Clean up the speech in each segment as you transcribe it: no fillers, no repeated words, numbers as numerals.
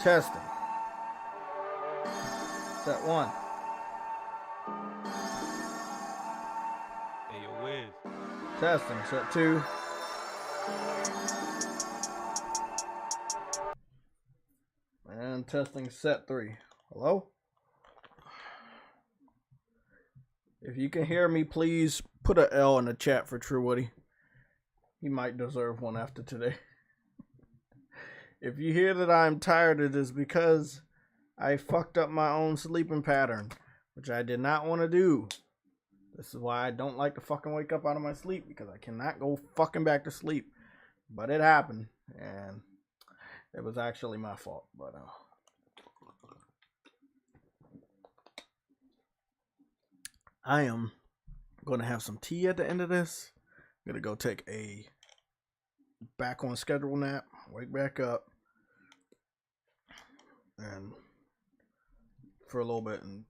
Testing. Set 1. Hey, yo, Wiz. Testing. Set 2. And testing set 3. Hello? If you can hear me, please put an L in the chat for True Woody. He might deserve one after today. If you hear that I'm tired, it is because I fucked up my own sleeping pattern, which I did not want to do. This is why I don't like to fucking wake up out of my sleep, because I cannot go fucking back to sleep. But it happened, and it was actually my fault. But I am going to have some tea at the end of this. I'm going to go take a back on schedule nap, wake back up, and for a little bit, and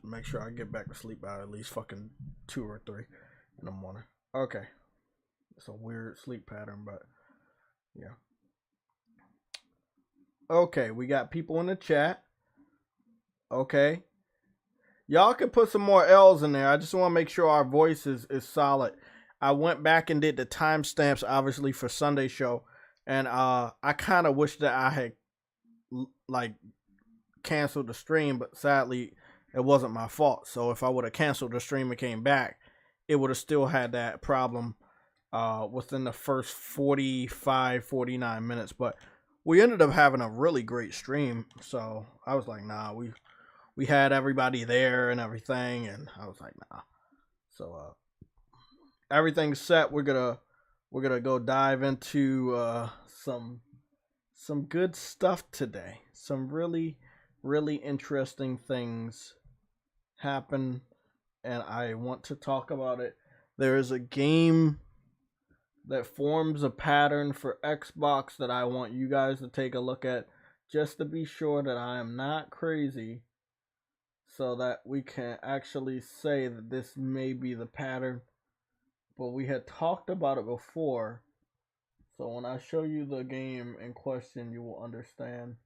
make sure I get back to sleep by at least fucking 2 or 3 in the morning. Okay. It's a weird sleep pattern, but yeah. Okay, we got people in the chat. Okay. Y'all can put some more L's in there. I just want to make sure our voice is solid. I went back and did the timestamps, obviously, for Sunday's show. And I kind of wish that I had, like, canceled the stream. But sadly, it wasn't my fault. So if I would have canceled the stream and came back, it would have still had that problem within the first 45, 49 minutes. But we ended up having a really great stream. So I was like, nah, we had everybody there and everything, and I was like, nah. So everything's set. We're gonna go dive into some good stuff today. Some really interesting things happen, and I want to talk about it. There is a game that forms a pattern for Xbox that I want you guys to take a look at, just to be sure that I am not crazy, so that we can actually say that this may be the pattern. But we had talked about it before, so when I show you the game in question, you will understand.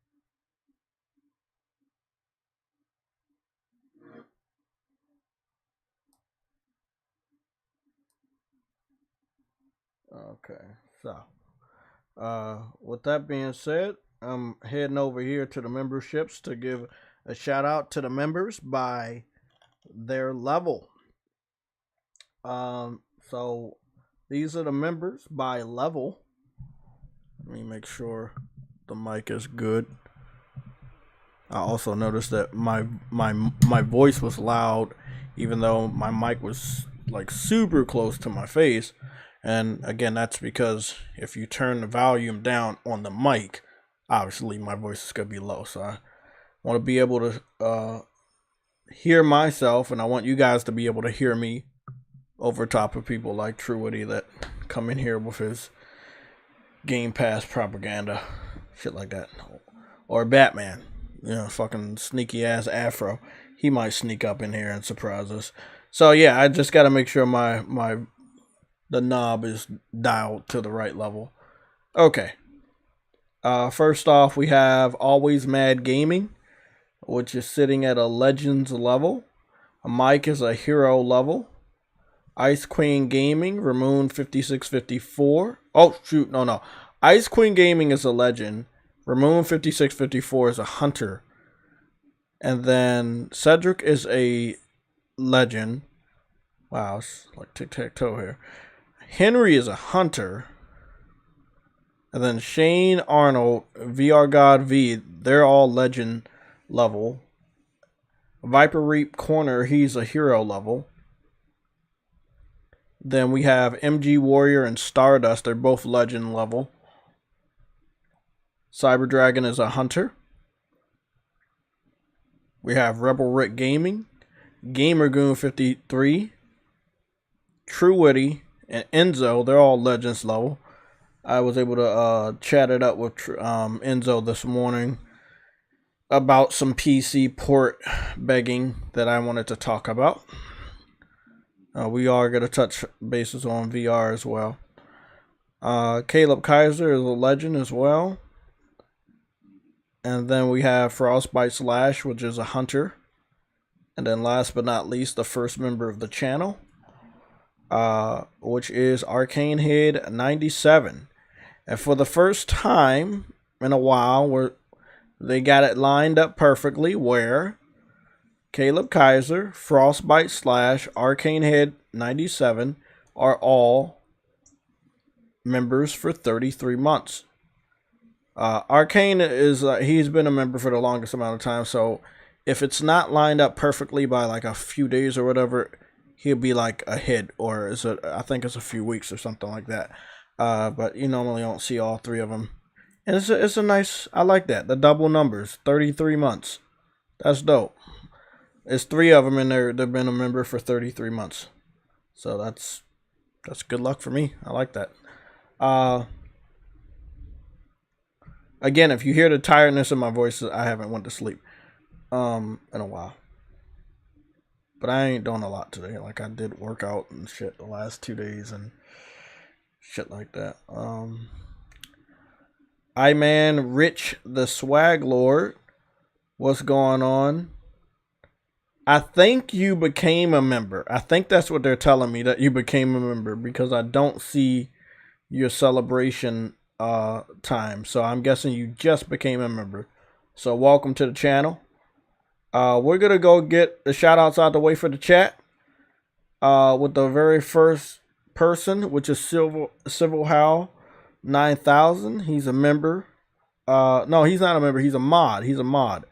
Okay, so with that being said, I'm heading over here to the memberships to give a shout out to the members by their level. So these are the members by level. Let me make sure the mic is good. I also noticed that my voice was loud, even though my mic was like super close to my face. And again, that's because if you turn the volume down on the mic, obviously my voice is going to be low. So I want to be able to hear myself, and I want you guys to be able to hear me over top of people like True Woody that come in here with his Game Pass propaganda, shit like that. Or Batman, you know, fucking sneaky ass Afro. He might sneak up in here and surprise us. So yeah, I just got to make sure the knob is dialed to the right level. Okay. First off, we have Always Mad Gaming, which is sitting at a Legends level. Mike is a Hero level. Ice Queen Gaming, Ramon 5654. Oh, shoot, no. Ice Queen Gaming is a Legend. Ramon 5654 is a Hunter. And then Cedric is a Legend. Wow, it's like tic-tac-toe here. Henry is a Hunter. And then Shane Arnold, VR God V, they're all Legend level. Viper Reap Corner, he's a Hero level. Then we have MG Warrior and Stardust, they're both Legend level. Cyber Dragon is a Hunter. We have Rebel Rick Gaming, Gamer Goon 53, True Witty, and Enzo, they're all Legends level. I was able to chat it up with Enzo this morning about some PC port begging that I wanted to talk about. We are going to touch bases on VR as well. Caleb Kaiser is a Legend as well. And then we have Frostbite Slash, which is a hunter. And then last but not least, the first member of the channel, which is Arcane Head 97. And for the first time in a while, they got it lined up perfectly where Caleb Kaiser, Frostbite Slash, Arcane Head 97 are all members for 33 months. Arcane is he's been a member for the longest amount of time, so if it's not lined up perfectly by like a few days or whatever, he'll be like a hit, or I think it's a few weeks or something like that. But you normally don't see all three of them, and it's a nice. I like that, the double numbers, 33 months. That's dope. It's three of them, and they've been a member for 33 months, so that's good luck for me. I like that. Again, if you hear the tiredness in my voice, I haven't went to sleep in a while. But I ain't doing a lot today. Like, I did work out and shit the last 2 days and shit like that. I-Man Rich the Swag Lord, what's going on? I think you became a member. I think that's what they're telling me, that you became a member, because I don't see your celebration time. So I'm guessing you just became a member. So welcome to the channel. We're gonna go get the shout outs out the way for the chat. With the very first person, which is Civil Hal 9000. He's a member. No, he's not a member, he's a mod. He's a mod.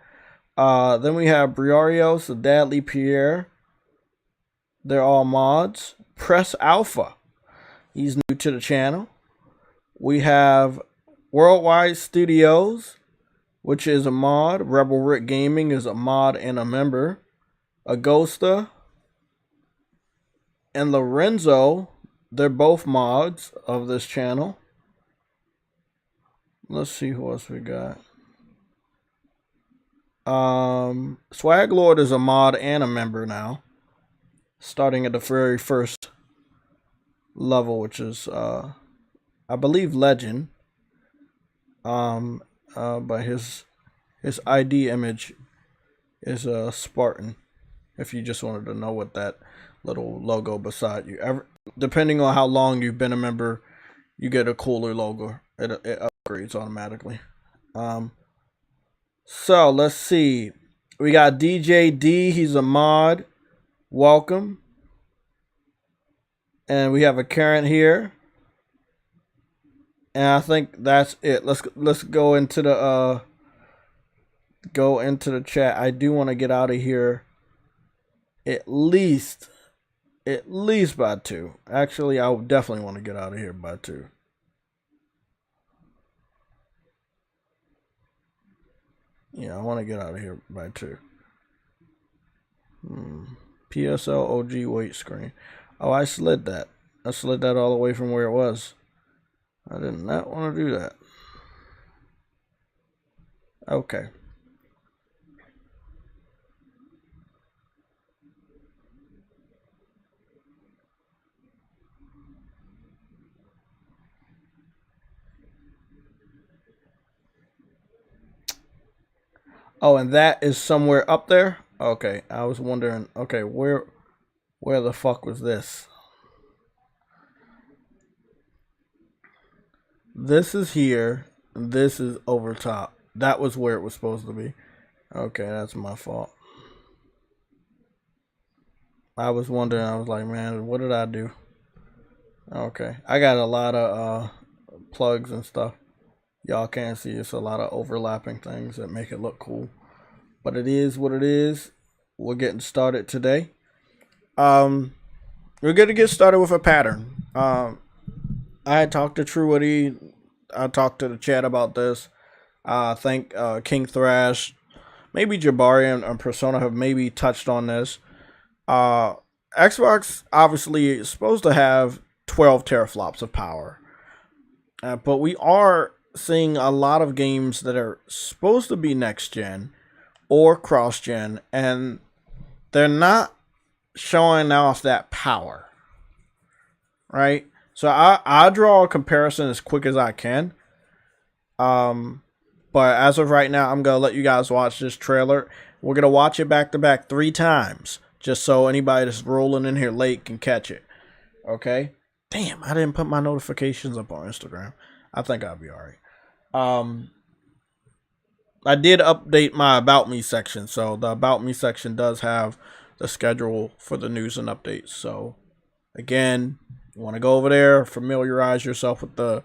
Then we have Briarios, Dadley Pierre. They're all mods. Press Alpha, he's new to the channel. We have Worldwide Studios, which is a mod. Rebel Rick Gaming is a mod and a member. Agosta and Lorenzo, they're both mods of this channel. Let's see who else we got. Swag Lord is a mod and a member now, starting at the very first level, which is I believe Legend. But his ID image is a Spartan. If you just wanted to know what that little logo beside you, depending on how long you've been a member, you get a cooler logo. It upgrades automatically. So let's see. We got DJ D. He's a mod. Welcome. And we have a Karen here. And I think that's it. Let's go into the chat. I do want to get out of here at least by 2. Actually, I definitely want to get out of here by 2. Yeah, I want to get out of here by 2. PSLOG wait screen. Oh, I slid that. I slid that all the way from where it was. I did not want to do that. Okay. Oh, and that is somewhere up there? Okay, I was wondering, okay, where the fuck was this? This is here. This is over top. That was where it was supposed to be. Okay, that's my fault. I was wondering, I was like, man, what did I do? Okay, I got a lot of plugs and stuff. Y'all can't see, it's a lot of overlapping things that make it look cool. But it is what it is. We're getting started today. We're going to get started with a pattern. I talked to True Woody. I talked to the chat about this. I think King Thrash, maybe Jabari and Persona have maybe touched on this. Xbox obviously is supposed to have 12 teraflops of power. But we are seeing a lot of games that are supposed to be next gen or cross gen, and they're not showing off that power, right? So I draw a comparison as quick as I can. But But as of right now, I'm going to let you guys watch this trailer. We're going to watch it back to back 3 times, just so anybody that's rolling in here late can catch it. Okay? Damn, I didn't put my notifications up on Instagram. I think I'll be alright. I did update my About Me section, so the About Me section does have the schedule for the news and updates. So, again, you want to go over there, familiarize yourself with the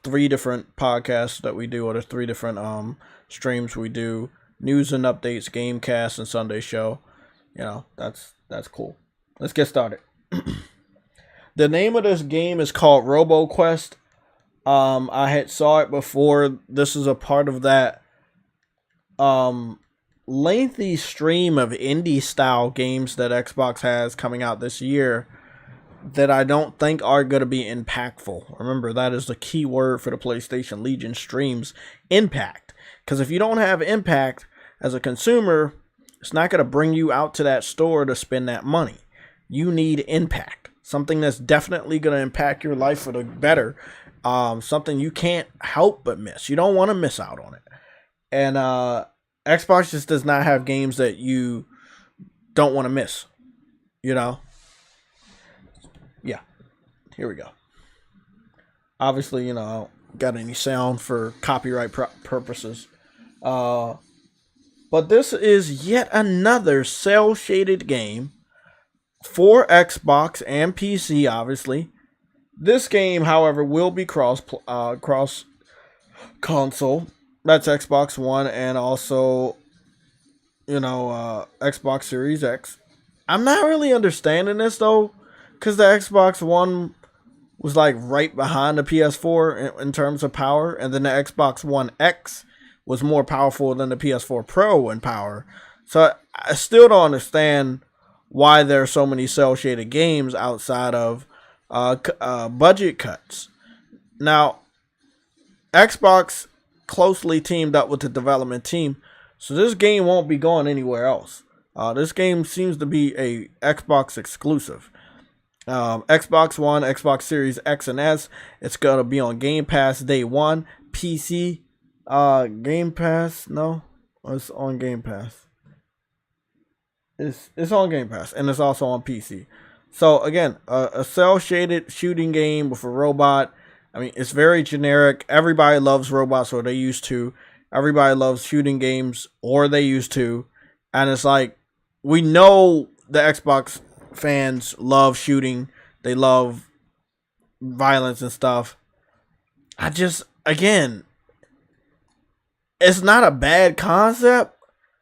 3 different podcasts that we do, or the 3 different streams we do: news and updates, Gamecast, and Sunday show. You know, that's cool. Let's get started. The name of this game is called RoboQuest. I had saw it before. This is a part of that lengthy stream of indie style games that Xbox has coming out this year that I don't think are going to be impactful. Remember, that is the key word for the PlayStation Legion streams: impact. Because if you don't have impact as a consumer, it's not going to bring you out to that store to spend that money. You need impact. Something that's definitely going to impact your life for the better. Something you can't help but miss. You don't want to miss out on it. And Xbox just does not have games that you don't want to miss. You know? Yeah. Here we go. Obviously, you know, I don't got any sound for copyright purposes. But this is yet another cel-shaded game for Xbox and PC, obviously. This game, however, will be cross console. That's Xbox One and also, you know, Xbox Series X. I'm not really understanding this, though, because the Xbox One was like right behind the PS4 in terms of power, and then the Xbox One X was more powerful than the PS4 Pro in power. So I still don't understand why there are so many cel-shaded games outside of budget cuts. Now, Xbox closely teamed up with the development team, so this game won't be going anywhere else. This game seems to be a Xbox exclusive. Xbox One, Xbox Series X and S. It's gonna be on Game Pass day 1. PC, Game Pass. No, it's on Game Pass. It's on Game Pass, and it's also on PC. So again, a cel-shaded shooting game with a robot. I mean, it's very generic. Everybody loves robots, or they used to. Everybody loves shooting games, or they used to. And it's like, we know the Xbox fans love shooting. They love violence and stuff. Again, it's not a bad concept.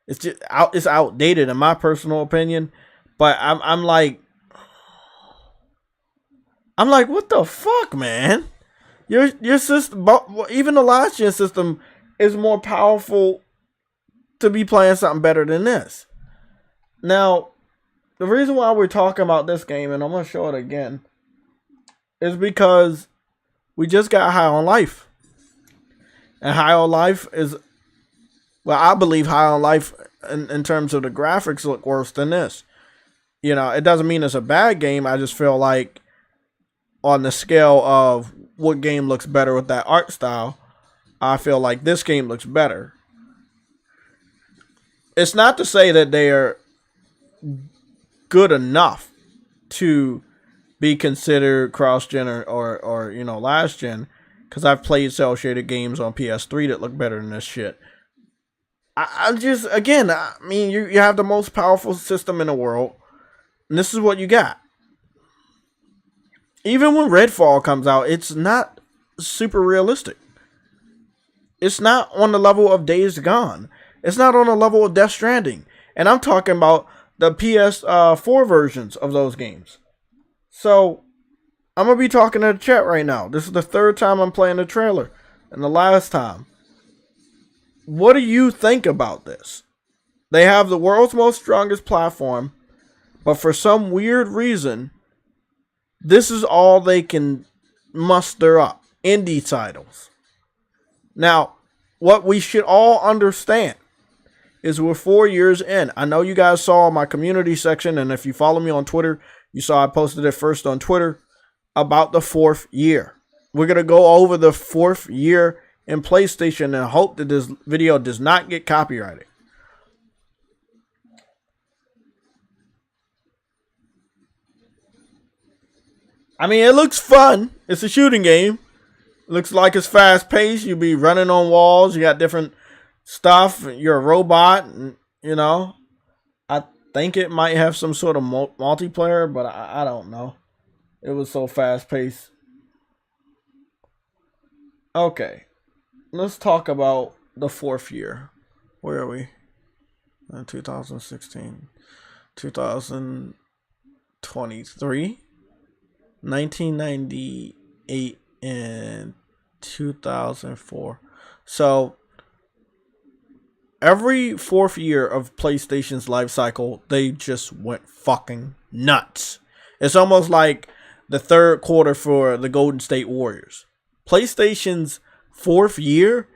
It's just it's outdated in my personal opinion. But I'm like, what the fuck, man? Your system, even the last gen system, is more powerful to be playing something better than this. Now, the reason why we're talking about this game, and I'm gonna show it again, is because we just got High on Life, and High on Life is, well, I believe High on Life in terms of the graphics look worse than this. You know, it doesn't mean it's a bad game. I just feel like, on the scale of what game looks better with that art style, I feel like this game looks better. It's not to say that they are good enough to be considered cross-gen or you know, last gen, because I've played cel-shaded games on PS3 that look better than this shit. I just, again, I mean, you have the most powerful system in the world, and this is what you got. Even when Redfall comes out, it's not super realistic. It's not on the level of Days Gone. It's not on the level of Death Stranding. And I'm talking about the PS4 versions of those games. So, I'm going to be talking to the chat right now. This is the 3rd time I'm playing the trailer. And the last time. What do you think about this? They have the world's most strongest platform. But for some weird reason, this is all they can muster up. Indie titles. Now, what we should all understand is we're 4 years in. I know you guys saw my community section, and if you follow me on Twitter, you saw I posted it first on Twitter about the 4th year. We're going to go over the 4th year in PlayStation and hope that this video does not get copyrighted. I mean, it looks fun. It's a shooting game. Looks like it's fast paced. You be running on walls. You got different stuff. You're a robot. And, you know, I think it might have some sort of multiplayer, but I don't know. It was so fast paced. Okay. Let's talk about the fourth year. Where are we? 2016. 2023. 1998 and 2004. So every fourth year of PlayStation's life cycle, they just went fucking nuts. It's almost like the third quarter for the Golden State Warriors. PlayStation's fourth year,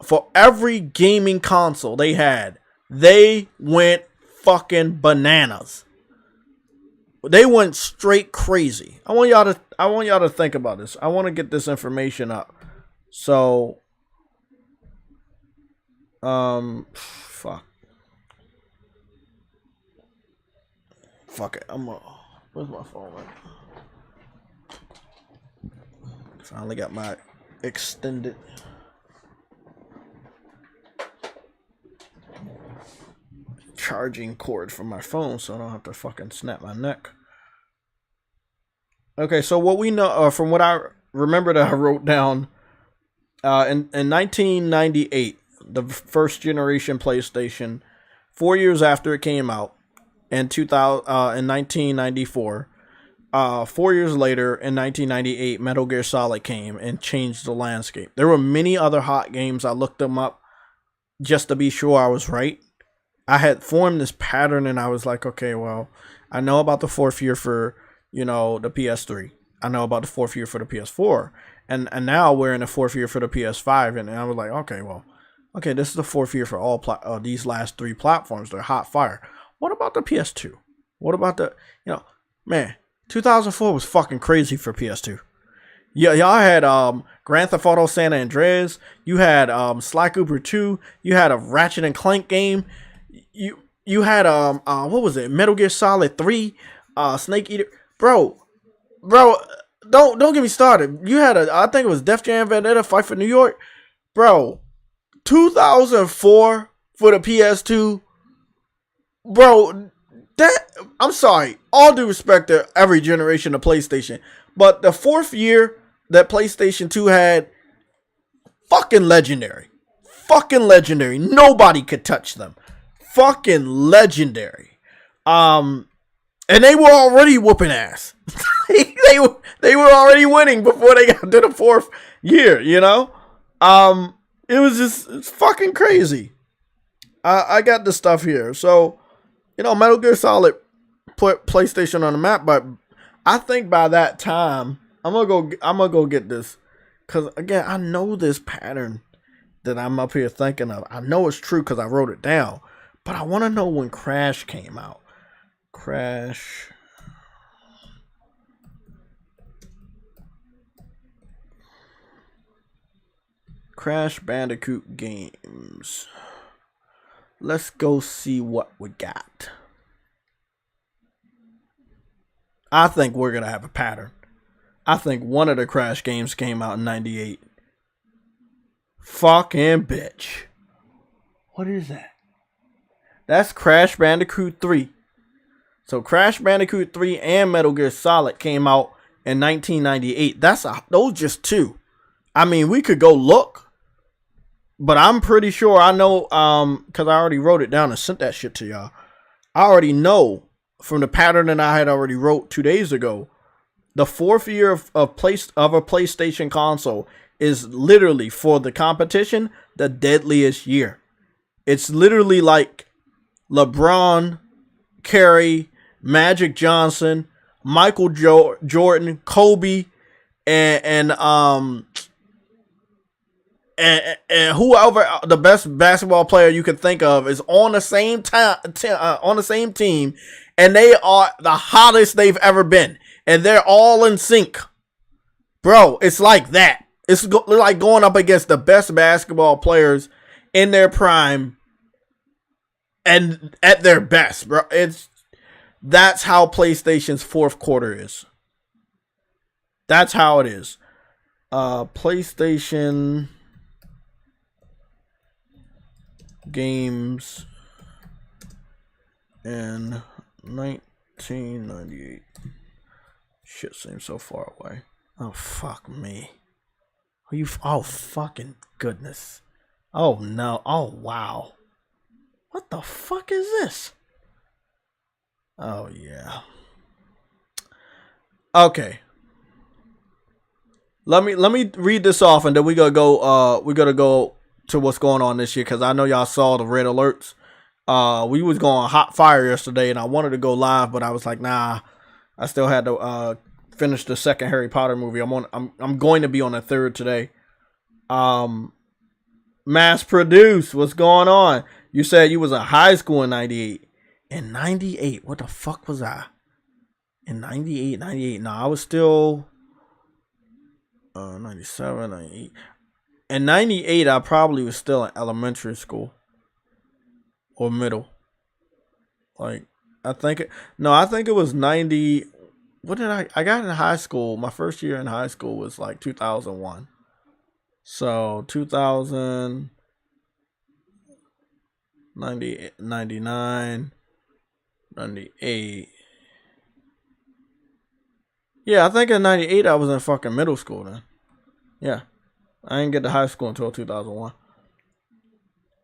for every gaming console they had, they went fucking bananas. They went straight crazy. I want y'all to think about this. I want to get this information up. So, fuck it. Where's my phone? Finally got my extended charging cord from my phone, so I don't have to fucking snap my neck. Okay, so what we know, from what I remember that I wrote down, in 1998, the first generation PlayStation, 4 years after it came out, in 1994, 4 years later, in 1998, Metal Gear Solid came and changed the landscape. There were many other hot games. I looked them up just to be sure I was right. I had formed this pattern, and I was like, okay, well, I know about the fourth year for, the PS3. I know about the fourth year for the PS4. And now we're in the fourth year for the PS5. And I was like, okay, this is the fourth year for all these last three platforms. They're hot fire. What about the PS2? What about the, 2004 was fucking crazy for PS2. Yeah, y'all had Grand Theft Auto San Andreas. You had Sly Cooper 2. You had a Ratchet and Clank game. You had what was it? Metal Gear Solid 3, Snake Eater. Bro, don't get me started. You had I think it was Def Jam Vendetta, Fight for New York. Bro, 2004 for the PS2. Bro, I'm sorry. All due respect to every generation of PlayStation, but the fourth year that PlayStation 2 had, fucking legendary. Fucking legendary. Nobody could touch them. Fucking legendary. And they were already whooping ass. they were already winning before they got to the fourth year, It was it's fucking crazy. I got the stuff here. So, Metal Gear Solid put PlayStation on the map, but I think by that time, I'm gonna go get this. Cause again, I know this pattern that I'm up here thinking of. I know it's true because I wrote it down. But I want to know when Crash came out. Crash Bandicoot games. Let's go see what we got. I think we're going to have a pattern. I think one of the Crash games came out in 98. Fucking bitch. What is that? That's Crash Bandicoot 3. So Crash Bandicoot 3 and Metal Gear Solid came out in 1998. Those just two. I mean, we could go look, but I'm pretty sure I know, because I already wrote it down and sent that shit to y'all. I already know from the pattern that I had already wrote 2 days ago. The fourth year of a PlayStation console is literally, for the competition, the deadliest year. It's literally like LeBron, Curry, Magic Johnson, Michael Jordan, Kobe, and whoever the best basketball player you can think of is on the same on the same team, and they are the hottest they've ever been, and they're all in sync, bro. It's like that. It's like going up against the best basketball players in their prime and at their best, bro. That's how PlayStation's fourth quarter is. That's how it is. PlayStation games in 1998. Shit seems so far away. Oh, fuck me. Oh, fucking goodness. Oh, no. Oh, wow. What the fuck is this? Oh, yeah. Okay. Let me read this off, and then we gotta go to what's going on this year, because I know y'all saw the red alerts. We was going hot fire yesterday, and I wanted to go live, but I was like, nah. I still had to finish the second Harry Potter movie. I'm going to be on the third today. Mass Produce, what's going on? You said you was in high school in 98. In 98, what the fuck was I? In 98. No, I was still 97, 98. In 98, I probably was still in elementary school or middle. Like, I think it was 90. What did I got in high school? My first year in high school was like 2001. So 2000, 90, 99, 98. Yeah, I think in 98 I was in fucking middle school then. Yeah. I didn't get to high school until 2001.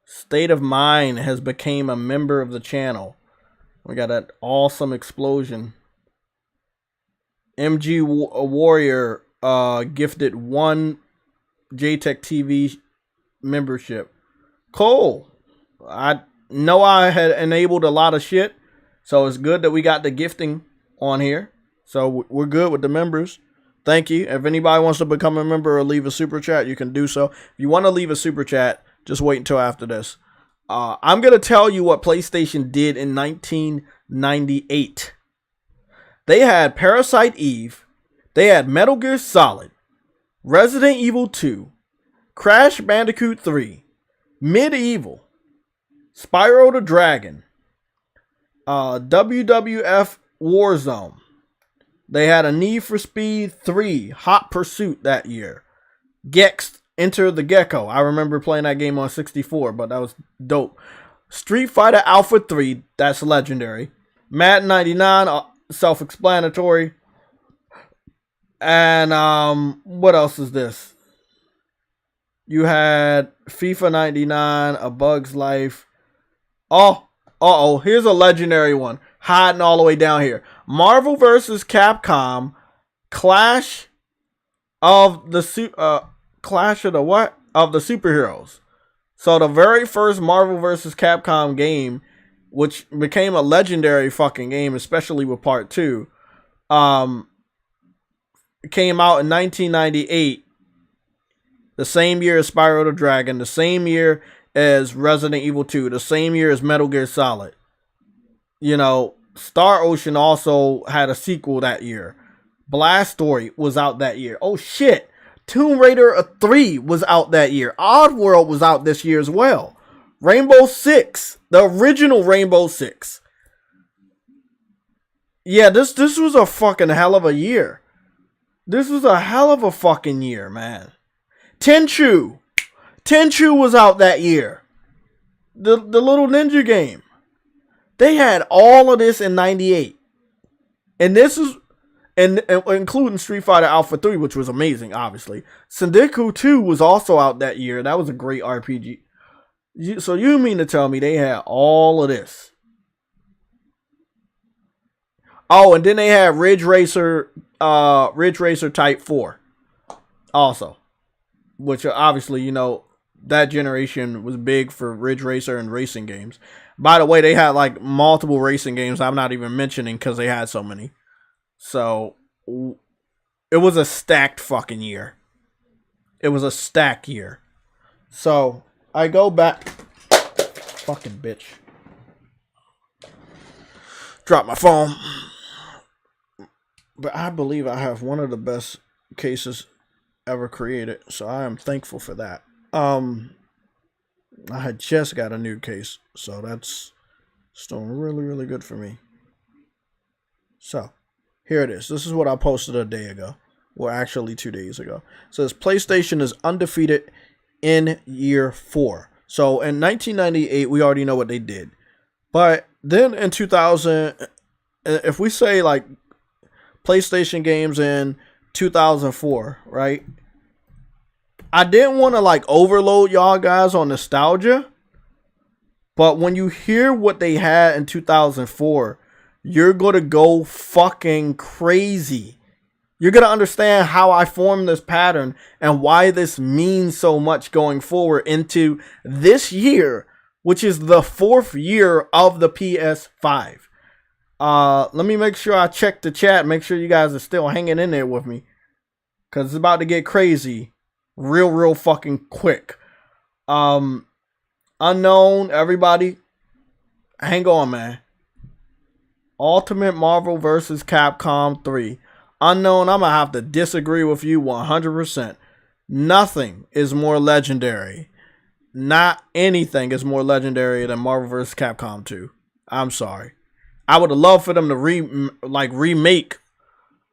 State of Mind has became a member of the channel. We got that awesome explosion. MG Warrior gifted 1 JTech TV membership. Cool. I know I had enabled a lot of shit, so it's good that we got the gifting on here. So we're good with the members. Thank you. If anybody wants to become a member or leave a super chat, you can do so. If you want to leave a super chat, just wait until after this. I'm going to tell you what PlayStation did in 1998. They had Parasite Eve. They had Metal Gear Solid, Resident Evil 2, Crash Bandicoot 3, Medieval, Spyro the Dragon, WWF Warzone. They had a Need for Speed 3 Hot Pursuit that year. Gex Enter the Gecko. I remember playing that game on 64, but that was dope. Street Fighter Alpha 3, that's legendary. Madden 99, self-explanatory. And what else is this? You had FIFA 99, A Bug's Life. Oh, here's a legendary one. Hiding all the way down here. Marvel vs. Capcom, Clash of the Superheroes. So the very first Marvel vs. Capcom game, which became a legendary fucking game, especially with part 2, came out in 1998. The same year as Spyro the Dragon, the same year as Resident Evil 2, the same year as Metal Gear Solid. You know, Star Ocean also had a sequel that year. Blast Story was out that year. Oh shit. Tomb Raider 3 was out that year. Oddworld was out this year as well. Rainbow Six, the original Rainbow Six. Yeah, this was a fucking hell of a year. This was a hell of a fucking year, man. Tenchu was out that year. The little ninja game. They had all of this in 98. And this is, and including Street Fighter Alpha 3, which was amazing, obviously. Syndiku 2 was also out that year. That was a great RPG. So you mean to tell me they had all of this? Oh, and then they had Ridge Racer Type 4 also. Which obviously, you know, that generation was big for Ridge Racer and racing games. By the way, they had like multiple racing games I'm not even mentioning because they had so many. So it was a stacked fucking year. It was a stacked year. So I go back. Fucking bitch. Drop my phone. But I believe I have one of the best cases ever created. So I am thankful for that. I had just got a new case, so that's still really, really good for me. So here it is. This is what I posted a day ago. Well, actually 2 days ago. It says PlayStation is undefeated in year 4. So in 1998, we already know what they did. But then in 2000, if we say like PlayStation games in 2004, right? I didn't want to like overload y'all guys on nostalgia. But when you hear what they had in 2004, you're going to go fucking crazy. You're going to understand how I formed this pattern and why this means so much going forward into this year, which is the 4th year of the PS5. Let me make sure I check the chat. Make sure you guys are still hanging in there with me, because it's about to get crazy real fucking quick. Unknown, everybody, hang on, man. Ultimate Marvel vs. Capcom 3. Unknown, I'm going to have to disagree with you 100%. Nothing is more legendary. Not anything is more legendary than Marvel vs. Capcom 2. I'm sorry. I would have loved for them to remake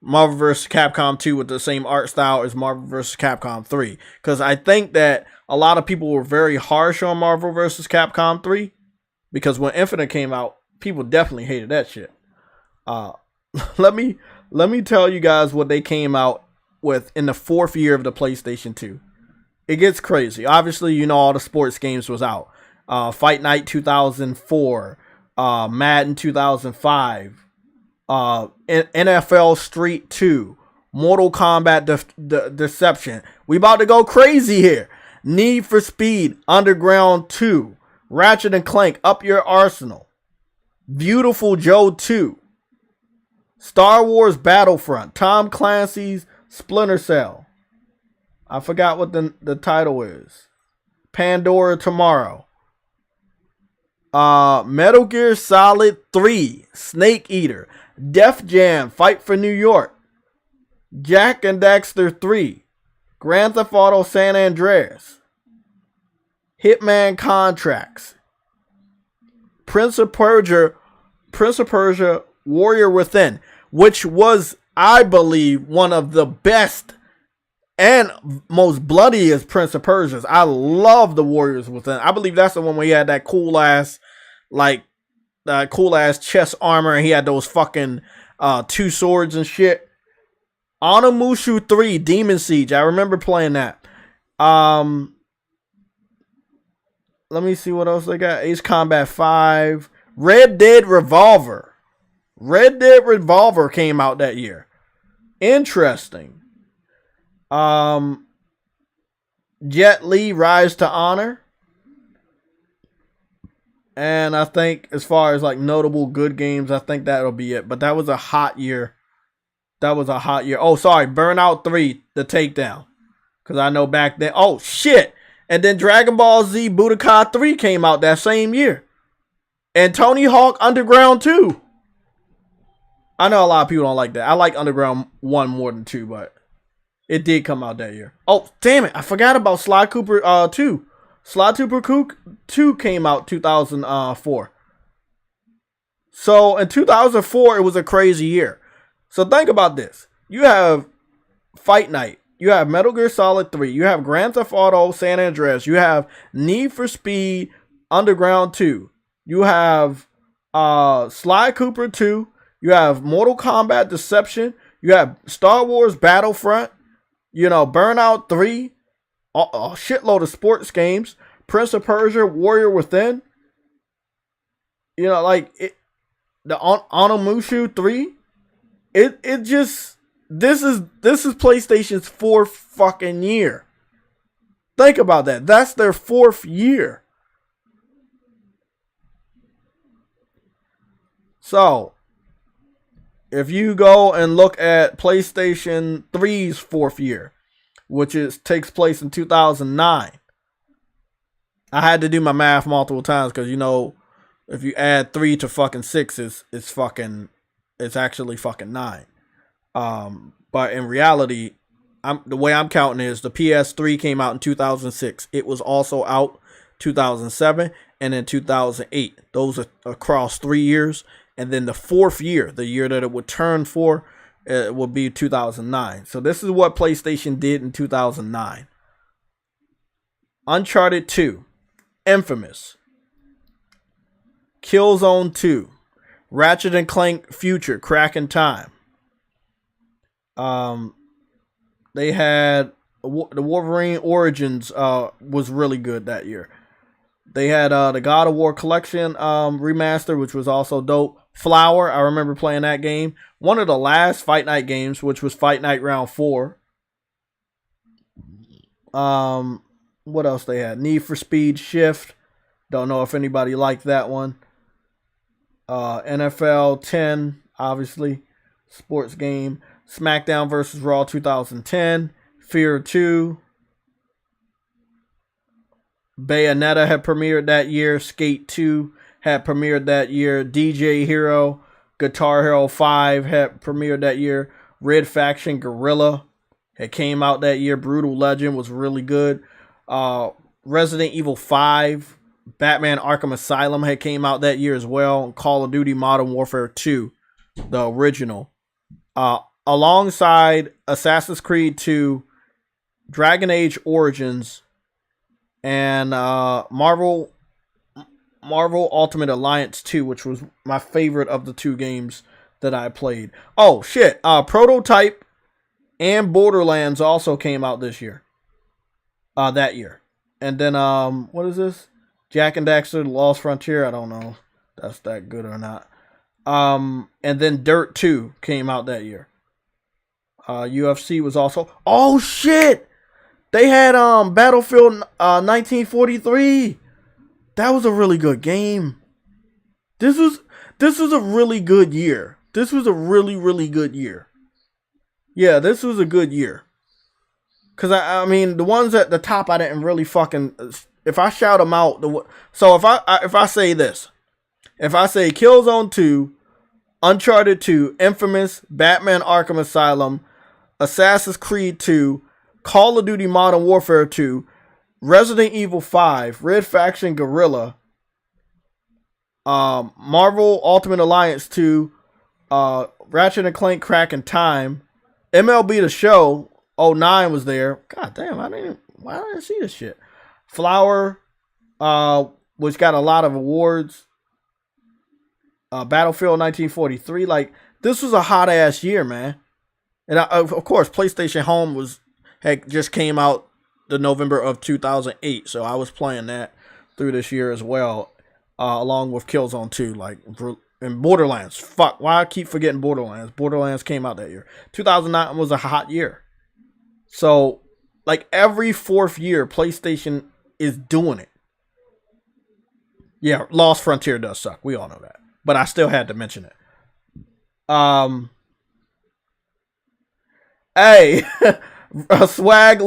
Marvel vs. Capcom 2 with the same art style as Marvel vs. Capcom 3. Because I think that a lot of people were very harsh on Marvel vs. Capcom 3. Because when Infinite came out, people definitely hated that shit. Let me tell you guys what they came out with in the 4th year of the PlayStation 2. It gets crazy. Obviously, you know all the sports games was out. Fight Night 2004, Madden 2005, NFL Street 2, Mortal Kombat Deception. We about to go crazy here. Need for Speed Underground 2, Ratchet and Clank Up Your Arsenal, Beautiful Joe 2, Star Wars Battlefront, Tom Clancy's Splinter Cell. I forgot what the title is. Pandora Tomorrow. Metal Gear Solid 3, Snake Eater, Def Jam, Fight for New York, Jak and Daxter 3, Grand Theft Auto San Andreas, Hitman Contracts, Prince of Persia Warrior Within, which was, I believe, one of the best and most bloodiest Prince of Persias. I love the Warriors Within. I believe that's the one where he had that cool ass chest armor, and he had those fucking 2 swords and shit. Onimusha 3, Demon Siege. I remember playing that. Let me see what else they got. Ace Combat 5. Red Dead Revolver. Red Dead Revolver came out that year. Interesting. Jet Li Rise to Honor. And I think as far as like notable good games, I think that'll be it. But that was a hot year. Oh, sorry. Burnout 3, The Takedown. Because I know back then. Oh, shit. And then Dragon Ball Z Budokai 3 came out that same year. And Tony Hawk Underground 2. I know a lot of people don't like that. I like Underground 1 more than 2, but it did come out that year. Oh, damn it. I forgot about Sly Cooper 2. Sly Cooper 2 came out 2004. So in 2004, it was a crazy year. So think about this. You have Fight Night. You have Metal Gear Solid 3. You have Grand Theft Auto San Andreas. You have Need for Speed Underground 2. You have Sly Cooper 2. You have Mortal Kombat Deception. You have Star Wars Battlefront. You know, Burnout 3. A shitload of sports games. Prince of Persia, Warrior Within. You know, like the Onimusha 3. It just, this is PlayStation's 4th fucking year. Think about that. That's their 4th year. So, if you go and look at PlayStation 3's 4th year, which takes place in 2009. I had to do my math multiple times because, you know, if you add 3 to fucking 6, it's actually fucking 9. But in reality, the way I'm counting is the PS3 came out in 2006. It was also out 2007 and then 2008. Those are across 3 years. And then the fourth year, the year that it would turn 4, it would be 2009. So this is what PlayStation did in 2009. Uncharted 2, Infamous, Killzone 2, Ratchet and Clank Future, Crack in Time. They had the Wolverine Origins was really good that year. They had the God of War Collection remaster, which was also dope. Flower, I remember playing that game. One of the last Fight Night games, which was Fight Night Round 4. What else they had? Need for Speed Shift. Don't know if anybody liked that one. NFL 10, obviously. Sports game. SmackDown vs. Raw 2010. Fear 2. Bayonetta had premiered that year. Skate 2 had premiered that year. DJ Hero, Guitar Hero 5 had premiered that year. Red Faction Guerrilla had came out that year. Brutal Legend was really good. Resident Evil 5, Batman Arkham Asylum had came out that year as well. Call of Duty Modern Warfare 2, the original. Alongside Assassin's Creed 2, Dragon Age Origins, and Marvel Ultimate Alliance 2, which was my favorite of the 2 games that I played. Oh, shit. Prototype and Borderlands also came out this year. That year. And then, what is this? Jak and Daxter, The Lost Frontier. I don't know if that's that good or not. And then Dirt 2 came out that year. UFC was also... Oh, shit! They had Battlefield 1943. That was a really good game. This was a really good year. This was a really, really good year. Yeah, this was a good year. Because, I mean, the ones at the top, I didn't really fucking... If I shout them out... So, if I say this. If I say Killzone 2, Uncharted 2, Infamous, Batman Arkham Asylum, Assassin's Creed 2, Call of Duty Modern Warfare 2, Resident Evil 5, Red Faction Guerrilla, Marvel Ultimate Alliance 2, Ratchet and Clank Crack in Time, MLB The Show 09 was there. God damn, why didn't I see this shit? Flower, which got a lot of awards. Battlefield 1943. Like, this was a hot ass year, man. And of course, PlayStation Home had just came out the November of 2008, so I was playing that through this year as well, along with Killzone 2, like, and Borderlands. Fuck, why I keep forgetting Borderlands? Borderlands came out that year. 2009 was a hot year. So, like, every fourth year, PlayStation is doing it. Yeah, Lost Frontier does suck. We all know that. But I still had to mention it. Hey, Swag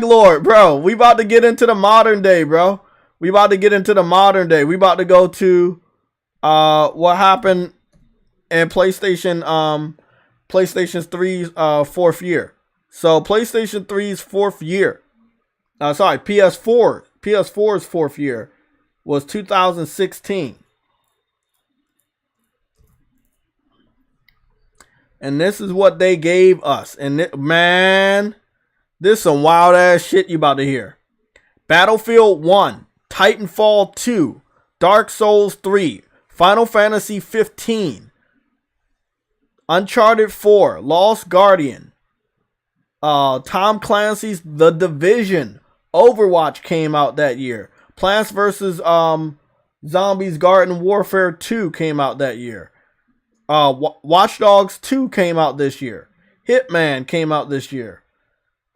Lord, bro. We about to get into the modern day, bro. We about to go to what happened in PlayStation's 3's fourth year. So PlayStation 3's fourth year. PS4's fourth year was 2016. And this is what they gave us. And man, this is some wild ass shit you about to hear. Battlefield 1, Titanfall 2, Dark Souls 3, Final Fantasy 15, Uncharted 4, Lost Guardian, Tom Clancy's The Division, Overwatch came out that year. Plants vs. Zombies Garden Warfare 2 came out that year. Watch Dogs 2 came out this year. Hitman came out this year.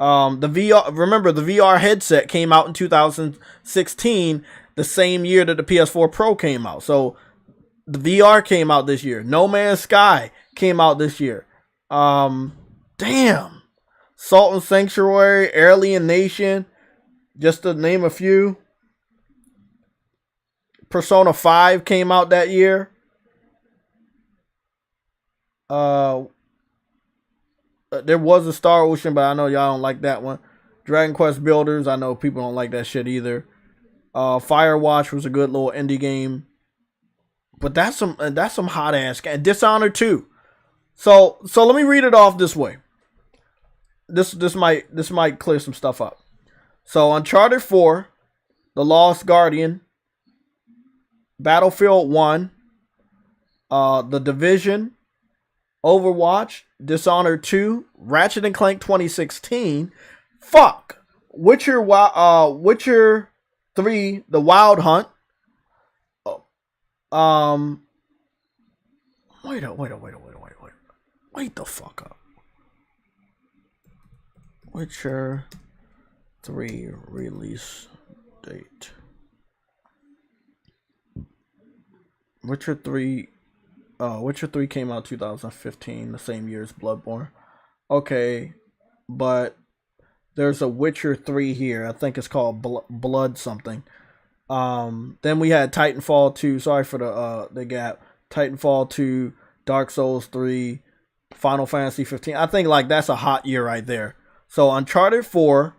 The VR headset came out in 2016, the same year that the PS4 Pro came out. So the VR came out this year. No Man's Sky came out this year. Damn. Salt and Sanctuary, Alien Nation, just to name a few. Persona 5 came out that year. there was a Star Ocean, but I know y'all don't like that one. Dragon Quest Builders, I know people don't like that shit either. Firewatch was a good little indie game, but that's some hot ass game. Dishonored 2. So let me read it off this way. This might clear some stuff up. So Uncharted 4, The Lost Guardian, Battlefield 1, The Division, Overwatch, Dishonored 2, Ratchet and Clank 2016, Witcher 3, The Wild Hunt. Wait the fuck up. Witcher 3 release date. Witcher 3 came out 2015, the same year as Bloodborne. Okay, but there's a Witcher 3 here. I think it's called Blood something. Then we had Titanfall 2. Sorry for the gap. Titanfall 2, Dark Souls 3, Final Fantasy 15. I think like that's a hot year right there. So Uncharted 4,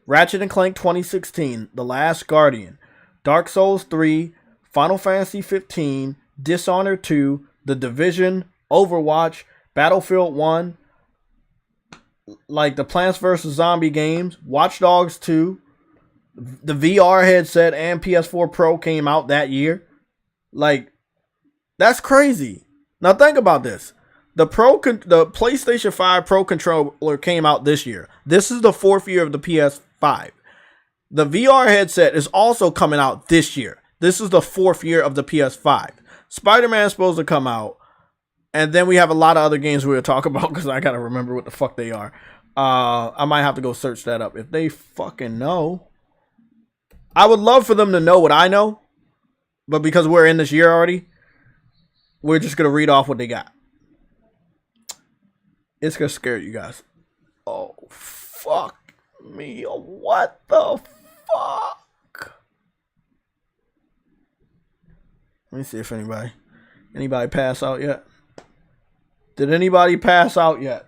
Ratchet and Clank 2016, The Last Guardian, Dark Souls 3, Final Fantasy 15, Dishonored 2, The Division, Overwatch, Battlefield 1, like the Plants vs. Zombie games, Watch Dogs 2, the VR headset and PS4 Pro came out that year. Like, that's crazy. Now think about this. The PlayStation 5 Pro controller came out this year. This is the 4th year of the PS5. The VR headset is also coming out this year. This is the 4th year of the PS5. Spider-Man is supposed to come out. And then we have a lot of other games we'll talk about because I got to remember what the fuck they are. I might have to go search that up. If they fucking know. I would love for them to know what I know. But because we're in this year already, we're just going to read off what they got. It's going to scare you guys. Oh, fuck me. What the fuck? Let me see if anybody pass out yet. Did anybody pass out yet?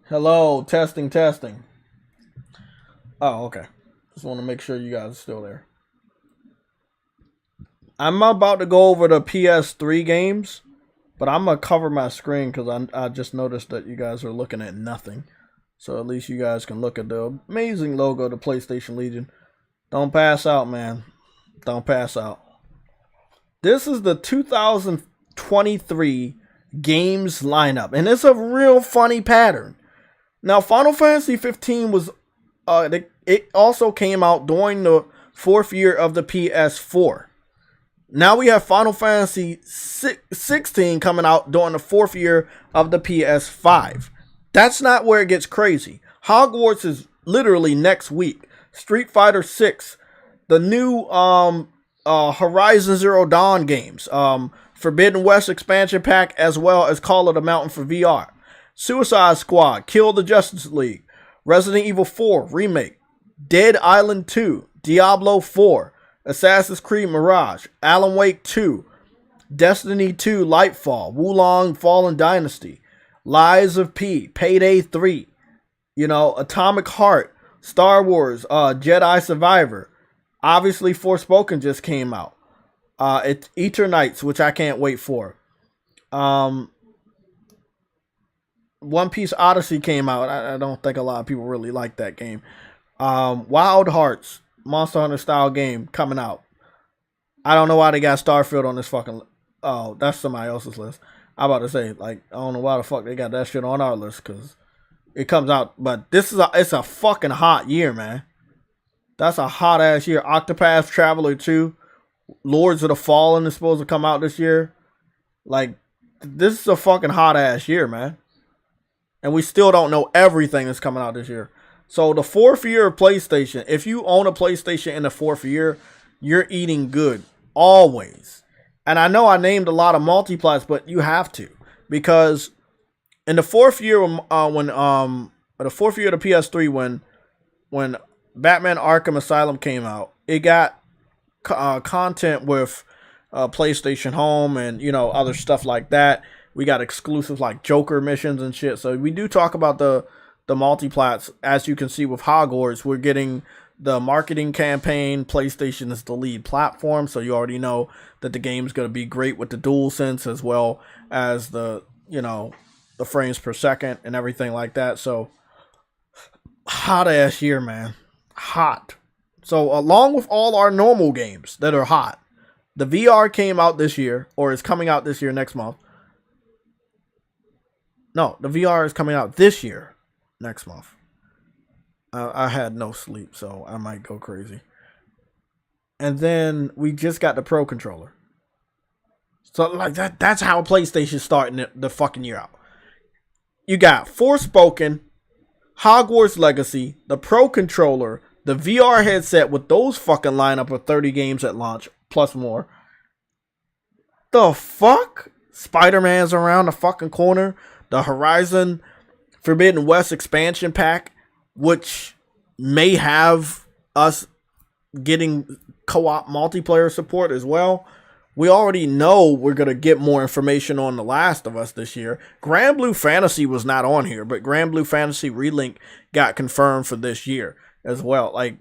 Hello, testing. Oh, okay. Just want to make sure you guys are still there. I'm about to go over the PS3 games, but I'm going to cover my screen because I just noticed that you guys are looking at nothing. So at least you guys can look at the amazing logo, the PlayStation Legion. Don't pass out, man. Don't pass out. This is the 2023 games lineup, and it's a real funny pattern. Now, Final Fantasy 15 was, it also came out during the 4th year of the PS4. Now we have Final Fantasy 16 coming out during the 4th year of the PS5. That's not where it gets crazy. Hogwarts is literally next week. Street Fighter 6, the new Horizon Zero Dawn games, Forbidden West expansion pack, as well as Call of the Mountain for VR. Suicide Squad, Kill the Justice League, Resident Evil 4 Remake, Dead Island 2, Diablo 4, Assassin's Creed Mirage, Alan Wake 2, Destiny 2 Lightfall, Wulong Fallen Dynasty, Lies of P, Payday 3, Atomic Heart, Star Wars, Jedi Survivor. Obviously, Forspoken just came out. It's Eternights, which I can't wait for. One Piece Odyssey came out. I don't think a lot of people really like that game. Wild Hearts, Monster Hunter style game coming out. I don't know why they got Starfield on this fucking. Oh, that's somebody else's list. I'm about to say, I don't know why the fuck they got that shit on our list because it comes out. But it's a fucking hot year, man. That's a hot ass year. Octopath Traveler 2, Lords of the Fallen is supposed to come out this year. This is a fucking hot ass year, man. And we still don't know everything that's coming out this year. So the 4th year of PlayStation, if you own a PlayStation in the 4th year, you're eating good. Always. And I know I named a lot of multiplats, but you have to. Because in the 4th year the 4th year of the PS3 when Batman Arkham Asylum came out, it got content with PlayStation Home and, you know, other stuff like that. We got exclusives like Joker missions and shit. So we do talk about the multiplats. As you can see with Hogwarts, we're getting the marketing campaign. PlayStation is the lead platform, so you already know that the game's going to be great with the DualSense as well as the, you know, the frames per second and everything like that. So hot ass year, man. Hot. So along with all our normal games that are hot, the VR came out this year, or is coming out this year next month. No, the VR is coming out this year next month. I had no sleep, so I might go crazy. And then we just got the Pro Controller. So like that's how PlayStation's starting the fucking year out. You got Forspoken, Hogwarts Legacy, the Pro Controller, the VR headset with those fucking lineup of 30 games at launch, plus more. The fuck? Spider-Man's around the fucking corner. The Horizon Forbidden West expansion pack, which may have us getting co-op multiplayer support as well. We already know we're going to get more information on The Last of Us this year. Gran Blue Fantasy was not on here, but Gran Blue Fantasy Relink got confirmed for this year as well. Like,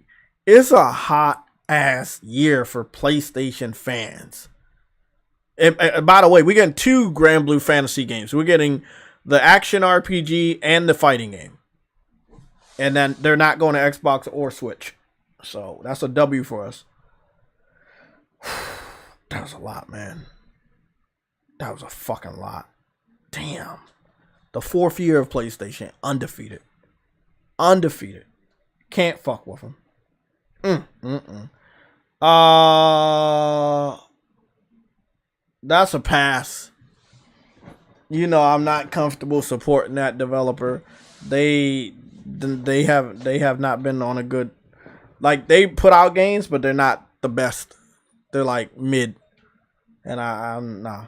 it's a hot ass year for PlayStation fans. And by the way, we're getting 2 Gran Blue Fantasy games. We're getting the action RPG and the fighting game. And then they're not going to Xbox or Switch. So that's a W for us. That was a lot, man. That was a fucking lot. Damn. The 4th year of PlayStation. Undefeated. Undefeated. Can't fuck with them. That's a pass. You know, I'm not comfortable supporting that developer. They have not been on a good, like, they put out games, but they're not the best. They're like mid, and I'm nah.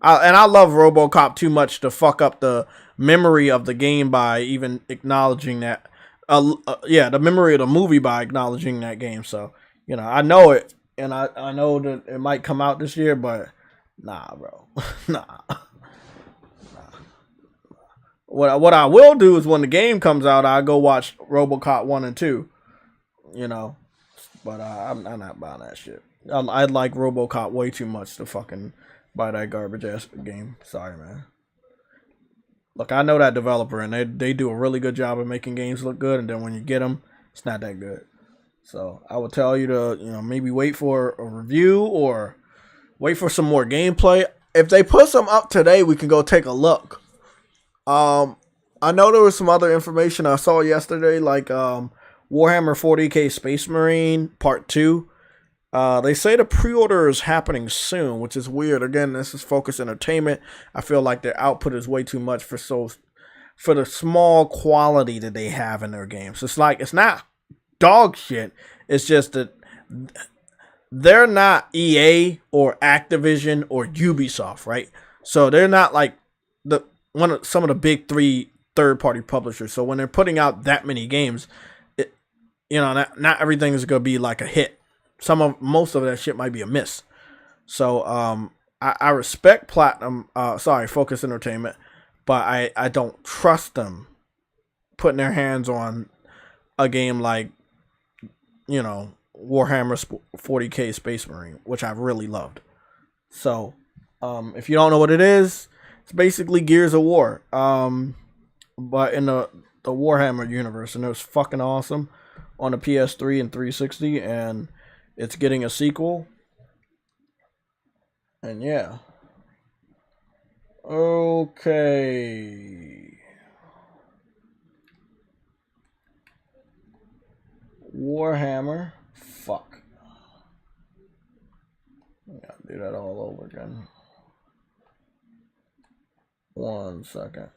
I love RoboCop too much to fuck up the memory of the game by even acknowledging that. The memory of the movie by acknowledging that game. So, you know, I know it, and I know that it might come out this year, but nah, bro, nah. What I will do is when the game comes out, I'll go watch RoboCop 1 and 2, you know, but I'm not buying that shit. I like RoboCop way too much to fucking buy that garbage ass game. Sorry, man. Look, I know that developer, and they do a really good job of making games look good, and then when you get them, it's not that good. So I would tell you to, you know, maybe wait for a review or wait for some more gameplay. If they put some up today, we can go take a look. I know there was some other information I saw yesterday, like Warhammer 40k Space Marine Part 2. They say the pre-order is happening soon, which is weird. Again, this is Focus Entertainment. I feel like their output is way too much for the small quality that they have in their games. It's like, it's not dog shit. It's just that they're not EA or Activision or Ubisoft, right? So they're not like some of the big 3 third-party publishers. So when they're putting out that many games, not everything is gonna be like a hit. Most of that shit might be a miss. So I respect Focus Entertainment, but I don't trust them putting their hands on a game like, you know, Warhammer 40k Space Marine, which I've really loved. So if you don't know what it is, it's basically Gears of War, but in the Warhammer universe, and it was fucking awesome on the PS3 and 360, and it's getting a sequel. And yeah. Okay. Warhammer. Fuck. I gotta do that all over again. 1 second.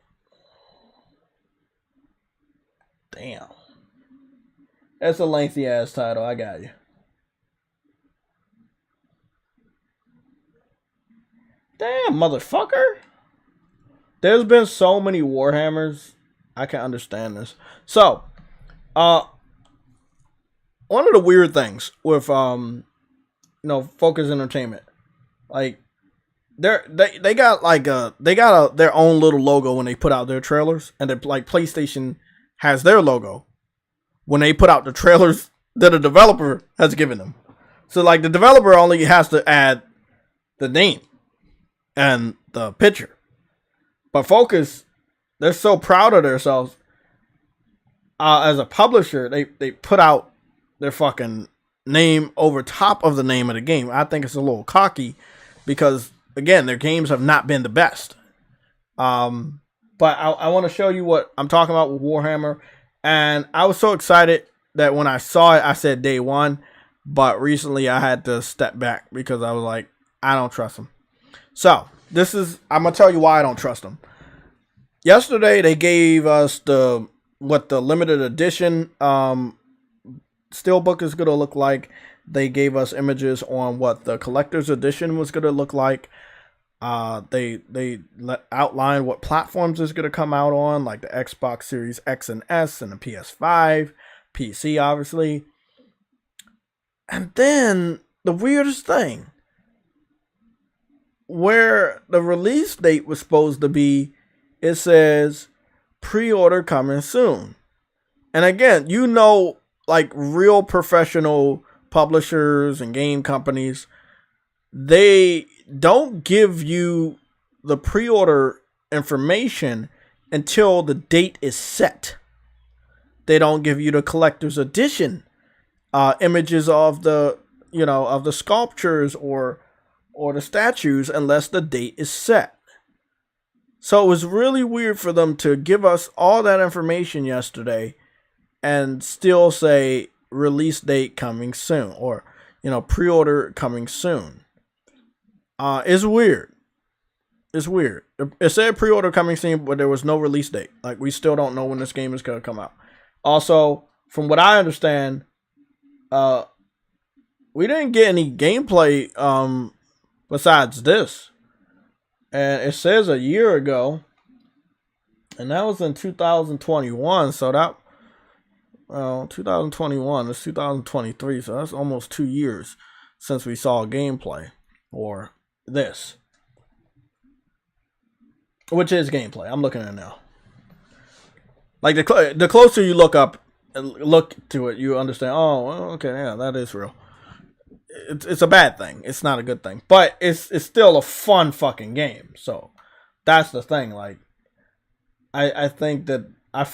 Damn. That's a lengthy ass title. I got you. Damn, motherfucker. There's been so many Warhammers. I can understand this. So, one of the weird things with Focus Entertainment. Like they got their own little logo when they put out their trailers, and like PlayStation has their logo when they put out the trailers that a developer has given them. So like the developer only has to add the name and the picture, but Focus, they're so proud of themselves. As a publisher, they put out their fucking name over top of the name of the game. I think it's a little cocky because, again, their games have not been the best. But I want to show you what I'm talking about with Warhammer. And I was so excited that when I saw it, I said day one. But recently I had to step back because I was like, I don't trust them. So I'm going to tell you why I don't trust them. Yesterday, they gave us what the limited edition steelbook is going to look like. They gave us images on what the collector's edition was going to look like. They outlined what platforms is going to come out on, like the Xbox Series X and S and the PS5, PC obviously. And then the weirdest thing, where the release date was supposed to be, it says pre-order coming soon. And again, like real professional publishers and game companies, they don't give you the pre-order information until the date is set. They don't give you the collector's edition images of the sculptures or the statues unless the date is set. So it was really weird for them to give us all that information yesterday and still say release date coming soon, or pre-order coming soon. It's weird. It's weird. It said pre-order coming soon, but there was no release date. Like, we still don't know when this game is gonna come out. Also, from what I understand, we didn't get any gameplay besides this. And it says a year ago, and that was in 2021. So 2021 is 2023. So that's almost 2 years since we saw gameplay or this, which is gameplay. I'm looking at it now. Like the closer you look to it, you understand. Oh, well, okay, yeah, that is real. It's a bad thing. It's not a good thing, but it's still a fun fucking game. So that's the thing. Like, I think that I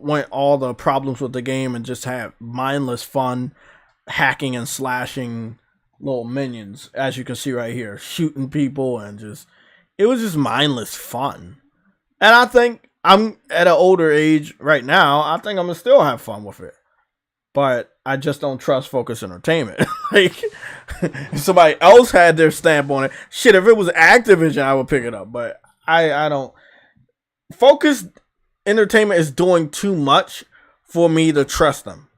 went all the problems with the game and just have mindless fun, hacking and slashing little minions, as you can see right here, shooting people, and it was just mindless fun. And I think I'm at an older age right now. I think I'm gonna still have fun with it. But I just don't trust Focus Entertainment. Like, if somebody else had their stamp on it, shit, if it was Activision, I would pick it up. But I don't. Focus Entertainment is doing too much for me to trust them.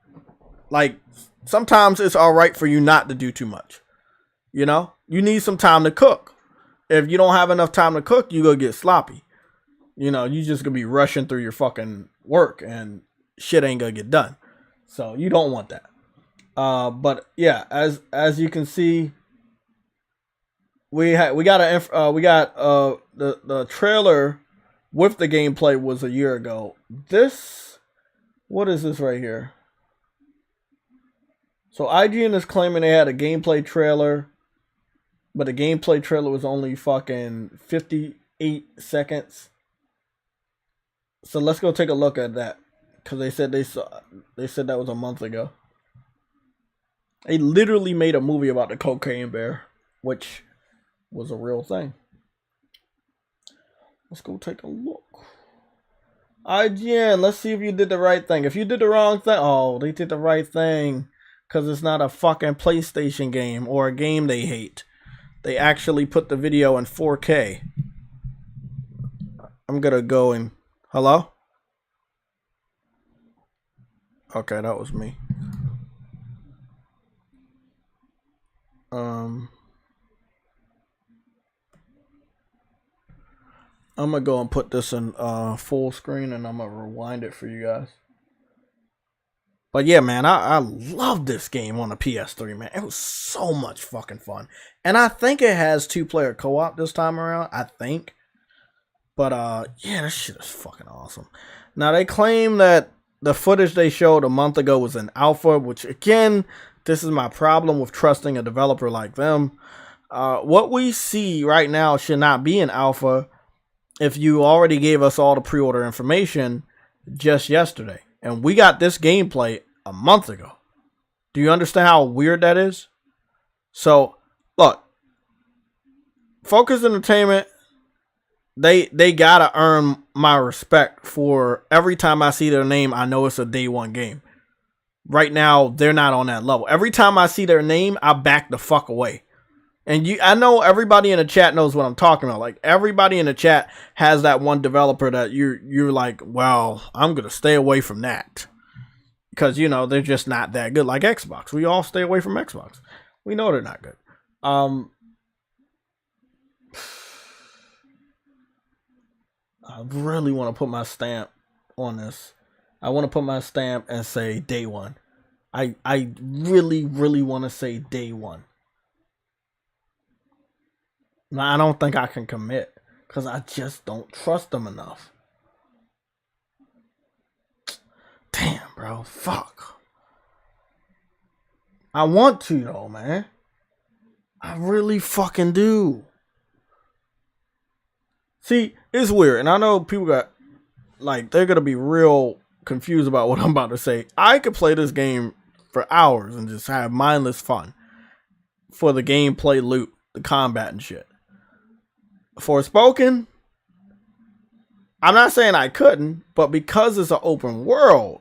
Like, sometimes it's all right for you not to do too much. You need some time to cook. If you don't have enough time to cook, you go get sloppy. You just gonna be rushing through your fucking work and shit ain't gonna get done. So you don't want that. But yeah, as you can see, we got the trailer with the gameplay was a year ago. What is this right here? So IGN is claiming they had a gameplay trailer, but the gameplay trailer was only fucking 58 seconds. So let's go take a look at that. Because they said that was a month ago. They literally made a movie about the cocaine bear, which was a real thing. Let's go take a look. IGN, let's see if you did the right thing. If you did the wrong thing, oh, they did the right thing. Because it's not a fucking PlayStation game or a game they hate. They actually put the video in 4K. I'm going to go and... Hello? Okay, that was me. I'm gonna go and put this in full screen, and I'm gonna rewind it for you guys. But yeah, man, I love this game on the PS3, man. It was so much fucking fun. And I think it has 2-player co-op this time around, I think. But yeah, this shit is fucking awesome. Now they claim that the footage they showed a month ago was an alpha, which again, this is my problem with trusting a developer like them. What we see right now should not be an alpha if you already gave us all the pre-order information just yesterday. And we got this gameplay a month ago. Do you understand how weird that is? So, look. Focus Entertainment, they gotta earn my respect for every time I see their name, I know it's a day one game. Right now, they're not on that level. Every time I see their name, I back the fuck away. And I know everybody in the chat knows what I'm talking about. Like, everybody in the chat has that one developer that you're like, well, I'm going to stay away from that. Because, you know, they're just not that good. Like Xbox. We all stay away from Xbox. We know they're not good. I really want to put my stamp on this. I want to put my stamp and say day one. I really, really want to say day one. Now, I don't think I can commit because I just don't trust them enough. Damn, bro. Fuck. I want to, though, man. I really fucking do. See, it's weird. And I know people got, like, they're going to be real confused about what I'm about to say. I could play this game for hours and just have mindless fun for the gameplay loop, the combat and shit. Forspoken, I'm not saying I couldn't, but because it's an open world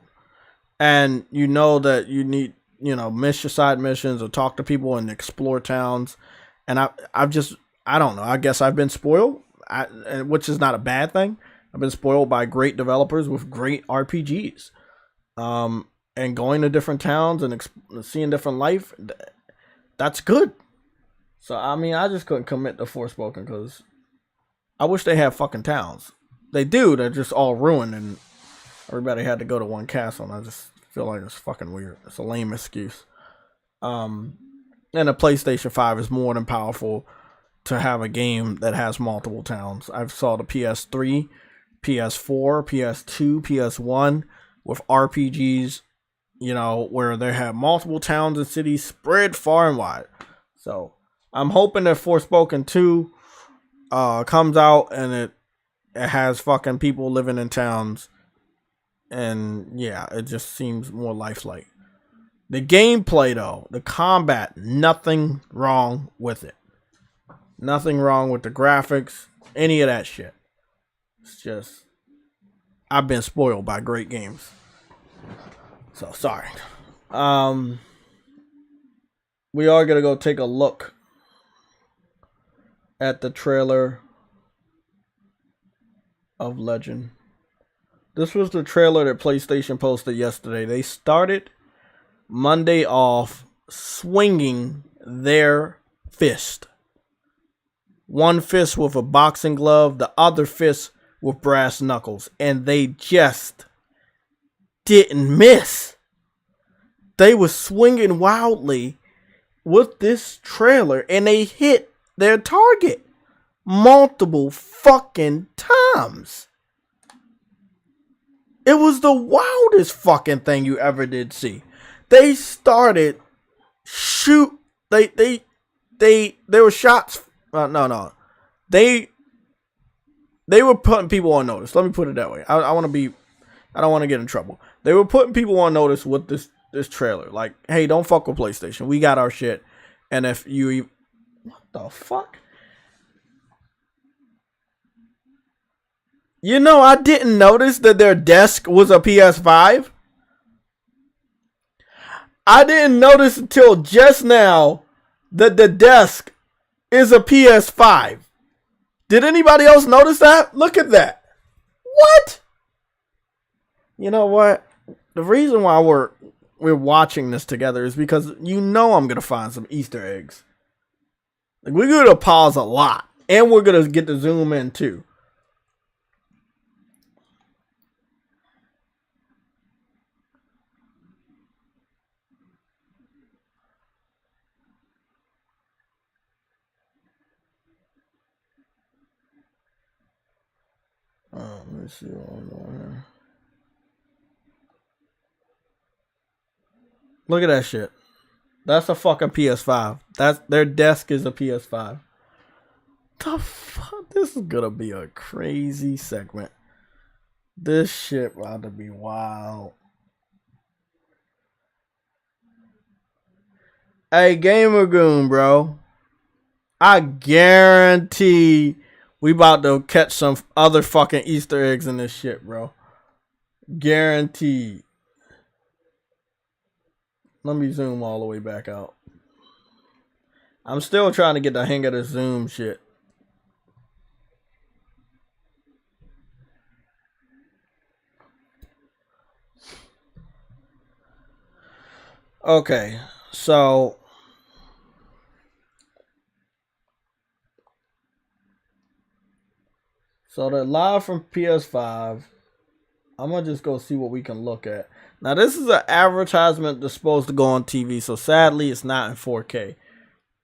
and you know that you need, you know, miss your side missions or talk to people and explore towns, and I don't know, I guess I've been spoiled, which is not a bad thing. I've been spoiled by great developers with great RPGs, and going to different towns and seeing different life, that's good. So I mean, I just couldn't commit to Forspoken because I wish they had fucking towns. They do. They're just all ruined, and everybody had to go to one castle. And I just feel like it's fucking weird. It's a lame excuse. And the PlayStation 5 is more than powerful to have a game that has multiple towns. I've saw the PS3, PS4, PS2, PS1 with RPGs, you know, where they have multiple towns and cities spread far and wide. So I'm hoping that Forspoken 2 comes out and it has fucking people living in towns, and yeah, it just seems more lifelike. The gameplay though, the combat, nothing wrong with it. Nothing wrong with the graphics, any of that shit. It's just, I've been spoiled by great games. So sorry. We are gonna go take a look at the trailer of Legend. This was the trailer that PlayStation posted yesterday. They started Monday off swinging their fist. One fist with a boxing glove, the other fist with brass knuckles. And they just didn't miss. They were swinging wildly with this trailer and they hit their target multiple fucking times. It was the wildest fucking thing you ever did see. They started they were shots. No. They were putting people on notice. Let me put it that way. I don't want to get in trouble. They were putting people on notice with this trailer. Like, hey, don't fuck with PlayStation. We got our shit. And if you, what the fuck? You know, I didn't notice that their desk was a PS5. I didn't notice until just now that the desk is a PS5. Did anybody else notice that? Look at that. What? You know what? The reason why we're watching this together is because you know I'm going to find some Easter eggs. Like, we're going to pause a lot. And we're going to get to zoom in too. Let me see what I'm doing here. Look at that shit. That's a fucking PS5. That's their desk is a PS5. The fuck? This is gonna be a crazy segment. This shit about to be wild. Hey, Gamer Goon, bro. I guarantee we about to catch some other fucking Easter eggs in this shit, bro. Guaranteed. Let me zoom all the way back out. I'm still trying to get the hang of the zoom shit. Okay, so they're live from PS5. I'm gonna just go see what we can look at. Now this is an advertisement that's supposed to go on TV, so sadly it's not in 4K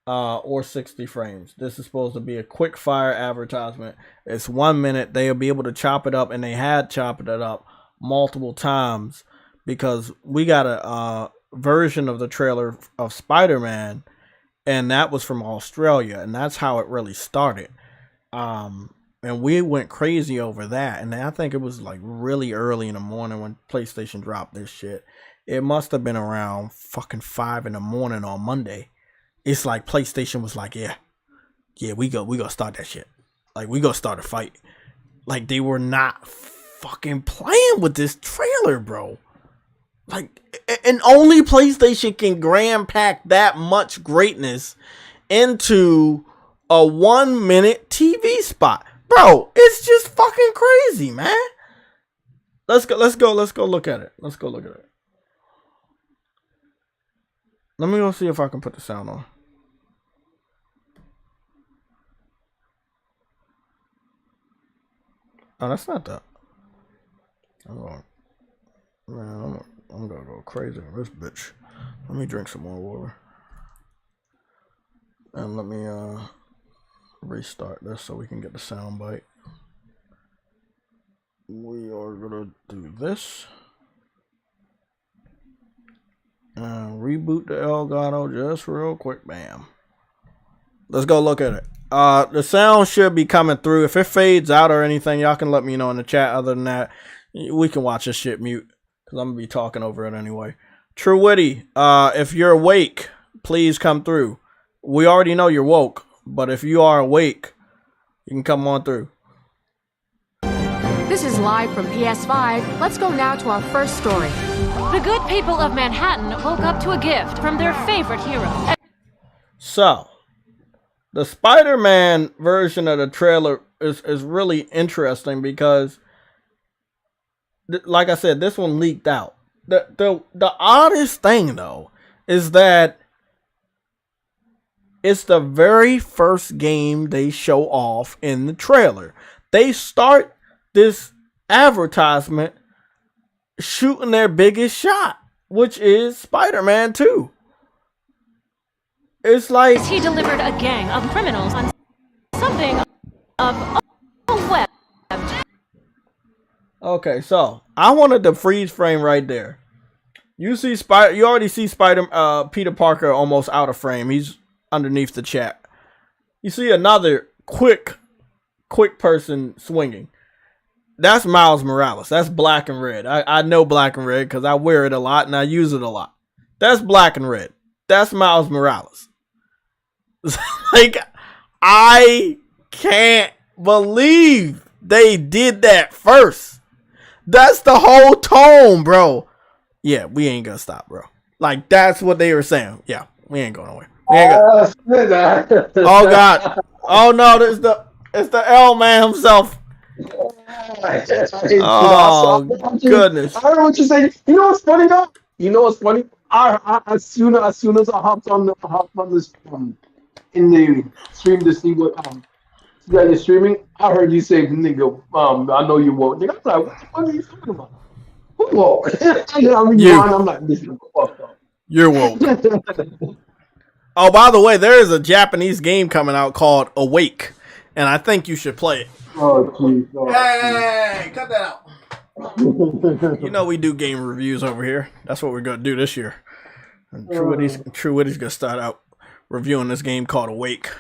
or 60 frames. This is supposed to be a quick fire advertisement. It's 1 minute. They'll be able to chop it up, and they had chopped it up multiple times because we got a version of the trailer of Spider-Man, and that was from Australia, and that's how it really started. And we went crazy over that, and I think it was like really early in the morning when PlayStation dropped this shit. It must have been around fucking 5 in the morning on Monday. It's like PlayStation was like, yeah, we gonna start that shit. Like, we gonna start a fight. Like, they were not fucking playing with this trailer, bro. Like, and only PlayStation can Gran pack that much greatness into a 1 minute TV spot. Bro, it's just fucking crazy, man. Let's go look at it. Let's go look at it. Let me go see if I can put the sound on. Oh, that's not that. I'm gonna go crazy on this bitch. Let me drink some more water. And let me restart this so we can get the sound bite. We are gonna do this and reboot the Elgato just real quick. Bam. Let's go look at it. The sound should be coming through. If it fades out or anything, y'all can let me know in the chat. Other than that, we can watch this shit mute because I'm gonna be talking over it anyway. True Witty, if you're awake, please come through. We already know you're woke, but if you are awake, you can come on through. This is live from PS5. Let's go now to our first story. The good people of Manhattan woke up to a gift from their favorite hero. So, the Spider-Man version of the trailer is really interesting because, like I said, this one leaked out. The oddest thing, though, is that it's the very first game they show off in the trailer. They start this advertisement shooting their biggest shot, which is Spider-Man 2. It's like He delivered a gang of criminals on something of a web. Okay, so I wanted the freeze frame right there. You already see Peter Parker almost out of frame. He's underneath the chat. You see another quick person swinging. That's Miles Morales. That's black and red. I know black and red because I wear it a lot and I use it a lot. That's black and red. That's Miles Morales. Like, I can't believe they did that first. That's the whole tone, bro. Yeah, we ain't gonna stop, bro. Like, that's what they were saying. Yeah, we ain't going nowhere. Oh God! Oh no! It's the L man himself. Oh goodness! I heard what you're saying. You know what's funny though? You know what's funny? As soon as I hopped on this in the stream to see what that you're streaming, I heard you say, "Nigga, I know you won't." Nigga, I'm like, what are you talking about? Who won't? I'm not listening. You're woke. Oh, by the way, there is a Japanese game coming out called Awake. and I think you should play it. Oh, jeez. Oh, Hey, cut that out. You know we do game reviews over here. That's what we're gonna do this year. And True Witty's gonna start out reviewing this game called Awake.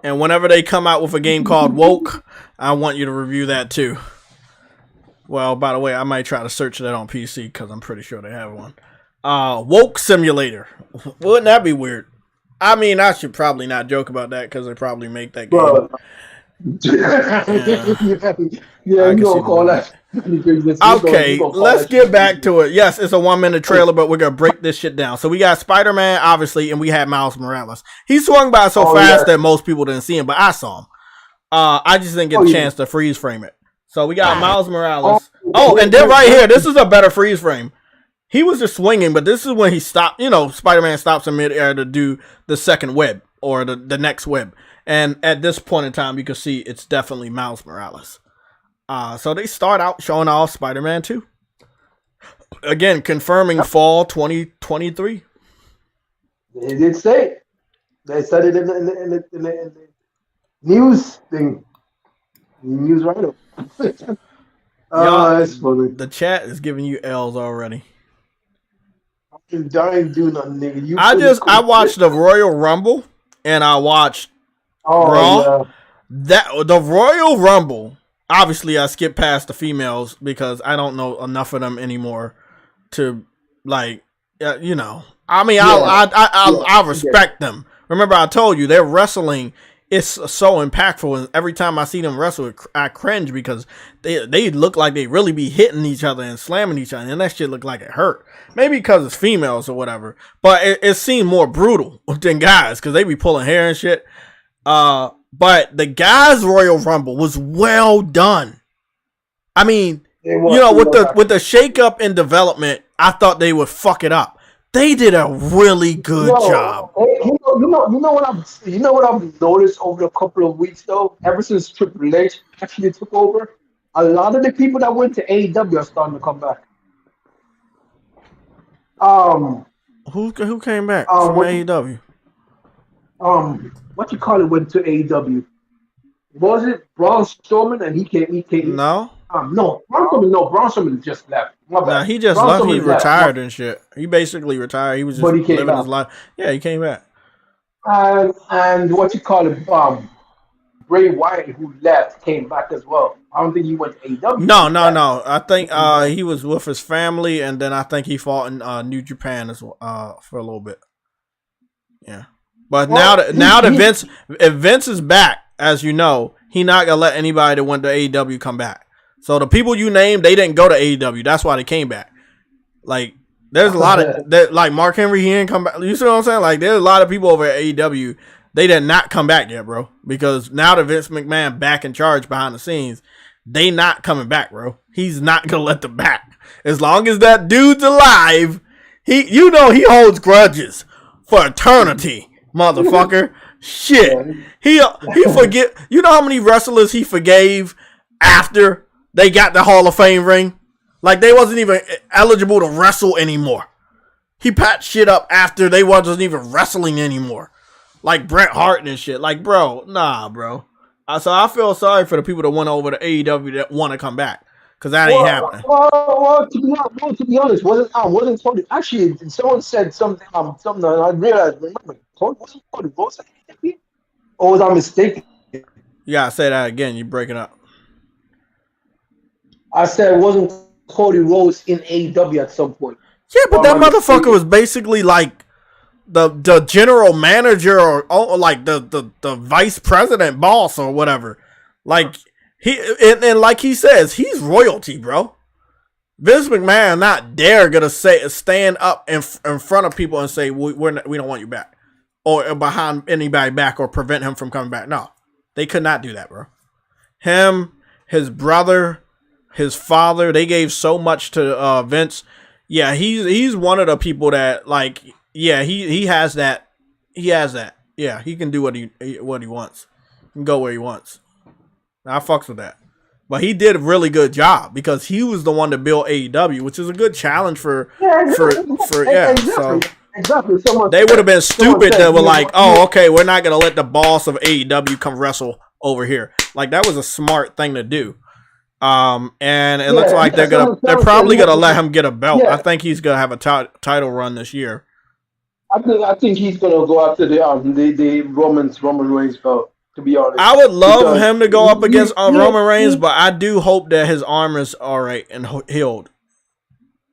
And whenever they come out with a game called Woke, I want you to review that too. Well, by the way, I might try to search that on PC because I'm pretty sure they have one. Woke Simulator. Wouldn't that be weird? I mean, I should probably not joke about that because they probably make that game. Yeah, you don't call that. Okay, let's get back to it. Yes, it's a 1-minute trailer, but we're going to break this shit down. So we got Spider-Man, obviously, and we had Miles Morales. He swung by so fast that most people didn't see him, but I saw him. I just didn't get a chance to freeze frame it. So we got Miles Morales. Oh, and then right here, this is a better freeze frame. He was just swinging, but this is when he stopped. You know, Spider-Man stops in midair to do the second web or the next web. And at this point in time, you can see it's definitely Miles Morales. So they start out showing off Spider-Man 2. Again, confirming fall 2023. They did say it. They said it in the news thing. News write-up. That's funny. The chat is giving you L's already. I ain't doing nothing, nigga. I watched the Royal Rumble and I watched Raw. Yeah. The Royal Rumble. Obviously, I skipped past the females because I don't know enough of them anymore to I mean, I respect them. Remember, I told you their wrestling is so impactful, and every time I see them wrestle, I cringe because they look like they really be hitting each other and slamming each other, and that shit look like it hurt. Maybe because it's females or whatever, but it seemed more brutal than guys because they be pulling hair and shit. But the guys' Royal Rumble was well done. I mean, with the shakeup in development, I thought they would fuck it up. They did a really good job. You know what I've noticed over a couple of weeks though. Ever since Triple H actually took over, a lot of the people that went to AEW are starting to come back. Who came back from AEW? What you call it went to AEW? Was it Braun Strowman? And he came. No. No, Braun Strowman just left. Nah, he just left. He retired and shit. He basically retired. He was just living his life. Yeah, he came back. And what you call it? Bray Wyatt, who left, came back as well. I don't think he went to AEW. No. I think he was with his family, and then I think he fought in New Japan as well, for a little bit. Yeah, but now that Vince is back, as you know, he not gonna let anybody that went to AEW come back. So the people you named, they didn't go to AEW. That's why they came back. Like, there's a lot of that. Like Mark Henry, he didn't come back. You see what I'm saying? Like, there's a lot of people over at AEW. They did not come back yet, bro. Because now that Vince McMahon back in charge behind the scenes, they not coming back, bro. He's not gonna let them back. As long as that dude's alive, he holds grudges for eternity, motherfucker. Shit. He forget. You know how many wrestlers he forgave after they got the Hall of Fame ring? Like, they wasn't even eligible to wrestle anymore. He patched shit up after they wasn't even wrestling anymore. Like Bret Hart and shit. Like, bro, nah, bro. So I feel sorry for the people that went over to AEW that want to come back. Because that ain't happening. Well, to be honest, wasn't Tony. Actually, someone said something, and I realized, remember, wasn't Tony Rhodes at AEW? Or was I mistaken? You gotta say that again. You're breaking up. I said, wasn't Cody Rhodes in AEW at some point? Yeah, but that motherfucker was basically like the general manager or like the vice president boss or whatever. Like and like he says, he's royalty, bro. Vince McMahon not gonna stand up in front of people and say we don't want you back, or behind anybody back, or prevent him from coming back. No, they could not do that, bro. Him, his brother, his father, they gave so much to Vince. Yeah, he's one of the people that, like, yeah, he has that. He has that. Yeah, he can do what he wants. He can go where he wants. I fucks with that. But he did a really good job because he was the one to build AEW, which is a good challenge for. Exactly. Exactly. They would have been stupid that were like, oh, oh, okay, we're not gonna let the boss of AEW come wrestle over here. Like that was a smart thing to do. And it looks like they're probably gonna let him get a belt. Yeah. I think he's gonna have a title run this year. I think he's gonna go after the Roman Reigns belt. To be honest, I would love him to go up against Roman Reigns, but I do hope that his arm is all right and healed.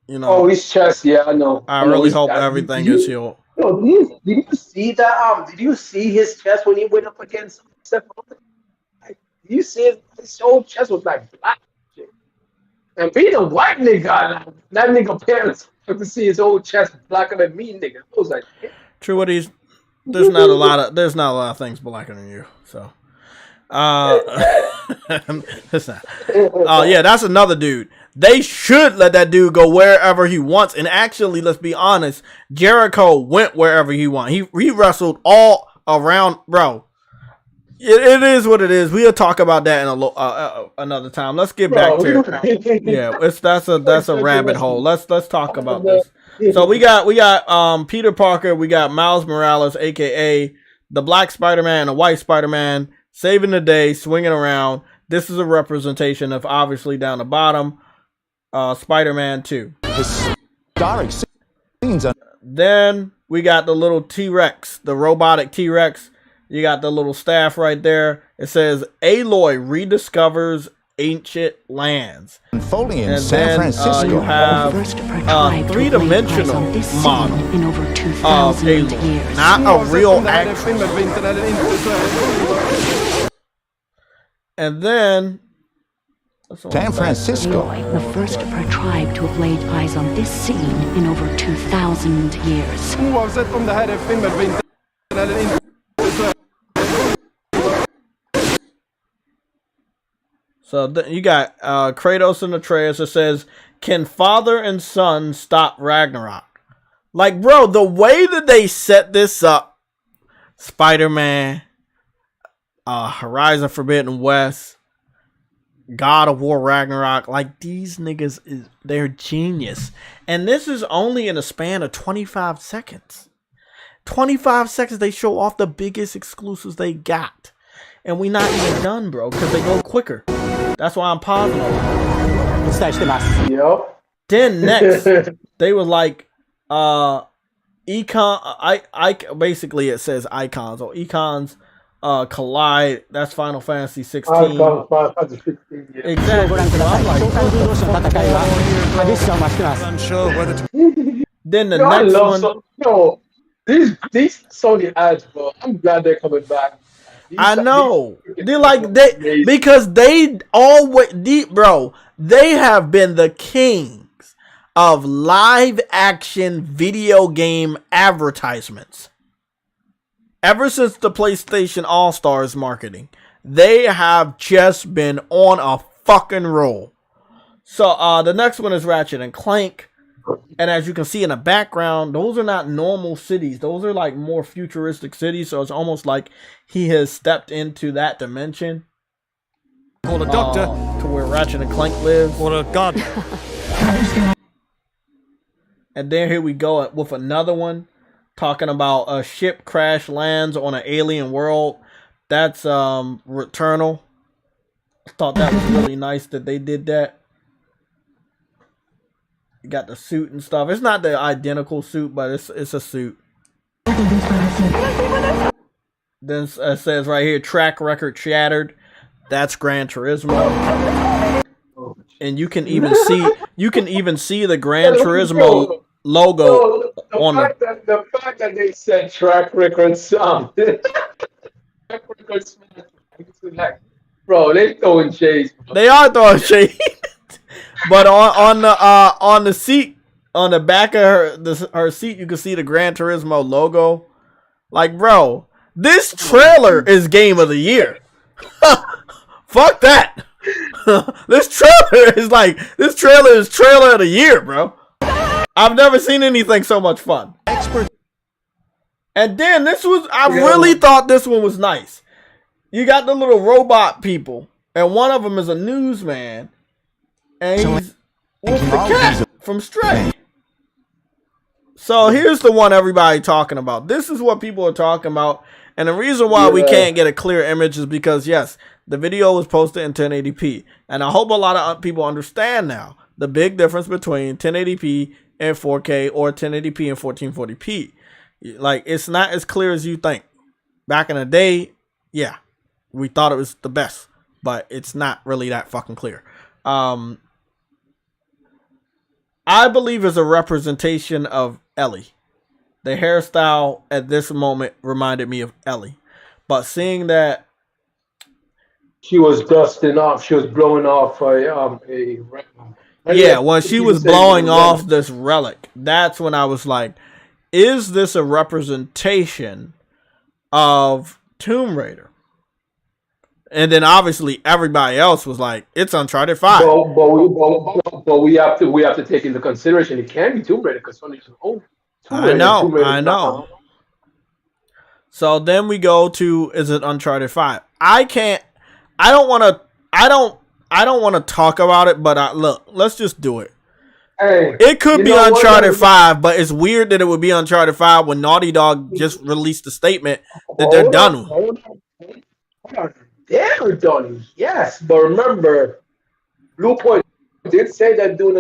You know. Oh, his chest. Yeah, I know. I really hope everything is healed. No, did you see that? Did you see his chest when he went up against Seth Rollins? Like, did you see his whole chest was like black? And being a white nigga, that nigga parents have to see his whole chest blacker than me, nigga. I was like, true. What he's there's not a lot of things blacker than you. So, it's not. Yeah, that's another dude. They should let that dude go wherever he wants. And actually, let's be honest, Jericho went wherever he wanted. He wrestled all around, bro. It is what it is. We'll talk about that in another time. Let's get back to it. Yeah, that's a rabbit hole. Let's talk about this. So we got Peter Parker, we got Miles Morales, aka the Black Spider-Man and the White Spider-Man, saving the day, swinging around. This is a representation of obviously down the bottom. Spider-Man 2. Historic scenes. Then we got the little T-Rex, the robotic T-Rex. You got the little staff right there. It says Aloy rediscovers ancient lands. Unfolding in and San then, Francisco. You have a three-dimensional model of Aloy, not a real actress. And then San Francisco. Aloy, the first of her tribe to have laid eyes on this scene in over 2,000 years. Oavsett om det här är film eller inte eller inte. So you got Kratos and Atreus. It says, "Can father and son stop Ragnarok?" Like, bro, the way that they set this up, Spider-Man, Horizon Forbidden West, God of War Ragnarok, like these niggas they're genius. And this is only in a span of 25 seconds. 25 seconds they show off the biggest exclusives they got. And we not even done, bro, because they go quicker. That's why I'm pausing on it. Yep. Then next, they were like, basically it says icons or icons collide. That's Final Fantasy 16. Exactly. So I'm like, then the next one. These Sony ads, bro. I'm glad they're coming back. I know. They're like because they always bro, they have been the kings of live action video game advertisements. Ever since the PlayStation All-Stars marketing, they have just been on a fucking roll. So the next one is Ratchet and Clank. And as you can see in the background, those are not normal cities. Those are like more futuristic cities. So it's almost like he has stepped into that dimension. Call a doctor. To where Ratchet and Clank lives. Or a god. And then here we go with another one. Talking about a ship crash lands on an alien world. That's Returnal. I thought that was really nice that they did that. You got the suit and stuff. It's not the identical suit, but it's a suit. Then it says right here, track record shattered. That's Gran Turismo. And you can even see the Gran Turismo logo on the fact that they said track record song. Track record like, bro, they throwing shades. Bro. They are throwing shade. But on the seat, on the back of her seat, you can see the Gran Turismo logo. Like, bro, this trailer is game of the year. Fuck that. This trailer is trailer of the year, bro. I've never seen anything so much fun. And then I really thought this one was nice. You got the little robot people, and one of them is a newsman. And he's with the cat from Stray. So here's the one everybody talking about. This is what people are talking about. And the reason why we can't get a clear image is because, yes, the video was posted in 1080p. And I hope a lot of people understand now the big difference between 1080p and 4K or 1080p and 1440p. Like, it's not as clear as you think. Back in the day, yeah, we thought it was the best. But it's not really that fucking clear. I believe it's a representation of Ellie. The hairstyle at this moment reminded me of Ellie. But seeing that she was dusting off, she was blowing off when she was blowing off this relic, that's when I was like, is this a representation of Tomb Raider? And then obviously everybody else was like, it's Uncharted 5. But we have to take into consideration it can be Tomb Raider because Sony's own. I know. So then we go to, is it Uncharted 5? I don't want to talk about it, but look, let's just do it. Hey, it could be Uncharted 5, but it's weird that it would be Uncharted 5 when Naughty Dog just released a statement that they're done with. Hold on. They're done, yes, but remember, Blue Point did say they're doing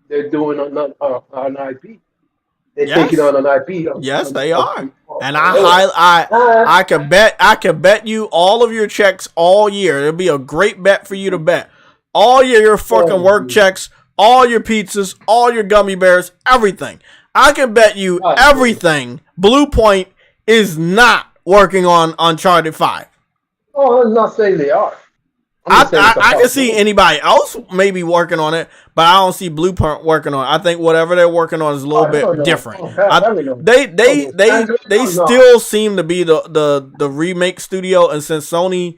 they're doing an IP. They're taking on an IP. Yes, they are. And I can bet you all of your checks all year. It'll be a great bet for you to bet. All your fucking work checks, all your pizzas, all your gummy bears, everything. I can bet you everything. Blue Point is not working on Uncharted 5. Oh, I'm not saying they are. I can see anybody else maybe working on it, but I don't see Blue Point working on it. I think whatever they're working on is a little bit different. They still seem to be the remake studio, and since Sony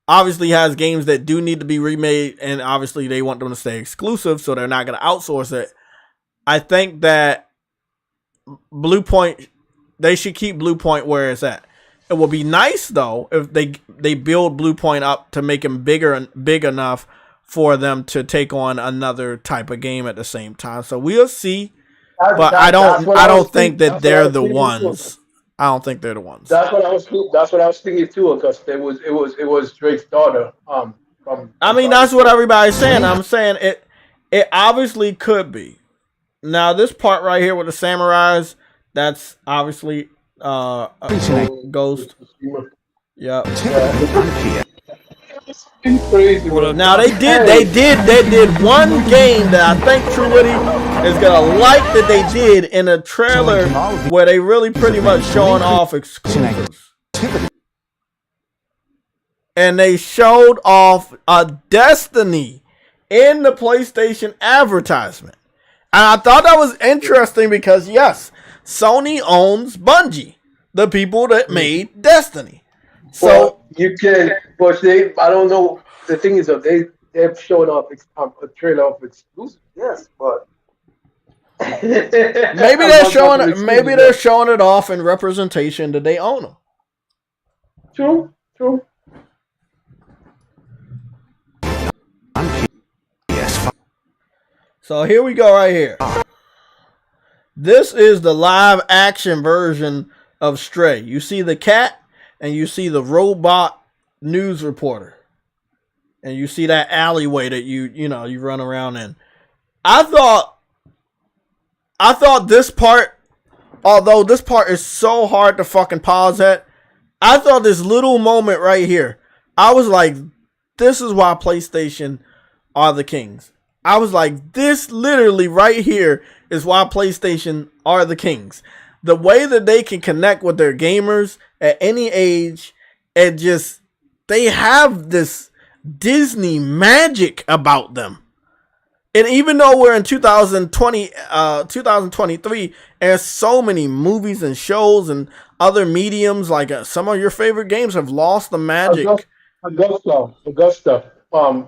obviously has games that do need to be remade, and obviously they want them to stay exclusive, so they're not going to outsource it. I think that Blue Point, they should keep Blue Point where it's at. It would be nice though if they build Blue Point up to make them big enough for them to take on another type of game at the same time. So we'll see. But I don't think that they're the ones. I don't think they're the ones. That's what I was thinking too, because it was Drake's daughter. That's what everybody's saying. I'm saying it obviously could be. Now this part right here with the samurais, that's obviously Ghost. Yep. Now they did one game that I think True Witty is gonna like that they did in a trailer where they really pretty much showing off exclusives. And they showed off a Destiny in the PlayStation advertisement. And I thought that was interesting because yes, Sony owns Bungie, the people that made Destiny. So well, you can, but I don't know. The thing is, they've shown off a trailer of exclusive. Yes, but maybe they're showing it off in representation that they own them. True. So here we go right here. This is the live action version of Stray. You see the cat and you see the robot news reporter. And you see that alleyway that you run around in. I thought this part, although this part is so hard to fucking pause at, I thought this little moment right here, I was like, this is why PlayStation are the kings. I was like, this literally right here is why PlayStation are the kings. The way that they can connect with their gamers at any age, and just, they have this Disney magic about them. And even though we're in 2023, there's so many movies and shows and other mediums, like some of your favorite games have lost the magic. Augusta.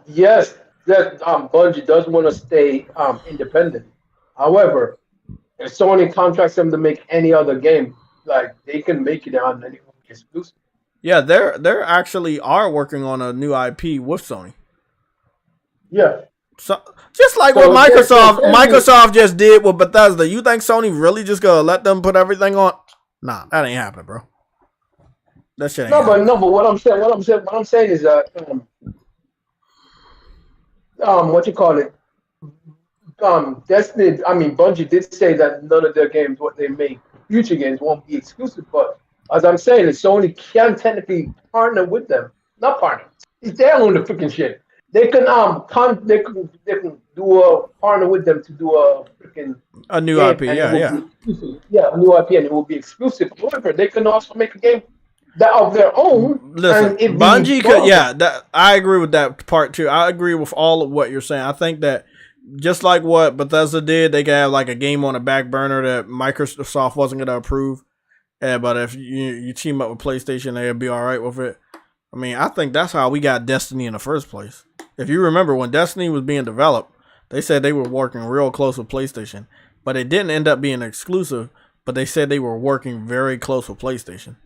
Yes, that Bungie does want to stay independent. However, if Sony contracts them to make any other game, like they can make it on any exclusive. Yeah, they're actually are working on a new IP with Sony. Yeah. So just like what Microsoft just did with Bethesda. You think Sony really just gonna let them put everything on? Nah, that ain't happening, bro. That shit ain't happening. But what I'm saying is that what you call it? Destiny. I mean, Bungie did say that none of their games, what they make, future games, won't be exclusive. But as I'm saying, Sony can technically partner with them. Not partner. It's their own the freaking shit. They can they can do a partner with them to do a new IP. Yeah, a new IP, and it will be exclusive. However, they can also make a game that of their own. Listen, Bungie could. Yeah, that I agree with that part too. I agree with all of what you're saying. I think that just like what Bethesda did, they could have like a game on the back burner that Microsoft wasn't going to approve. But if you team up with PlayStation, they'll be all right with it. I mean, I think that's how we got Destiny in the first place. If you remember, when Destiny was being developed, they said they were working real close with PlayStation. But it didn't end up being exclusive, but they said they were working very close with PlayStation.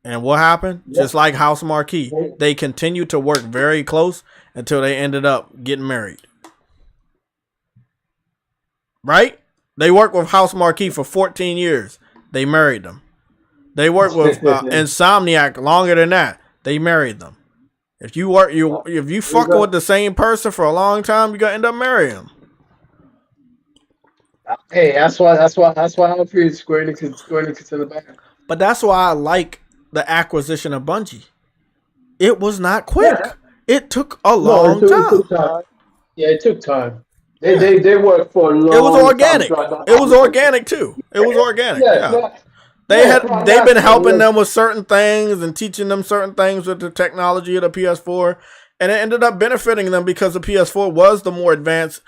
And what happened? Yep. Just like House Marquee, they continued to work very close until they ended up getting married. Right? They worked with House Marquee for 14 years. They married them. They worked with Insomniac longer than that. They married them. If you fucking with the same person for a long time, you gotta end up marrying them. Hey, that's why I feel Square Enix in the back. But that's why I like the acquisition of Bungie. It was not quick. Yeah. It took a long time. Yeah, it took time. They worked for a long time. It was organic. It was organic too. It was organic. Yeah. They've been helping them with certain things and teaching them certain things with the technology of the PS4, and it ended up benefiting them because the PS4 was the more advanced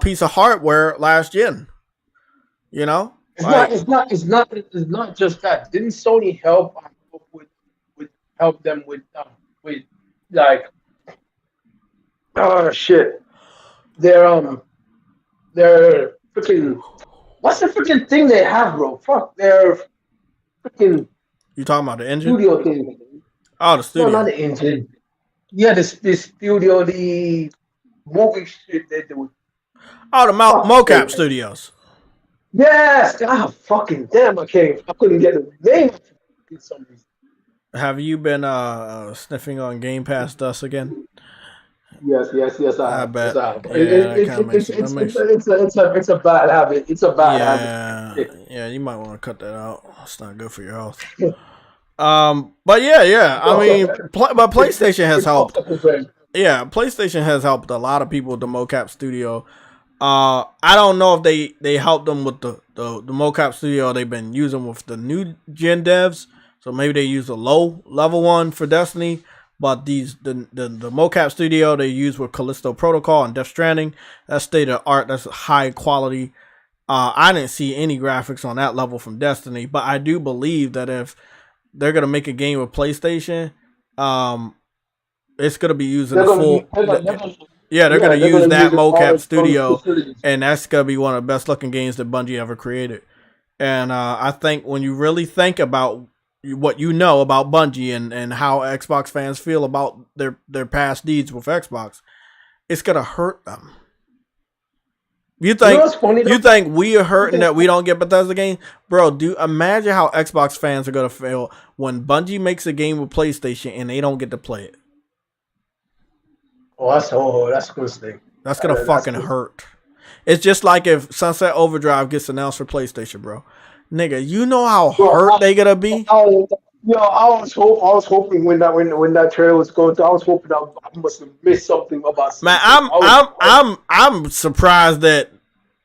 piece of hardware last gen. You know, it's not just that. Didn't Sony help them with like shit? Their freaking what's the freaking thing they have, bro? Fuck, their freaking. You talking about the engine? Studio thing. Oh, the studio. No, not the engine. Yeah, the studio, the movie shit they do. Oh, the mocap studios. Yes. Ah, fucking damn! I couldn't get the name for some reason. Have you been sniffing on Game Pass dust again? Yes. I bet. It's a bad habit. It's a bad habit. Yeah, you might want to cut that out. It's not good for your health. But yeah. I mean, but PlayStation has helped. Yeah, PlayStation has helped a lot of people with the mocap studio. I don't know if they helped them with the mocap studio they've been using with the new gen devs. So maybe they use a low level one for Destiny. But the mocap studio they use with Callisto Protocol and Death Stranding, that's state of art. That's high quality. I didn't see any graphics on that level from Destiny, but I do believe that if they're gonna make a game with PlayStation, it's gonna be using the full. They're gonna use that mocap studio, and that's gonna be one of the best looking games that Bungie ever created. And I think when you really think about what you know about Bungie and how Xbox fans feel about their past deeds with Xbox, it's gonna hurt them. You think we are hurting that we don't get Bethesda game? Bro, imagine how Xbox fans are gonna feel when Bungie makes a game with PlayStation and they don't get to play it. That's a good thing. That's gonna fucking hurt. It's just like if Sunset Overdrive gets announced for PlayStation, bro. Nigga, you know how hurt they gonna be? I was hoping when that trailer was going to, I was hoping I must have missed something about. Man, I'm surprised that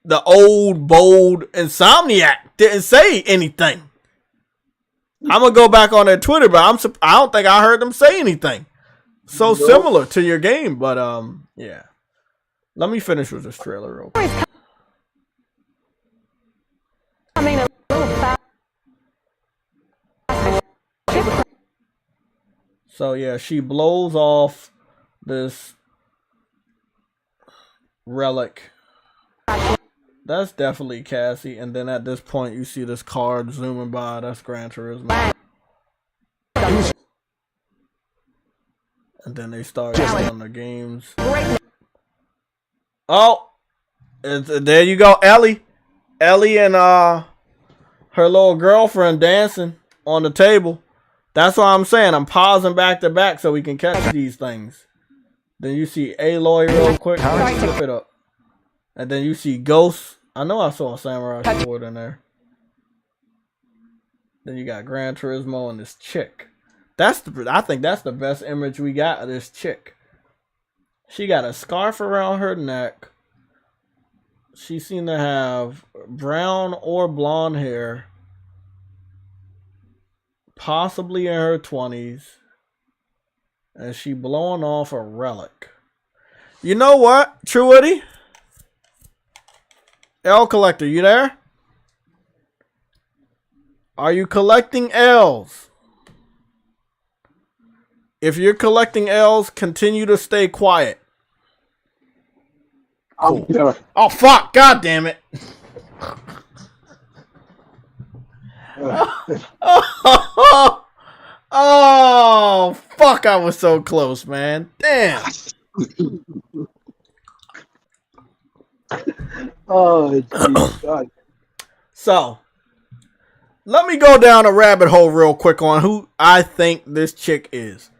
the old bold Insomniac didn't say anything. I'm gonna go back on their Twitter, but I don't think I heard them say anything. So similar to your game, but yeah. Let me finish with this trailer real quick. So yeah, she blows off this relic. That's definitely Cassie. And then at this point, you see this card zooming by. That's Gran Turismo. And then they start on the games. Oh, there you go, Ellie. Ellie and her little girlfriend dancing on the table. That's what I'm saying. I'm pausing back to back so we can catch these things. Then you see Aloy real quick. Flip it up. And then you see Ghost. I know I saw a samurai sword in there. Then you got Gran Turismo and this chick. I think that's the best image we got of this chick. She got a scarf around her neck. She seemed to have brown or blonde hair. Possibly in her 20s. And she blowing off a relic. You know what, Truity? L Collector, you there? Are you collecting L's? If you're collecting L's, continue to stay quiet. Cool. Oh, fuck. God damn it. Oh, fuck. I was so close, man. Damn. Oh, God. So, let me go down a rabbit hole real quick on who I think this chick is.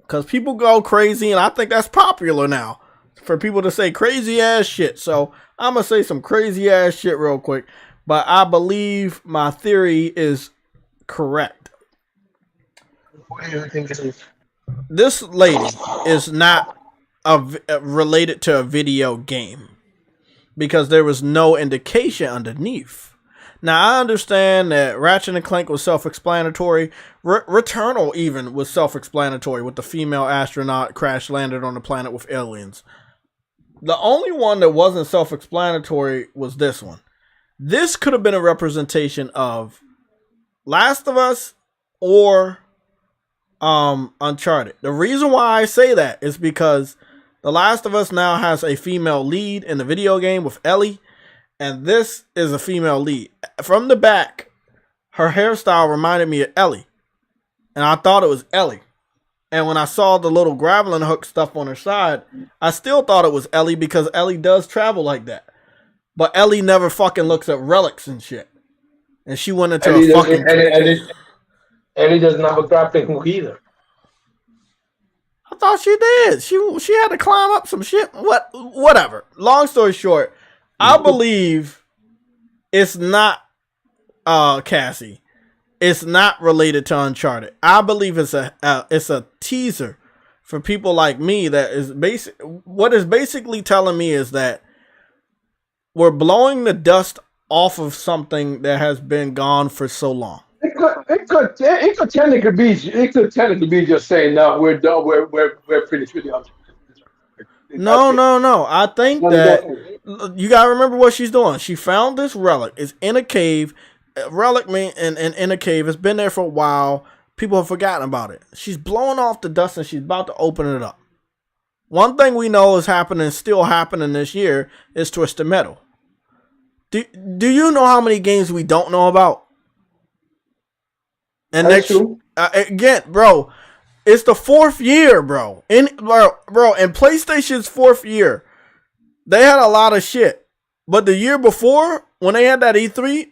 Because people go crazy, and I think that's popular now. For people to say crazy ass shit. So I'm going to say some crazy ass shit real quick. But I believe my theory is correct. What do you think it is? This lady is not related to a video game. Because there was no indication underneath. Now I understand that Ratchet and Clank was self-explanatory. Returnal even was self-explanatory with the female astronaut crash landed on the planet with aliens. The only one that wasn't self-explanatory was this one. This could have been a representation of Last of Us or Uncharted. The reason why I say that is because The Last of Us now has a female lead in the video game with Ellie, and this is a female lead. From the back, her hairstyle reminded me of Ellie, and I thought it was Ellie. And when I saw the little grappling hook stuff on her side, I still thought it was Ellie because Ellie does travel like that. But Ellie never fucking looks at relics and shit. And she went into Ellie a fucking... Ellie doesn't have a grappling hook either. I thought she did. She had to climb up some shit. Whatever. Long story short, I believe it's not Cassie. It's not related to Uncharted. I believe it's a teaser for people like me that is what is basically telling me is that we're blowing the dust off of something that has been gone for so long. It could technically be just saying no, we're done, we're finished with the Uncharted. No. I think that you gotta remember what she's doing. She found this relic. It's in a cave. Relic in a cave. It's been there for a while. People have forgotten about it. She's blowing off the dust and she's about to open it up. One thing we know is happening, still happening this year, is Twisted Metal. Do you know how many games we don't know about? And That's true. Again, bro, it's the 4th year, bro. In PlayStation's 4th year, they had a lot of shit. But the year before, when they had that E3,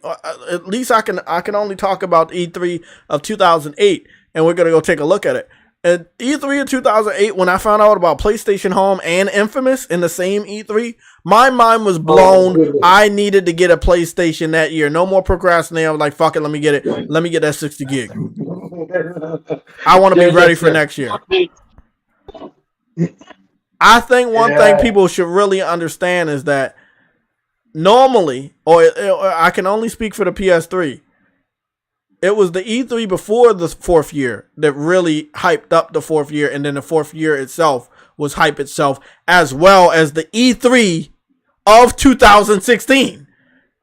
at least I can only talk about E3 of 2008, and we're gonna go take a look at it. At E3 of 2008, when I found out about PlayStation Home and Infamous in the same E3, my mind was blown. I needed to get a PlayStation that year. No more procrastinating. I was like, fuck it, let me get it. Let me get that 60 gig. I want to be ready for next year. I think one thing people should really understand is that normally, or I can only speak for the PS3, it was the E3 before the 4th year that really hyped up the 4th year, and then the 4th year itself was hype itself, as well as the E3 of 2016.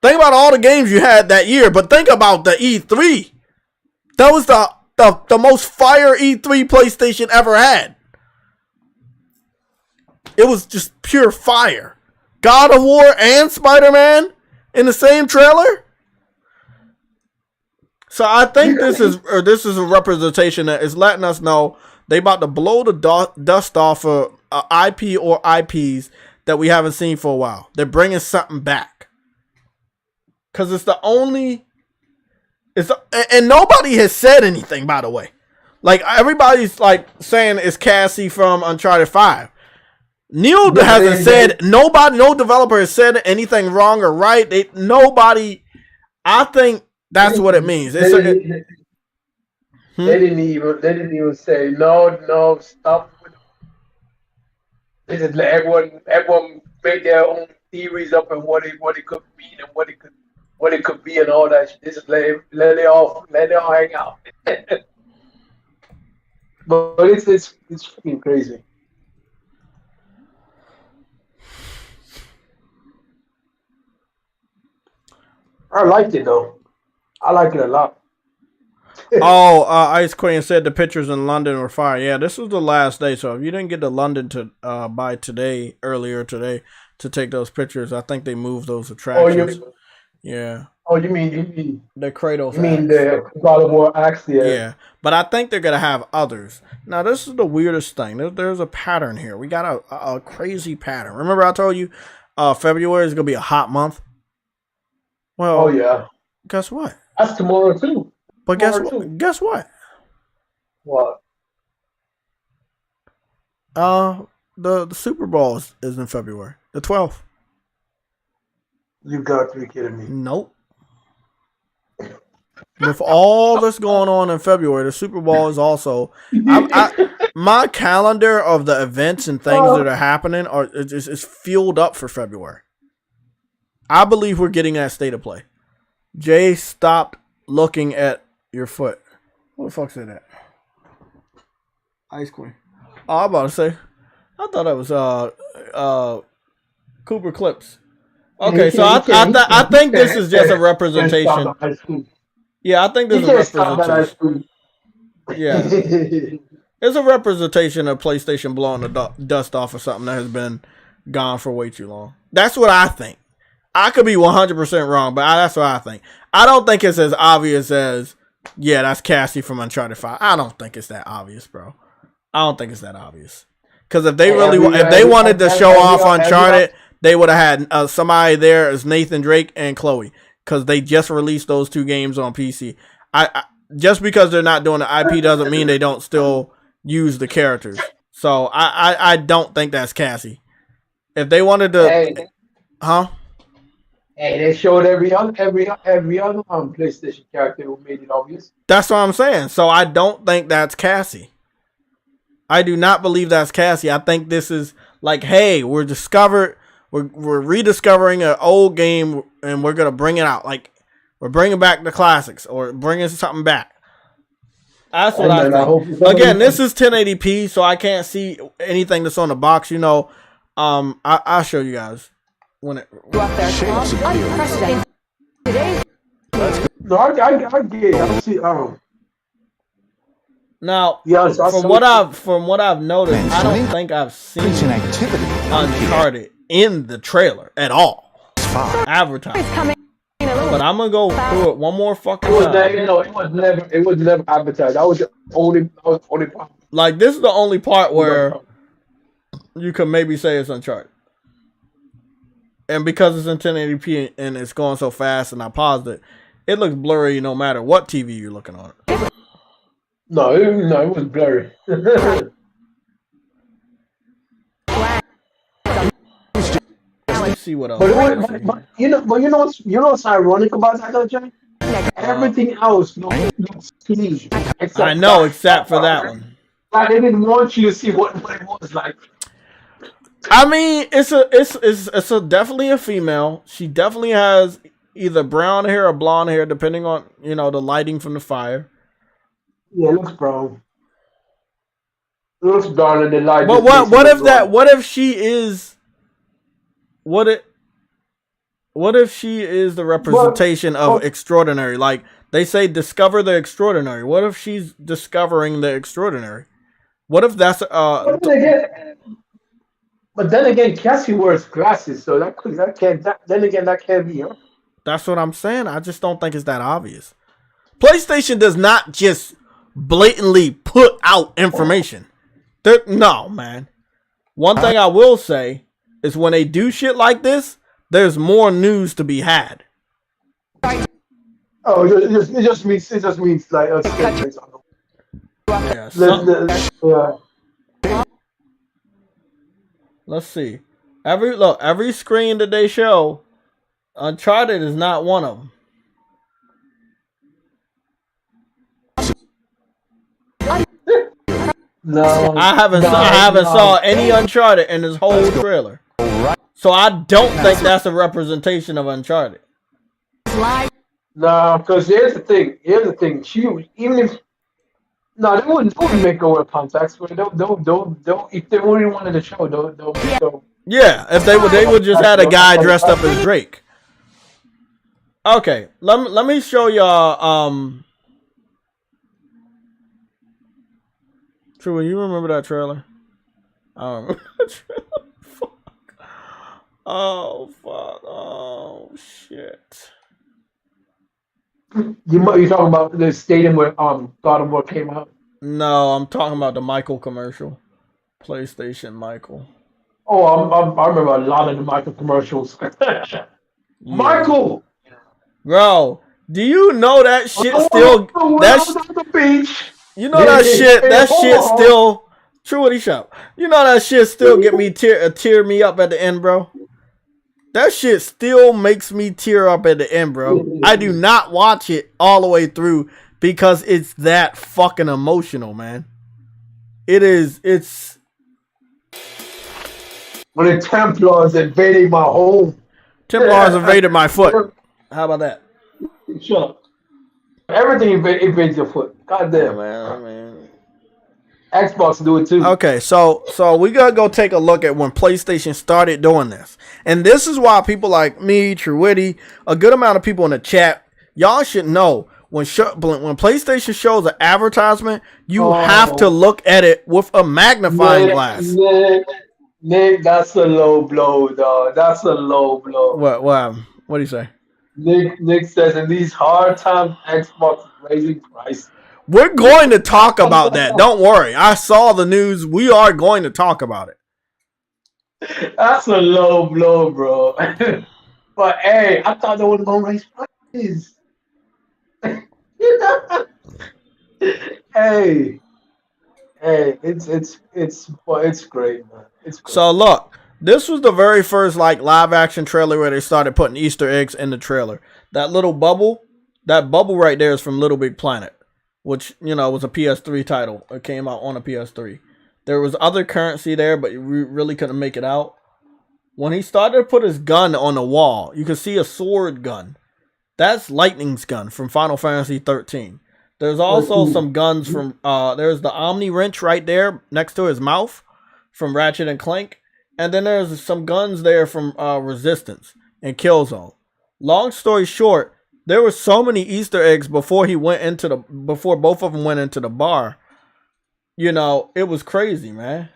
Think about all the games you had that year, but think about the E3. That was the most fire E3 PlayStation ever had. It was just pure fire. God of War and Spider-Man in the same trailer. So I think this is a representation that is letting us know they about to blow the dust off of IP or IPs that we haven't seen for a while. They're bringing something back. Because it's the only... and nobody has said anything, by the way. Like, everybody's, like, saying it's Cassie from Uncharted 5. Neil hasn't said... No developer has said anything wrong or right. Nobody... I think that's what it means. They didn't even say, no, stop. They just let everyone make their own theories up and what it could mean and what it could be and all that shit. They just let it all hang out. but it's freaking crazy. I liked it though. I like it a lot. Ice Queen said the pictures in London were fire. Yeah, this was the last day, so if you didn't get to London by earlier today to take those pictures, I think they moved those attractions. Yeah. Oh, you mean the Kratos? You mean the God of War acts? Yeah. Yeah, but I think they're gonna have others. Now, this is the weirdest thing. There's a pattern here. We got a crazy pattern. Remember, I told you, February is gonna be a hot month. Well, oh yeah. Guess what? That's tomorrow too. But guess what? What? The Super Bowl is in February, the 12th. You got to be kidding me. Nope. With all that's going on in February, the Super Bowl is also. My calendar of the events and things that are happening is fueled up for February. I believe we're getting that state of play. Jay stopped looking at your foot. What the fuck said that? Ice Queen. Oh, I'm about to say. I thought that was Cooper Clips. Okay, so I think this is just a representation. Yeah, I think this is a representation. Yeah. It's a representation of PlayStation blowing the dust off of something that has been gone for way too long. That's what I think. I could be 100% wrong, but that's what I think. I don't think it's as obvious as, yeah, that's Cassie from Uncharted 5. I don't think it's that obvious, bro. I don't think it's that obvious. Because if they wanted to show off Uncharted, they would have had somebody there as Nathan Drake and Chloe. Because they just released those two games on PC. Just because they're not doing the IP doesn't mean they don't still use the characters. So I don't think that's Cassie. If they wanted to, Hey, they showed every other PlayStation character who made it obvious. That's what I'm saying. So I don't think that's Cassie. I do not believe that's Cassie. I think this is like, hey, we're rediscovering an old game and we're gonna bring it out. Like we're bringing back the classics or bringing something back. That's what I think. Again, this is 1080p, so I can't see anything that's on the box. You know, I'll show you guys. When it Unprecedented. Today, no, I get it. I see. Now, yeah, from what I've noticed, I don't think I've seen Uncharted in the trailer at all. Advertised. But I'm gonna go through it one more fucking time. It was never advertised. That was the only part. Like this is the only part where you could maybe say it's Uncharted. And because it's in 1080p and it's going so fast and I paused it, it looks blurry no matter what TV you're looking on. No, it was blurry. Let's see what else. But you know what's ironic about that though, Jay? Everything else looks clean. I know, except for that one. Like they didn't want you to see what it was like. I mean, it's definitely a female. She definitely has either brown hair or blonde hair, depending on the lighting from the fire. Yeah, it looks brown. It looks brown in the light. But what if she is the representation of extraordinary? Like they say, discover the extraordinary. What if she's discovering the extraordinary? What if that's But then again, Cassie wears glasses, so that can't be her. That's what I'm saying. I just don't think it's that obvious. PlayStation does not just blatantly put out information. No, man. One thing I will say is when they do shit like this, there's more news to be had. Oh, it just means like a statement. Yeah, let's see. Every screen that they show, Uncharted is not one of them. No, I haven't saw any Uncharted in this whole trailer. So I don't think that's a representation of Uncharted. No, because here's the thing. They wouldn't make her wear contacts, but don't. If they really wanted to show, don't. Yeah, if they would just had a guy dressed up as Drake. Okay, let me show y'all. True, you remember that trailer? I don't remember that trailer. Fuck. Oh fuck. Oh shit. You talking about the stadium where God of War came out? No, I'm talking about the Michael commercial. PlayStation Michael. Oh, I remember a lot of the Michael commercials. Yeah. Michael! Bro, do you know that shit still... the beach. You know that shit still... Truity Shop. You know that shit still get me tear me up at the end, bro? That shit still makes me tear up at the end, bro. I do not watch it all the way through because it's that fucking emotional, man. It's... When the Templars invading my home. Templars invaded my foot. How about that? Shut up. Everything invades your foot. God damn. Man. Xbox do it too. Okay, so we gotta go take a look at when PlayStation started doing this. And this is why people like me, Truity, a good amount of people in the chat, y'all should know when PlayStation shows an advertisement, you have to look at it with a magnifying glass. Nick, that's a low blow, dog. That's a low blow. What do you say? Nick says in these hard times, Xbox is raising prices. We're going to talk about that. Don't worry. I saw the news. We are going to talk about it. That's a low blow, bro. But hey, I thought they were going to raise prices. Hey, it's great, man. It's great. So look, this was the very first live action trailer where they started putting Easter eggs in the trailer. That bubble right there is from Little Big Planet, which was a PS3 title. It came out on a PS3. There was other currency there, but you really couldn't make it out. When he started to put his gun on the wall, you could see a sword gun. That's Lightning's gun from Final Fantasy 13. There's also some guns from there's the Omni wrench right there next to his mouth from Ratchet and Clank, and then there's some guns there from Resistance and Killzone. Long story short, there were so many Easter eggs before both of them went into the bar. It was crazy, man.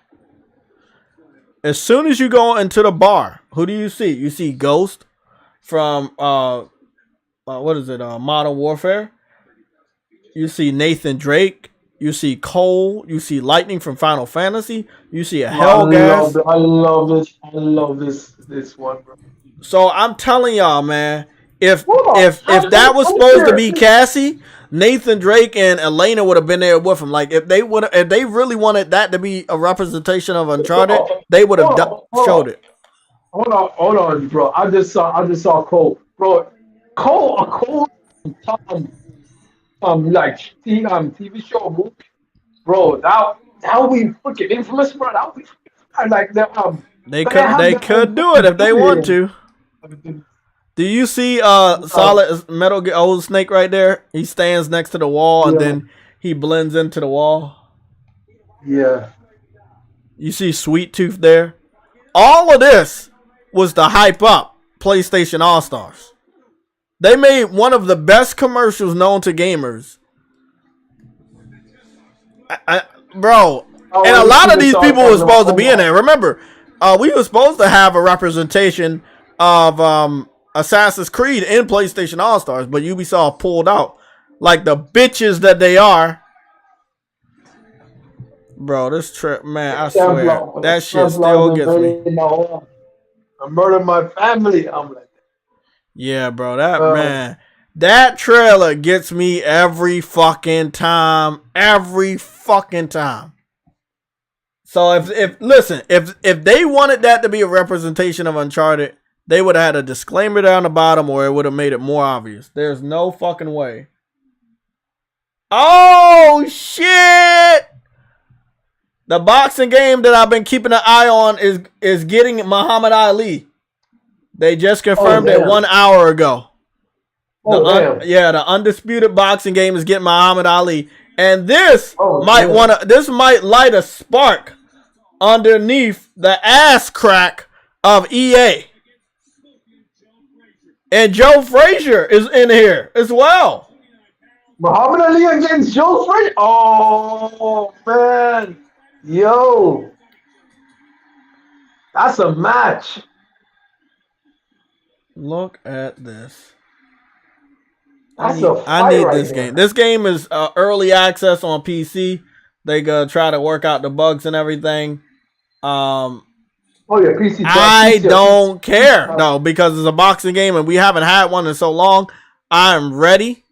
As soon as you go into the bar, who do you see? You see Ghost from Modern Warfare. You see Nathan Drake. You see Cole. You see Lightning from Final Fantasy. You see a Hellgas. I love this one, bro. So I'm telling y'all, man, if that was supposed to be Cassie, Nathan Drake and Elena would have been there with him. Like if they really wanted that to be a representation of Uncharted, they would have showed it. Hold on, bro. I just saw Cole, bro. Cole, TV show movie, bro. That would be freaking infamous, bro. That would be like that. They could do it if they want to. Do you see Solid Metal Old Snake right there? He stands next to the wall and then he blends into the wall. Yeah. You see Sweet Tooth there. All of this was to hype up PlayStation All-Stars. They made one of the best commercials known to gamers. Bro, and a lot of these people were supposed to be in there. Remember, we were supposed to have a representation of Assassin's Creed in PlayStation All-Stars, but Ubisoft pulled out. Like the bitches that they are. Bro, this trip, man, I swear, that shit still gets me. I murdered my family. I'm like, Yeah, bro. That trailer gets me every fucking time. Every fucking time. So if they wanted that to be a representation of Uncharted, they would have had a disclaimer down the bottom, or it would have made it more obvious. There's no fucking way. Oh shit! The boxing game that I've been keeping an eye on is getting Muhammad Ali. They just confirmed it 1 hour ago. The Undisputed boxing game is getting Muhammad Ali, and this might light a spark underneath the ass crack of EA. And Joe Frazier is in here as well. Muhammad Ali against Joe Frazier. Oh man, yo, that's a match. Look at this. I need this game. This game is early access on PC. They gonna try to work out the bugs and everything. PC. I don't care. No, because it's a boxing game and we haven't had one in so long. I'm ready.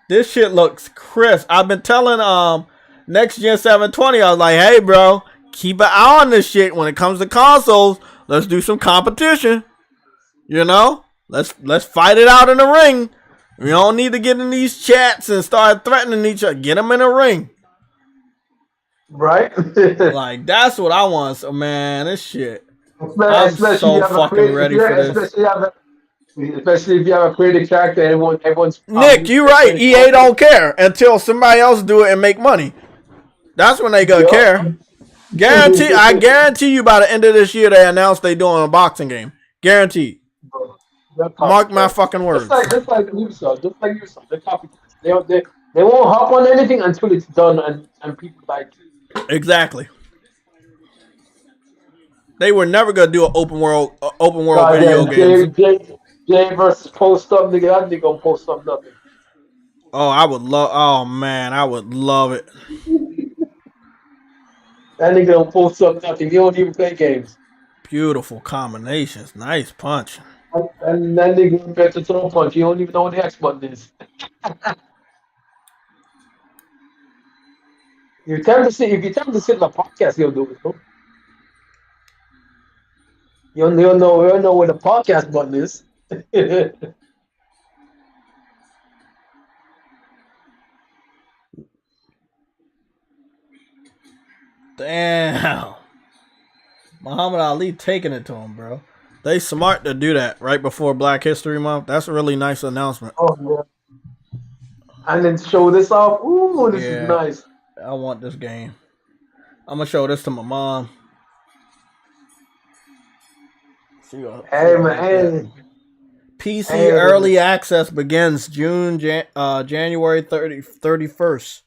This shit looks crisp. I've been telling Next Gen 720, I was like, hey bro, keep an eye on this shit. When it comes to consoles, let's do some competition. You know? Let's fight it out in the ring. We don't need to get in these chats and start threatening each other. Get them in the ring. Right? Like, that's what I want. So, man, this shit. I'm so fucking ready for this. Especially if you have a creative character, everyone's... Nick, you right. EA don't care until somebody else do it and make money. That's when they gonna care. I guarantee you by the end of this year they announce they doing a boxing game. Guaranteed. Mark my fucking words. Just like Ubisoft. They're copycats. They won't hop on anything until it's done and people like it. Exactly. They were never gonna do an open world video game. Jay versus post up, nigga. That nigga gonna post up nothing. Oh, I would love it. That nigga don't post up nothing. He don't even play games. Beautiful combinations. Nice punch. And that nigga bet to throw punch. You don't even know what the X button is. If you tell him to sit in the podcast, he'll do it. Though. You'll know where the podcast button is. Damn. Muhammad Ali taking it to him, bro. They smart to do that right before Black History Month. That's a really nice announcement. Oh, yeah. And then show this off. Ooh, this is nice. I want this game. I'm going to show this to my mom. Hey, man. PC early access begins January 31st,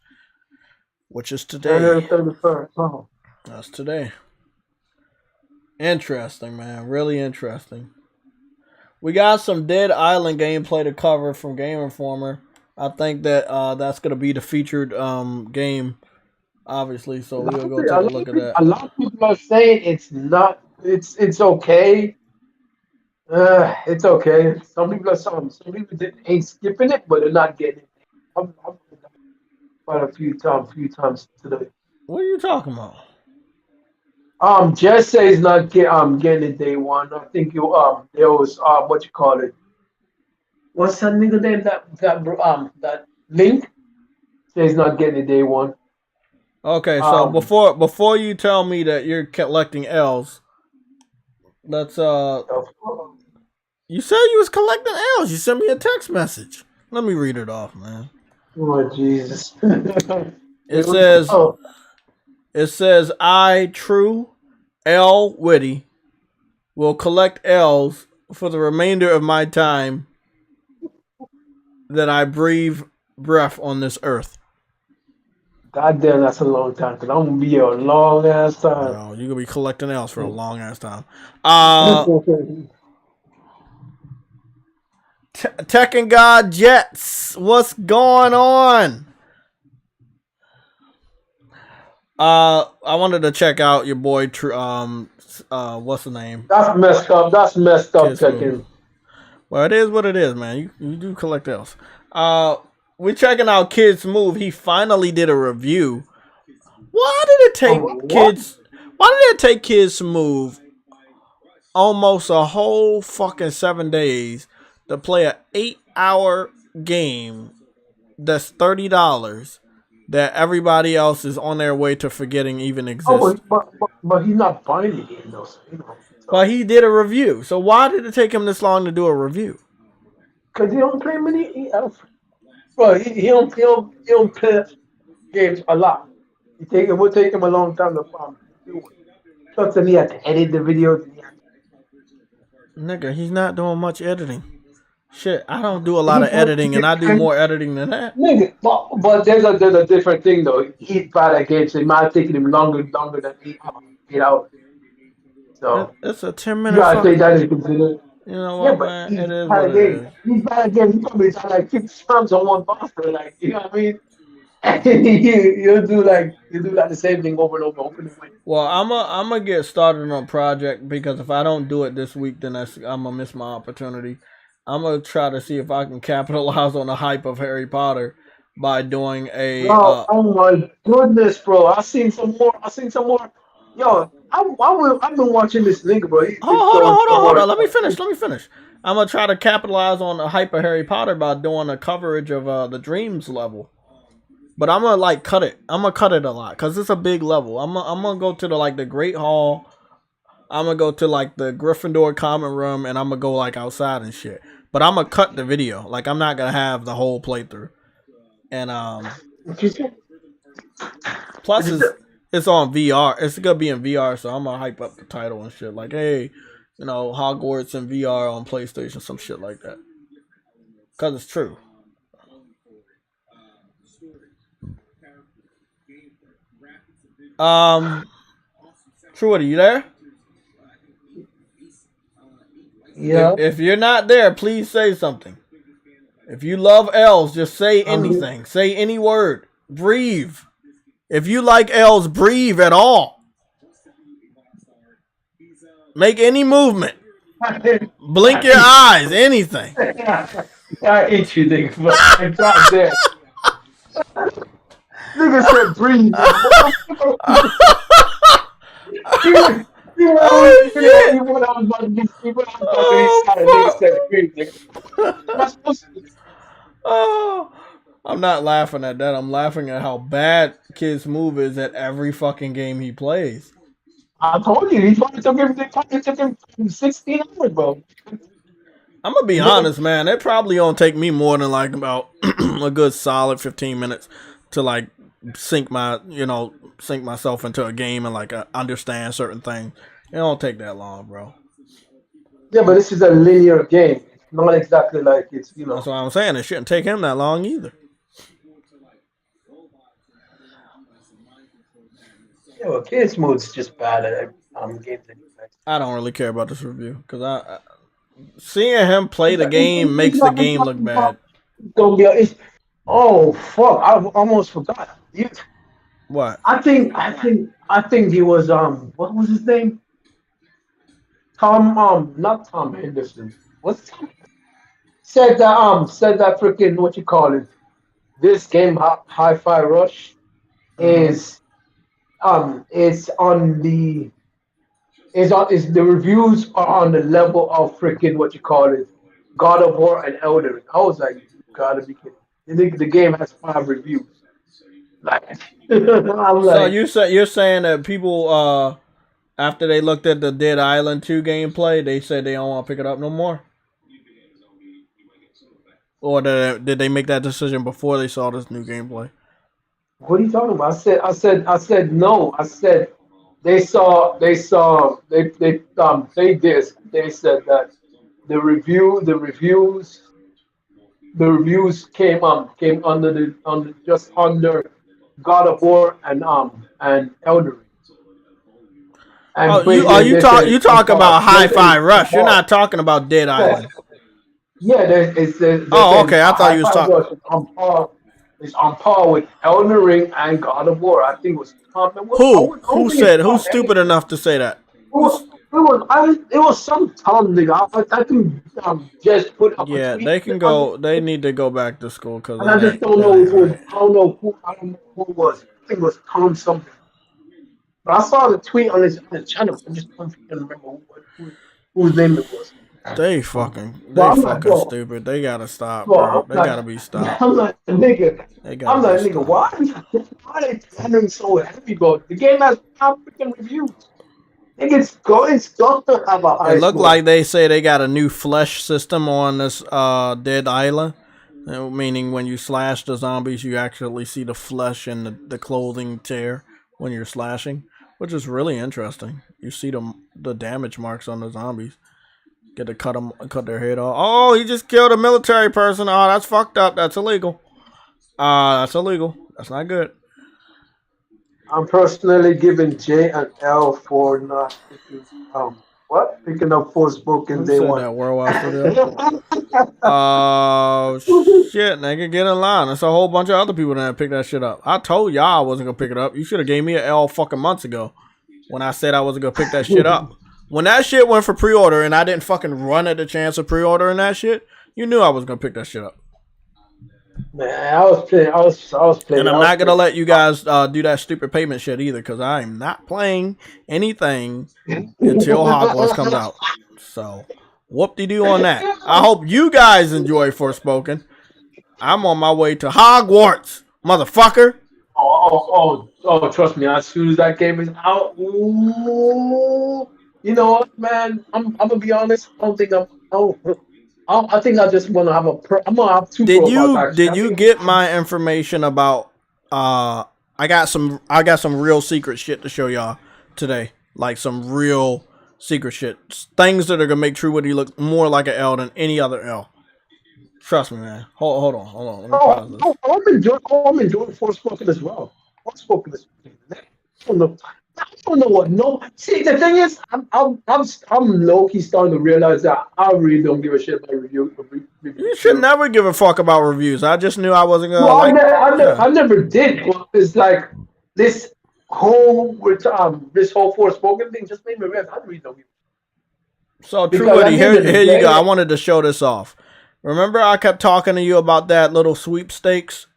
which is today. January 31st. Oh. That's today. Interesting, man. Really interesting. We got some Dead Island gameplay to cover from Game Informer. I think that that's going to be the featured game, obviously. So we'll go take a look at that. A lot of people are saying it's not. It's okay. It's okay. Some people ain't skipping it, but they're not getting it. I'm quite a few times today. What are you talking about? Jesse's not getting it day one. I think there was what you call it. What's that nigga name? That Link. He's not getting it day one. Okay, so before you tell me that you're collecting L's, let's you said you was collecting L's. You sent me a text message. Let me read it off, man. Oh Jesus! It says I, True L Witty, will collect L's for the remainder of my time that I breathe breath on this earth. God damn, that's a long time. Cause I'm gonna be here a long ass time. No, you're gonna be collecting L's for a long ass time. Tekken God Jets, what's going on? I wanted to check out your boy. What's the name? That's messed up. That's messed up, Kids Move. checking. Well, it is what it is, man. You do collect else. We're checking out Kids Move. He finally did a review. Why did it take Kids Move almost a whole fucking 7 days to play an 8-hour game that's $30 that everybody else is on their way to forgetting even exists? But he's not buying the game though. So, But he did a review. So why did it take him this long to do a review? Because he don't play many. Bro, he don't play games a lot. It would take him a long time to do it. Plus, then he had to edit the videos. Nigga, he's not doing much editing. Shit, I don't do a lot of editing, and I do more editing than that. Nigga, but there's a different thing though. He's bad at games. It might have taken him longer than 8 hours. So it's a 10-minute. You gotta take that into consideration. You know what, man? It is what it is. He's bad at games. He probably done like 50 times on one boxer. Like, you know what I mean? And you do the same thing over and over and over. Well, I'm gonna get started on a project, because if I don't do it this week, then I'm gonna miss my opportunity. I'm gonna try to see if I can capitalize on the hype of Harry Potter by doing a. Oh my goodness, bro! I seen some more. Yo, I've been watching this nigga, bro. Hold on. Let me finish. I'm gonna try to capitalize on the hype of Harry Potter by doing a coverage of the Dreams level. But I'm gonna cut it. I'm gonna cut it a lot because it's a big level. I'm gonna go to the Great Hall. I'm gonna go to the Gryffindor common room, and I'm gonna go outside and shit. But I'm gonna cut the video. I'm not gonna have the whole playthrough. And plus it's on VR. It's gonna be in VR, so I'm gonna hype up the title and shit. Hey, Hogwarts in VR on PlayStation, some shit like that. Cause it's true. True, are you there? Yeah. If you're not there, please say something. If you love L's, just say anything. Say any word. Breathe. If you like L's, breathe at all. Make any movement. Blink your eyes. Anything. I hate you, nigga. But I'm not there. Nigga said breathe. Oh, I'm not laughing at that. I'm laughing at how bad Kids Move is at every fucking game he plays. I told you, he probably took him 16 hours, bro. I'm gonna be honest, man. It probably gonna take me more than about a good solid 15 minutes to sink myself into a game and understand certain things. It don't take that long, bro. Yeah, but this is a linear game. Not exactly it's, That's what I'm saying. It shouldn't take him that long either. Yeah, well, Kids Mode's just bad at games. I don't really care about this review because seeing him play the game makes the game look bad. Oh fuck! I almost forgot. What? I think he was what was his name? Not Tom Henderson. What's Tom? Said that freaking what you call it? This game Hi-Fi Rush is the reviews are on the level of freaking what you call it, God of War and Elden Ring. I was like, you gotta be kidding. I think the game has 5 reviews. So you're saying that people after they looked at the Dead Island 2 gameplay, they said they don't want to pick it up no more? Or did they make that decision before they saw this new gameplay? What are you talking about? I said no. I said they said that the reviews came under God of War and Elden Ring. You talking about Hi-Fi Rush? You're not talking about Dead Island. Yeah, it's okay. I thought you was talking. is on par with Elden Ring and God of War. I think it was Tom. Who? Who said? Who's stupid enough to say that? It was some Tom nigga. I think just put up a Yeah, tweet. they can go. They need to go back to school because And I just don't know if it was, I don't know who it was. I think it was Tom something. But I saw the tweet on his channel. I just don't remember whose name it was. They fucking stupid. They gotta stop, Bro, bro. They gotta be stopped. I'm like, nigga. They I'm gotta like, be nigga, stopped. why are they pandering so heavy, bro? The game has freaking reviews. It's going to have a high It looked score. like they say they got a new flesh system on this Dead Island. Meaning when you slash the zombies, you actually see the flesh and the clothing tear when you're slashing, which is really interesting. You see the damage marks on the zombies. Get to cut their head off. Oh, he just killed a military person. Oh, that's fucked up. That's illegal. That's illegal. That's not good. I'm personally giving J and L for not picking picking up Forspoken day one. That Worldwide Studio? Shit, nigga, get in line. There's a whole bunch of other people that picked that shit up. I told y'all I wasn't gonna pick it up. You should have gave me an L fucking months ago when I said I wasn't gonna pick that shit up. When that shit went for pre-order and I didn't fucking run at the chance of pre-ordering that shit, you knew I was gonna pick that shit up. Man, I was playing. And I'm not gonna let you guys do that stupid payment shit either, because I am not playing anything until Hogwarts comes out. So, whoop-de-doo on that. I hope you guys enjoy Forspoken. I'm on my way to Hogwarts, motherfucker. Oh! Trust me. As soon as that game is out, ooh, you know what, man? I'm gonna be honest. I don't think I think I just want to have I'm gonna have two. Did you get my information about? I got some real secret shit to show y'all today. Like some real secret shit, things that are gonna make True Woody look more like an L than any other L. Trust me, man. Hold on. Let me pause this. I'm enjoying Forspoken as well. Forspoken is. I don't know what. No, see, the thing is, I'm low key starting to realize that I really don't give a shit about reviews. You should never give a fuck about reviews. I just knew I wasn't gonna. I never did. But it's like this whole Forspoken thing just made me realize I really don't give a shit. So True Woody, here you go. I wanted to show this off. Remember, I kept talking to you about that little sweepstakes.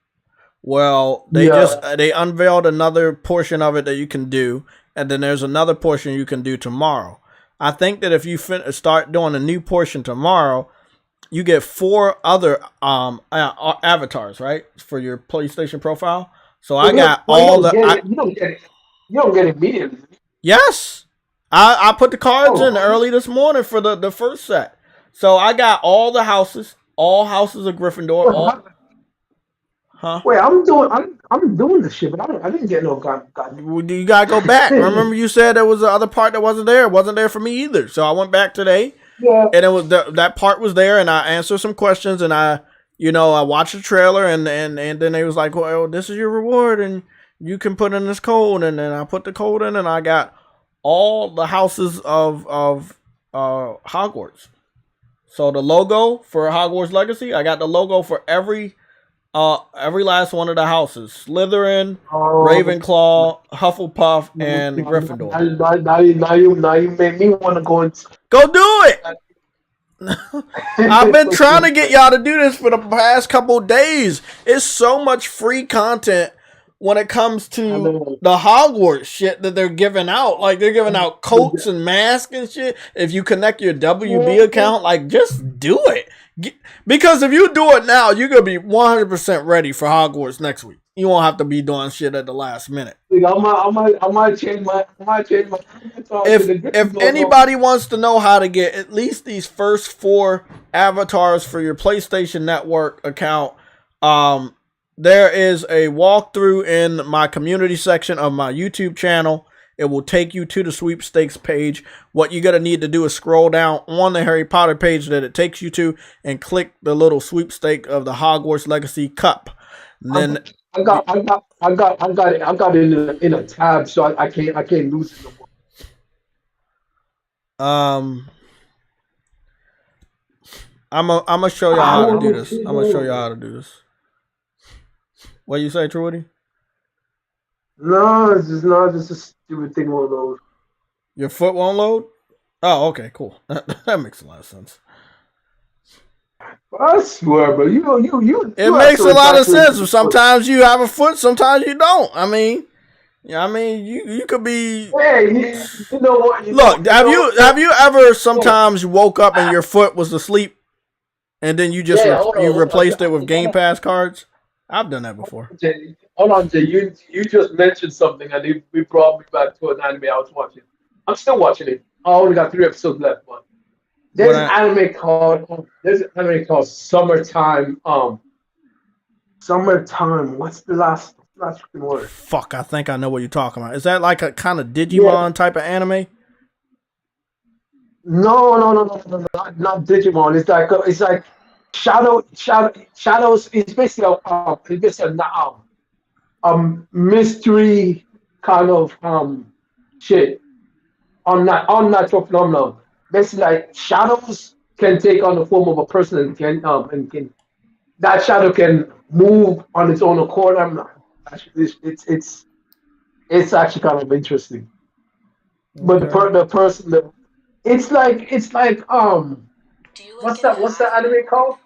Well, they unveiled another portion of it that you can do, and then there's another portion you can do tomorrow. I think that if you start doing a new portion tomorrow, you get 4 other avatars, right, for your PlayStation profile. So I got all the. You don't get it immediately. Yes, I put the cards in early this morning for the first set. So I got all the houses, all houses of Gryffindor. Huh? Wait, I'm doing this shit, but I didn't get no god. You gotta go back. Remember, you said there was the other part that wasn't there. It wasn't there for me either. So I went back today, and it was that part was there, and I answered some questions, and I watched the trailer, and then they was like, well, this is your reward, and you can put in this code, and then I put the code in, and I got all the houses of Hogwarts. So the logo for Hogwarts Legacy, I got the logo for every last one of the houses: Slytherin, Ravenclaw, Hufflepuff, and Gryffindor. Now you made me want to go do it. I've been trying to get y'all to do this for the past couple of days. It's so much free content when it comes to the Hogwarts shit that they're giving out. Like, they're giving out coats and masks and shit. If you connect your WB account, like, just do it. Because if you do it now, you're going to be 100% ready for Hogwarts next week. You won't have to be doing shit at the last minute. I might change my. If anybody wants to know how to get at least these first 4 avatars for your PlayStation Network account, there is a walkthrough in my community section of my YouTube channel. It will take you to the sweepstakes page. What you're going to need to do is scroll down on the Harry Potter page that it takes you to and click the little sweepstake of the Hogwarts Legacy Cup. And then I got it in a tab, so I can't lose it no more. I'm gonna show y'all how to do this. What you say, Trudy? No, it's just a stupid thing won't load. Your foot won't load? Oh, okay, cool. That makes a lot of sense. I swear, bro. It makes a lot of sense. Sometimes you have a foot, sometimes you don't. I mean, you could be. Hey, you know what? Look, have you ever sometimes woke up and your foot was asleep, and then you just replaced it with Game Pass cards? I've done that before. Jay, hold on, Jay. You just mentioned something, and we brought me back to an anime I was watching. I'm still watching it. I only got 3 episodes left, but there's an anime called Summertime. Summertime. What's the last word? Fuck, I think I know what you're talking about. Is that like a kind of Digimon type of anime? No, not Digimon. It's like Shadows. It's basically a mystery kind of shit. Unnatural phenomenon. Basically, like shadows can take on the form of a person and can that shadow can move on its own accord. It's actually kind of interesting. But the person it's like what's that anime called?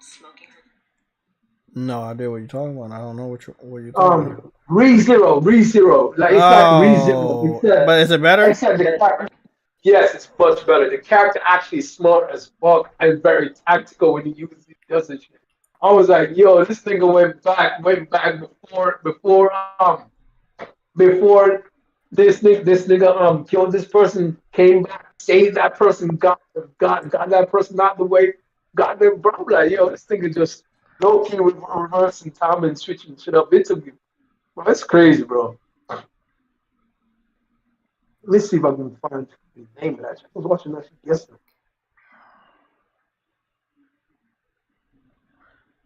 No idea what you're talking about. I don't know what you're talking about. ReZero. Like it's like ReZero. But is it better? Except the character. Yes, it's much better. The character actually is smart as fuck and very tactical when he does it. I was like, yo, this nigga went back before this nigga killed this person, came back, saved that person, got that person out the way, got them, bro. Like, yo, this nigga just low key reversing time and switching shit up into me. Bro, that's crazy, bro. Let's see if I can find the name of that shit. I was watching that shit yesterday.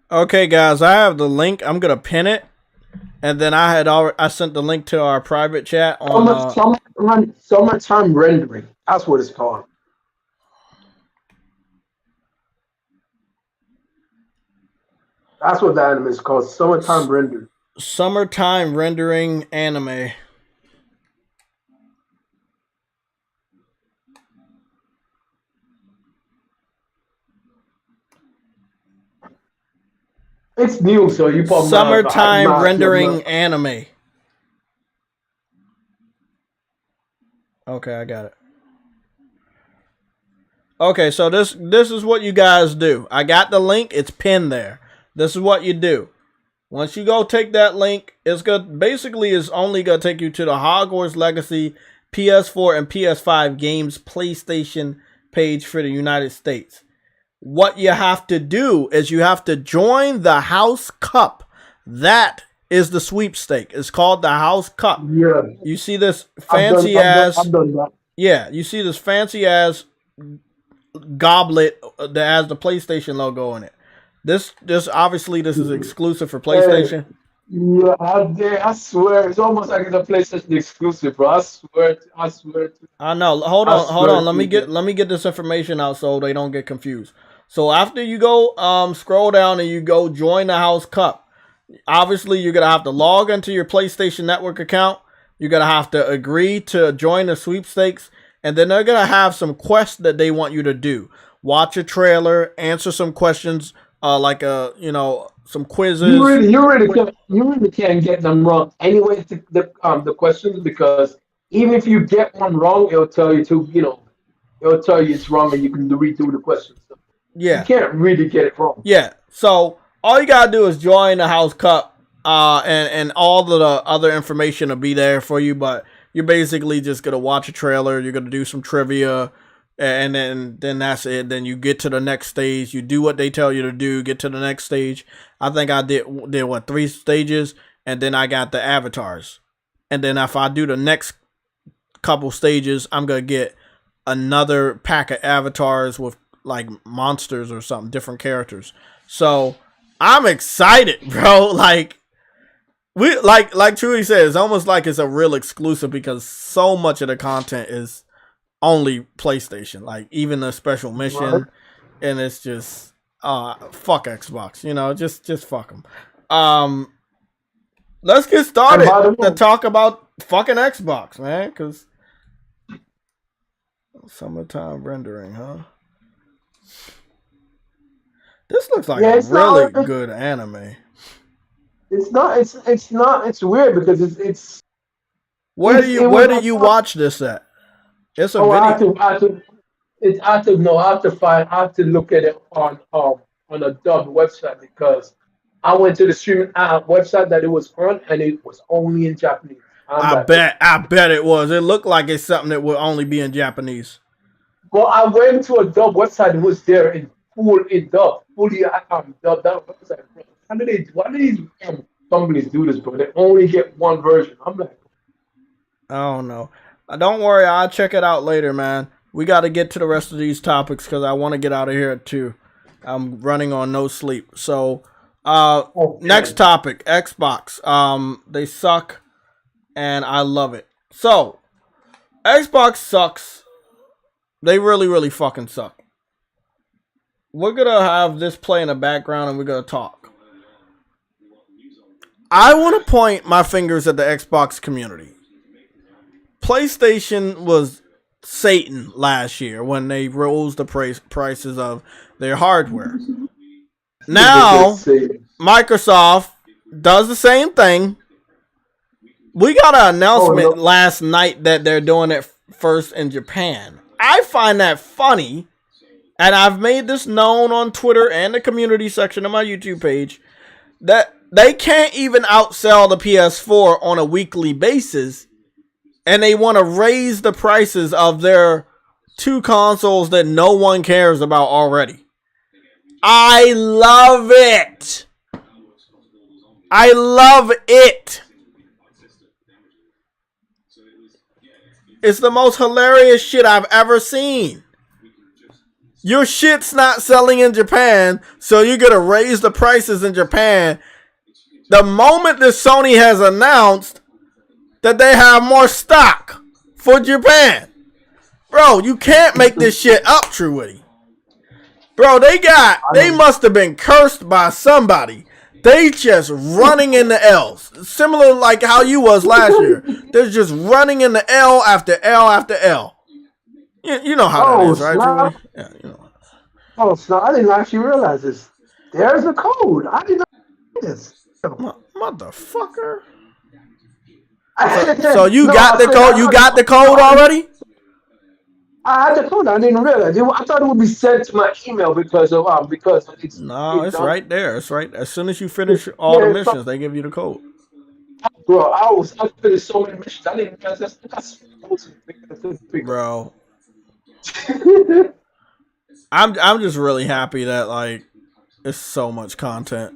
Okay, guys, I have the link. I'm gonna pin it, and then I sent the link to our private chat on Summertime Rendering. That's what it's called. That's what the anime is called. Summertime Rendering. Summertime Rendering Anime. It's new, so you probably Summertime Rendering Anime. Okay, I got it. Okay, so this is what you guys do. I got the link. It's pinned there. This is what you do. Once you go take that link, it's only gonna take you to the Hogwarts Legacy PS4 and PS5 games PlayStation page for the United States. What you have to do is you have to join the House Cup. That is the sweepstake. It's called the House Cup. Yeah. You see this fancy I've done that. Yeah, you see this fancy ass goblet that has the PlayStation logo in it. This obviously this is exclusive for PlayStation. Yeah, I swear it's almost like it's a PlayStation exclusive, bro. I swear. I know. Hold on. Let me get this information out so they don't get confused. So after you go scroll down and you go join the House Cup, obviously you're gonna have to log into your PlayStation Network account. You're gonna have to agree to join the sweepstakes, and then they're gonna have some quests that they want you to do. Watch a trailer, answer some questions, some quizzes. You really can't get them wrong. Anyway, the questions, because even if you get one wrong, it'll tell you it's wrong and you can redo the questions. So yeah, you can't really get it wrong. Yeah, so all you gotta do is join the House Cup, and all the other information will be there for you. But you're basically just gonna watch a trailer. You're gonna do some trivia. And then that's it. Then you get to the next stage. You do what they tell you to do. Get to the next stage. I think I did 3 stages, and then I got the avatars. And then if I do the next couple stages, I'm gonna get another pack of avatars with like monsters or something, different characters. So I'm excited, bro. Like Trudy said, it's almost like it's a real exclusive because so much of the content is only PlayStation, like even the special mission, and it's just fuck Xbox, just fuck them. let's get And started by the to way, talk about fucking Xbox, man. Because summertime rendering, huh? This looks like yeah, a it's really not. good anime. It's not. It's not. It's weird because it's. Where do you It was. watch this at? It's a Oh, video. I have to no, I have to look at it on a dub website because I went to the streaming website that it was on and it was only in Japanese. I'm like, I bet it was. It looked like it's something that would only be in Japanese. well, I went to a dub website. It was there in dub, fully dubbed out website. Why do these companies do this, bro? They only get one version. I'm like, I don't know. Don't worry, I'll check it out later, man. We got to get to the rest of these topics because I want to get out of here too. I'm running on no sleep. So, next topic, Xbox. They suck, and I love it. So, Xbox sucks. They really, really fucking suck. We're gonna have this play in the background, and we're gonna talk. I want to point my fingers at the Xbox community. PlayStation was Satan last year when they rose the prices of their hardware. Now, Microsoft does the same thing. We got an announcement last night that they're doing it first in Japan. I find that funny, and I've made this known on Twitter and the community section of my YouTube page, that they can't even outsell the PS4 on a weekly basis, and they want to raise the prices of their two consoles that no one cares about already. I love it. I love it. It's the most hilarious shit I've ever seen. Your shit's not selling in Japan, so you're going to raise the prices in Japan. The moment that Sony has announced that they have more stock for Japan. Bro, you can't make this shit up, Truity. Bro, they must have been cursed by somebody. They just running in the L's. Similar like how you was last year. They're just running in the L after L after L. You know how that is, right, Truity? Yeah, you know. Oh, so I didn't actually realize this. There's a code. I didn't know this. Motherfucker. So you got the code? You got the code already? I had the code. I didn't realize. I thought it would be sent to my email because it's. No, it's right there. It's right. As soon as you finish all the missions, they give you the code. Bro, I finished so many missions. I didn't realize that's supposed to be. Bro, I'm just really happy that like it's so much content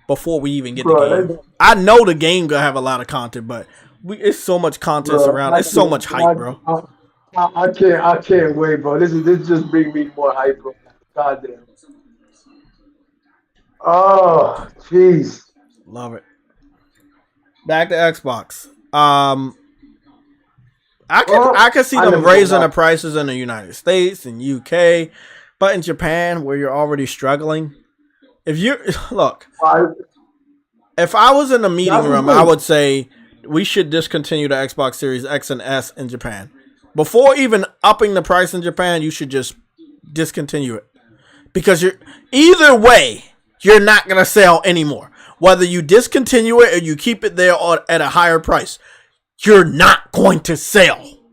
before we even get the game. I know the game gonna have a lot of content, but it's so much content around. It's so much hype, bro. I can't wait, bro. This just brings me more hype, bro. Goddamn. Oh, jeez. Love it. Back to Xbox. I can see them raising the prices in the United States and UK, but in Japan, where you're already struggling, if I was in a meeting room, I would say we should discontinue the Xbox Series X and S in Japan. Before even upping the price in Japan, you should just discontinue it. Because either way, you're not going to sell anymore. Whether you discontinue it or you keep it there at a higher price, you're not going to sell.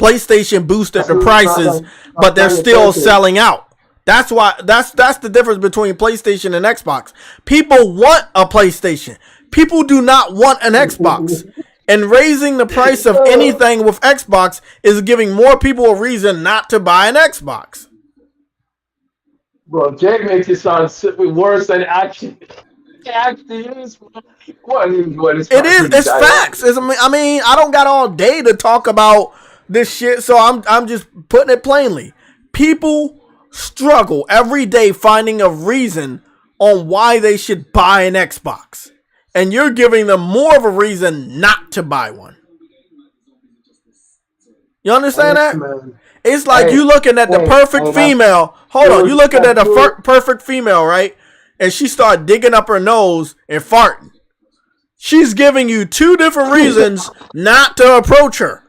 PlayStation boosted the prices, but they're still selling out. That's why that's the difference between PlayStation and Xbox. People want a PlayStation. People do not want an Xbox. And raising the price of anything with Xbox is giving more people a reason not to buy an Xbox. Bro, Jake makes it sound worse than actually is. It is. It's facts. I mean, I don't got all day to talk about this shit, so I'm just putting it plainly. People struggle every day finding a reason on why they should buy an Xbox. And you're giving them more of a reason not to buy one. You understand that? Man. It's like you looking at the perfect female. Hold on. You looking at a perfect female, right? And she start digging up her nose and farting. She's giving you two different reasons not to approach her.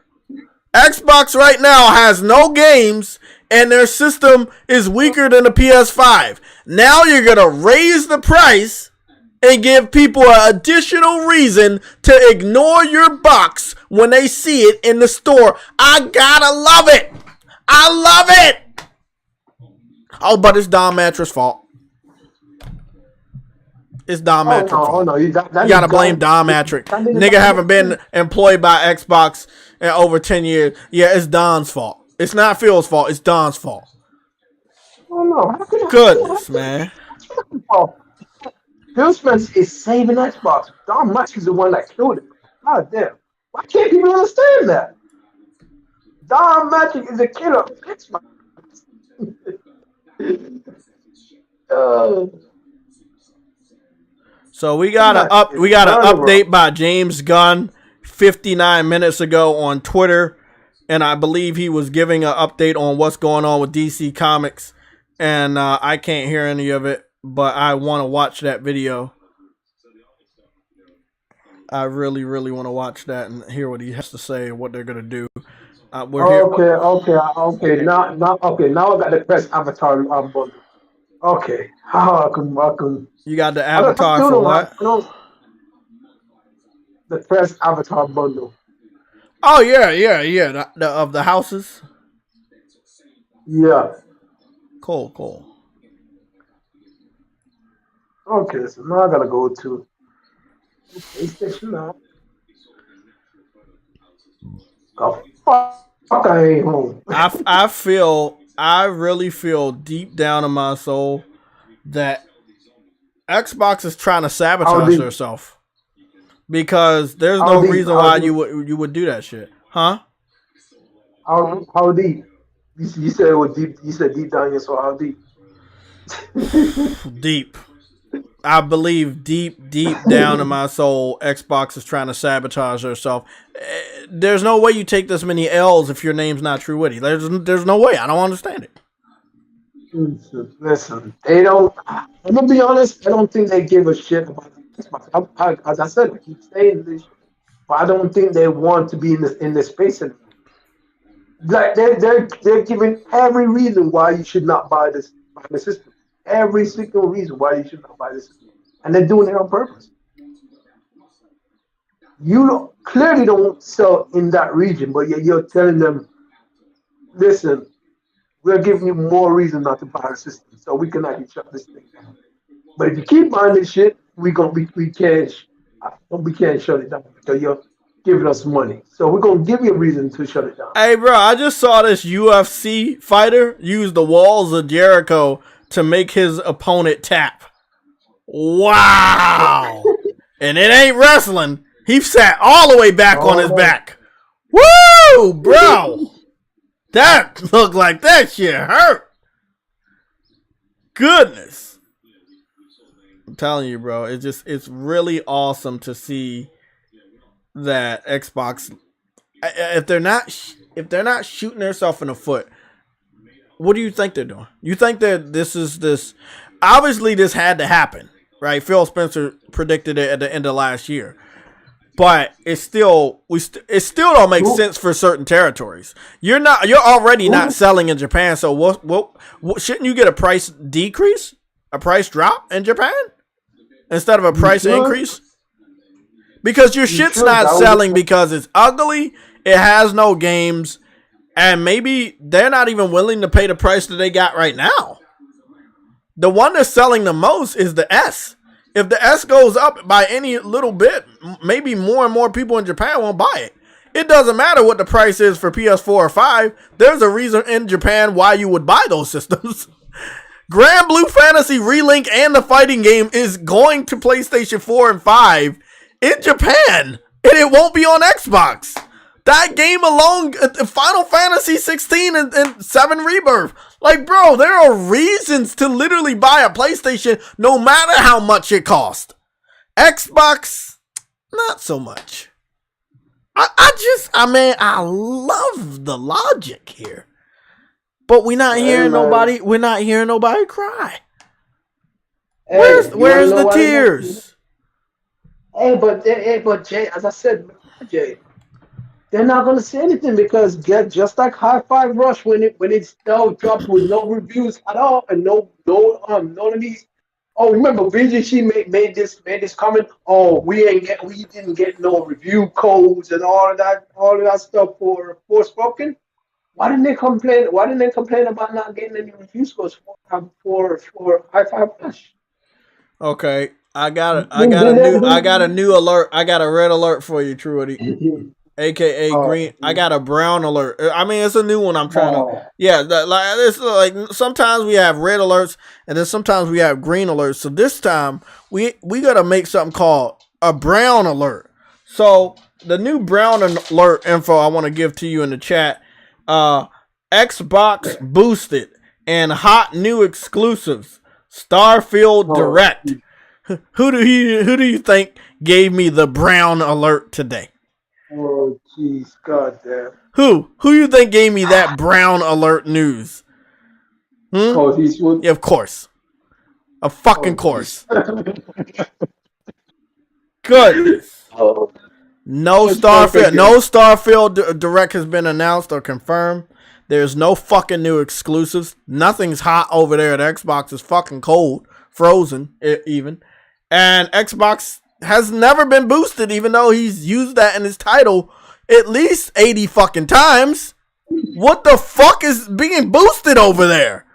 Xbox right now has no games, and their system is weaker than the PS5. Now you're going to raise the price and give people an additional reason to ignore your box when they see it in the store. I gotta love it. I love it. Oh, but it's Don Mattress' fault. It's Don Mattress' fault. No. You gotta blame Don Mattress. Nigga haven't been employed by Xbox in over 10 years. Yeah, it's Don's fault. It's not Phil's fault. It's Don's fault. Oh, no. Goodness, man. Phil Spencer is saving Xbox. Don Mattress is the one that killed it. God damn. Why can't people understand that? Don Mattress is a killer of Xbox. So we got an update by James Gunn 59 minutes ago on Twitter, and I believe he was giving an update on what's going on with DC Comics, and I can't hear any of it, but I want to watch that video. I really, really want to watch that and hear what he has to say and what they're gonna do. Okay. Now I got the press avatar bundle. Okay, how come? You got the avatar for what? The press avatar bundle. Oh yeah. The of the houses. Yeah. Cool. Okay, so now I gotta go to PlayStation now. Oh, fuck, I ain't home. I really feel deep down in my soul that Xbox is trying to sabotage herself because there's no reason why you would do that shit, huh? How deep? You said it was deep. You said deep down your soul. How deep? Deep. I believe deep down in my soul, Xbox is trying to sabotage herself. There's no way you take this many L's if your name's not True Witty. There's no way. I don't understand it. Listen, they don't. I'm gonna be honest. I don't think they give a shit about Xbox. As I said, I keep saying this, but I don't think they want to be in this space anymore. Like they're giving every reason why you should not buy the system. Every single reason why you should not buy this, and they're doing it on purpose. You clearly don't sell in that region, but you're telling them, listen, we're giving you more reason not to buy the system, so we can actually shut this thing down. But if you keep buying this shit, we can't shut it down because you're giving us money. So we're gonna give you a reason to shut it down. Hey, bro, I just saw this UFC fighter use the walls of Jericho to make his opponent tap. Wow. And it ain't wrestling. He sat all the way back on his back. Woo, bro. That looked like that shit hurt. Goodness. I'm telling you, bro. It's really awesome to see that Xbox, if they're not shooting themselves in the foot, what do you think they're doing? You think that this obviously this had to happen, right? Phil Spencer predicted it at the end of last year, but it still don't make sense for certain territories. You're already not selling in Japan, so what shouldn't you get a price decrease, a price drop in Japan instead of a price increase? Because your shit's not selling because it's ugly, it has no games. And maybe they're not even willing to pay the price that they got right now. The one that's selling the most is the S. If the S goes up by any little bit, maybe more and more people in Japan won't buy it. It doesn't matter what the price is for PS4 or 5. There's a reason in Japan why you would buy those systems. Gran Blue Fantasy Relink and the fighting game is going to PlayStation 4 and 5 in Japan. And it won't be on Xbox. That game alone, Final Fantasy 16 and 7 Rebirth. Like, bro, there are reasons to literally buy a PlayStation no matter how much it costs. Xbox, not so much. I love the logic here. But we're not hearing nobody cry. Where's the tears? But Jay, as I said, Jay, they're not gonna say anything because just like High Five Rush when it's now dropped with no reviews at all and none of these. Oh, remember VGC made this comment. Oh, we didn't get no review codes and all of that stuff for Forspoken. Why didn't they complain? Why didn't they complain about not getting any review scores for High Five Rush? Okay, I got They a new alert. I got a red alert for you, Truity, aka Oh, green. I got a brown alert. I mean, it's a new one. I'm trying to. oh, Yeah, it's like sometimes we have red alerts and then sometimes we have green alerts. So this time we gotta make something called a brown alert. So the new brown alert info I want to give to you in the chat. Xbox boosted and hot new exclusives. Starfield Direct. Who do you think gave me the brown alert today? oh, jeez, goddamn. Who you think gave me that brown alert news? Cause he's one. Yeah, of course. A fucking course. Goodness. Oh, No Starfield Direct has been announced or confirmed. There's no fucking new exclusives. Nothing's hot over there at Xbox. It's fucking cold. Frozen, even. And Xbox has never been boosted, even though he's used that in his title at least 80 fucking times. What the fuck is being boosted over there?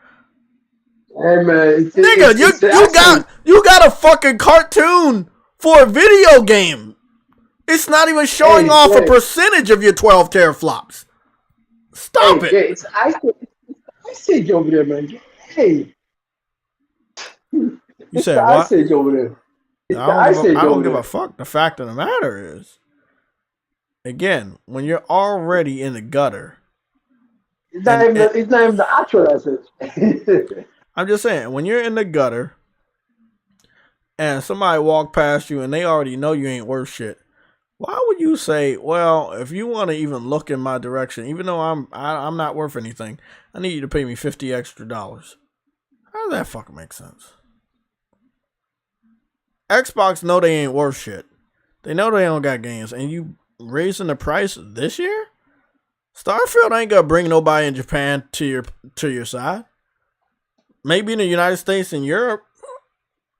hey man, Nigga, you got a fucking cartoon for a video game. It's not even showing off a percentage of your 12 teraflops. Stop it. Jay, it's Ice Age over there, man. Hey, You it's said the what? Ice Age over there. It's the I Ice Age don't over give there. a fuck. The fact of the matter is, again, when you're already in the gutter, It's not even the actual Ice Age. I'm just saying, when you're in the gutter and somebody walk past you and they already know you ain't worth shit, why would you say, well, if you want to even look in my direction, even though I'm not worth anything, I need you to pay me $50 extra. How does that fucking make sense? Xbox know they ain't worth shit. They know they don't got games, and you raising the price this year? Starfield ain't gonna bring nobody in Japan to your side. Maybe in the United States and Europe,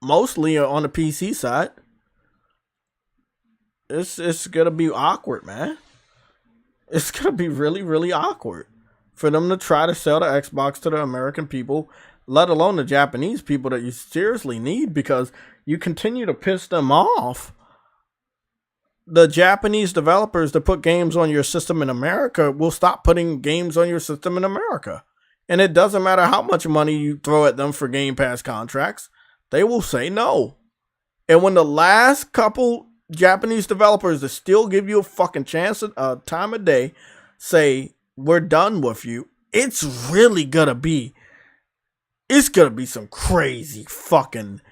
mostly on the PC side. It's gonna be awkward, man. It's gonna be really, really awkward for them to try to sell the Xbox to the American people, let alone the Japanese people that you seriously need, because you continue to piss them off. The Japanese developers that put games on your system in America will stop putting games on your system in America. And it doesn't matter how much money you throw at them for Game Pass contracts, they will say no. And when the last couple Japanese developers that still give you a fucking chance a time of day say we're done with you, it's gonna be some crazy fucking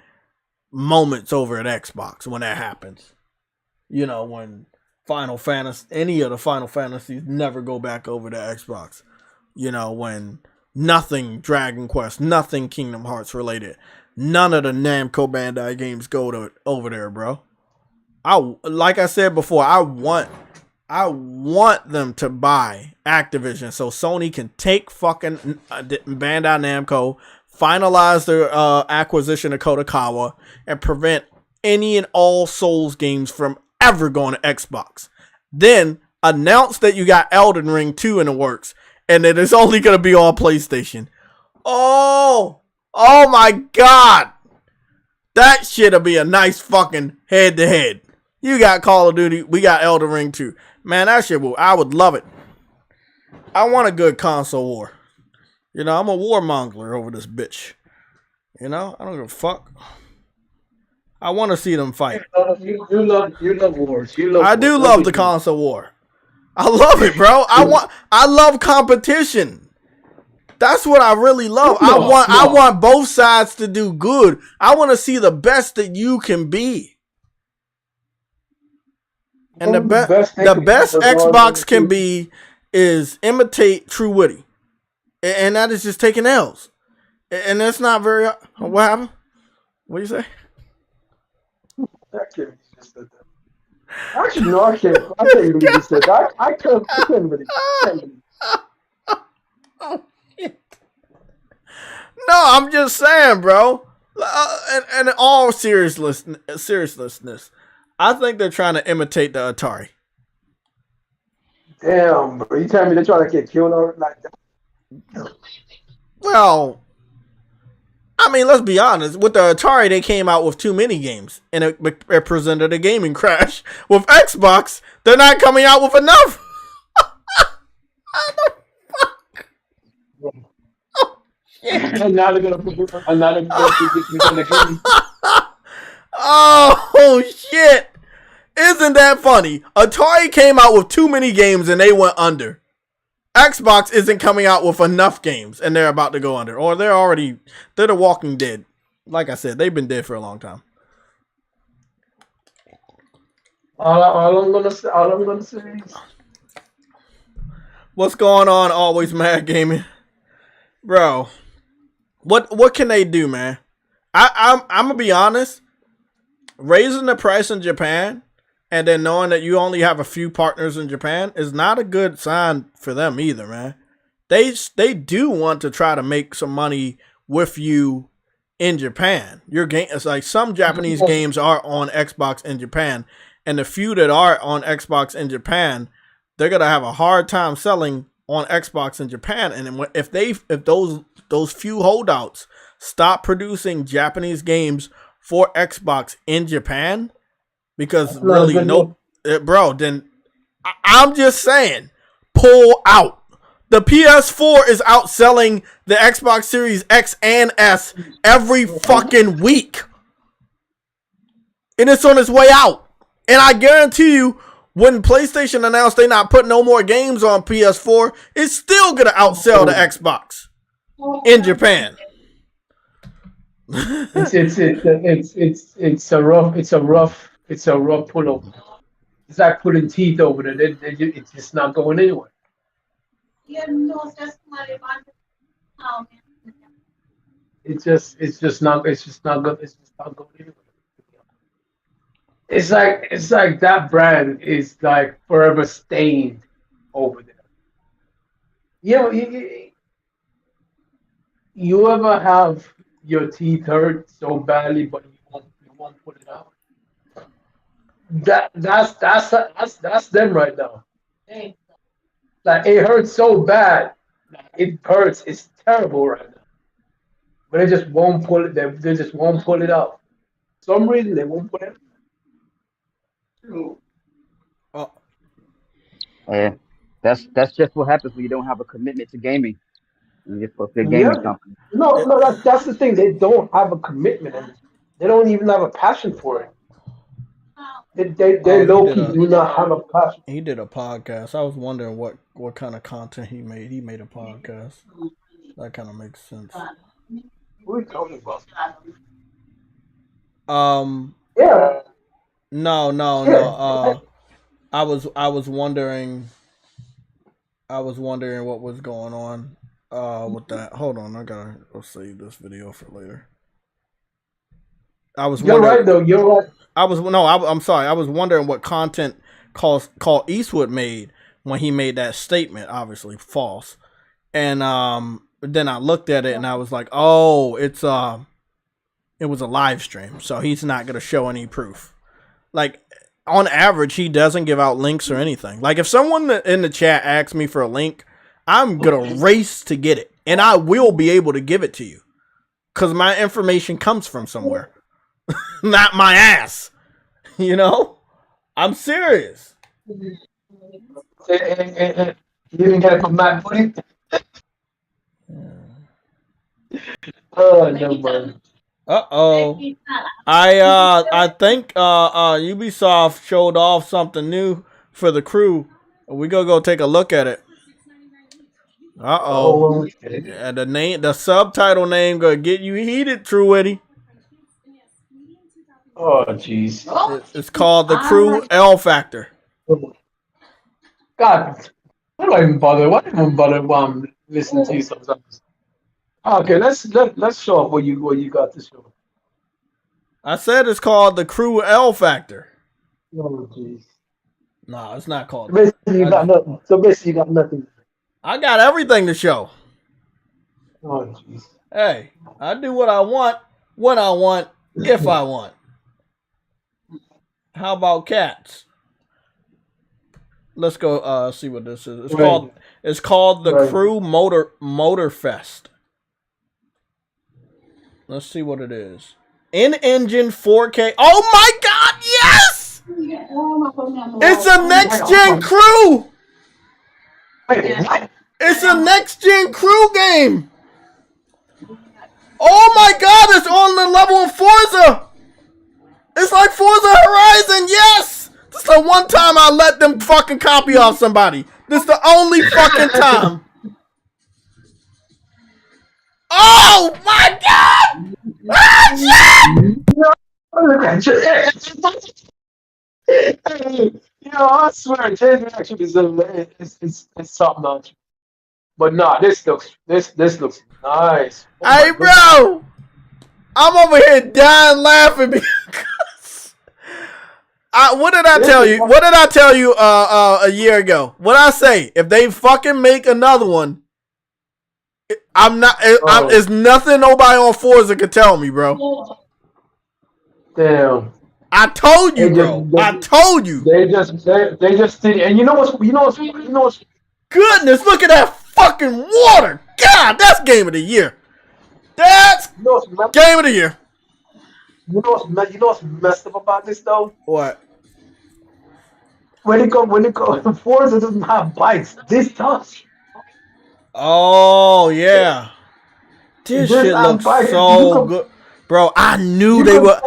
moments over at Xbox when that happens. You know, when Final Fantasy, any of the Final Fantasies never go back over to Xbox. You know, when nothing Dragon Quest, nothing Kingdom Hearts related, none of the Namco Bandai games go over there, bro. Like I said before, I want them to buy Activision so Sony can take fucking Bandai Namco, finalize their acquisition of Kodakawa, and prevent any and all Souls games from ever going to Xbox. Then announce that you got Elden Ring 2 in the works, and that it's only going to be on PlayStation. Oh my God. That shit'll be a nice fucking head-to-head. You got Call of Duty, we got Elden Ring 2. Man, that shit I would love it. I want a good console war. You know, I'm a warmonger over this bitch. You know, I don't give a fuck. I want to see them fight. You love wars. I do love the console war. I love it, bro. I love competition. That's what I really love. I want both sides to do good. I want to see the best that you can be. And the best Xbox can be is imitate True Witty. And that is just taking L's. And that's not very... What happened? What do you say? Actually, no, I can't believe you said that. I couldn't believe it. I can't believe it. Oh, shit. No, I'm just saying, bro. And in all seriousness, I think they're trying to imitate the Atari. Damn, bro. You telling me they're trying to get killed over like that? Well, I mean, let's be honest. With the Atari, they came out with too many games, and it presented a gaming crash. With Xbox, they're not coming out with enough. How the fuck? Oh, shit. And now they're gonna put the game. Oh, shit. Isn't that funny? Atari came out with too many games, and they went under. Xbox isn't coming out with enough games, and they're about to go under. Or they're the Walking Dead. Like I said, they've been dead for a long time. All I'm gonna say is, What's going on, Always Mad Gaming? Bro, what can they do, man? I'm gonna be honest. Raising the price in Japan and then knowing that you only have a few partners in Japan is not a good sign for them either, man. They do want to try to make some money with you in Japan. Your game is like some Japanese games are on Xbox in Japan, and the few that are on Xbox in Japan, they're gonna have a hard time selling on Xbox in Japan. And if those few holdouts stop producing Japanese games for Xbox in Japan, because really bro, then I'm just saying, pull out. The PS4 is outselling the Xbox Series X and S every fucking week. And it's on its way out. And I guarantee you, when PlayStation announced they're not putting no more games on PS4, it's still gonna outsell the Xbox in Japan. It's a rough pull over. It's like putting teeth over it. It's just not going anywhere. It's just not going anywhere. It's like that brand is like forever stained over there. You ever have your teeth hurt so badly, but you won't put it out? That's them right now. Like, it hurts so bad. It hurts. It's terrible right now. But they just won't pull it. They just won't pull it out. For some reason they won't put it out. Yeah, that's just what happens when you don't have a commitment to gaming. You just put the gaming company. No, that's the thing. They don't have a commitment, and they don't even have a passion for it. They low-key do not have a passion. He did a podcast. I was wondering what kind of content he made. He made a podcast. That kind of makes sense. What are you talking about? Yeah. No. I was wondering what was going on with that. Hold on, I gotta go save this video for later. You're right though. You're right. I'm sorry. I was wondering what content Call Eastwood made when he made that statement. Obviously false. And then I looked at it and I was like, oh, it was a live stream, so he's not gonna show any proof. Like, on average, he doesn't give out links or anything. Like, if someone in the chat asks me for a link, I'm gonna race to get it, and I will be able to give it to you, because my information comes from somewhere. Not my ass. You know? I'm serious. You didn't get it from Matt Buddy? Oh, no, man. Uh-oh. I think Ubisoft showed off something new for the crew. We gonna go take a look at it. Uh-oh. Yeah, the subtitle name gonna get you heated, True Witty. Oh, jeez. It's called The Crew L Factor. God, I don't even bother. Why even bother listening to you sometimes? Okay, let's show up what you got to show. I said it's called The Crew L Factor. Oh, jeez. Nah, it's not called that. Basically, you got nothing. So basically, you got nothing. I got everything to show. Oh, jeez. Hey, I do what I want, when I want, if I want. How about cats? Let's go see what this is. It's called the Crew Motor Fest. Let's see what it is. In-engine 4K. Oh my God, yes! It's a next-gen crew! It's a next-gen crew game! Oh my God, it's on the level of Forza! It's like Forza Horizon, yes! This is the one time I let them fucking copy off somebody. This is the only fucking time. Oh my God! Ah, shit! I swear, Jason actually is top notch. But nah, this looks nice. Oh hey, bro, I'm over here dying laughing because what did I tell you? What did I tell you a year ago? What I say? If they fucking make another one, it's nothing nobody on Forza could tell me, bro. Damn. I told you, bro. I told you. They just did, and you know what's goodness, look at that fucking water. God, that's game of the year. That's game of the year. You know what's messed up about this though? What? When it go, Forza doesn't have bikes. This does. Oh yeah. This shit looks so good. Bro, I knew they were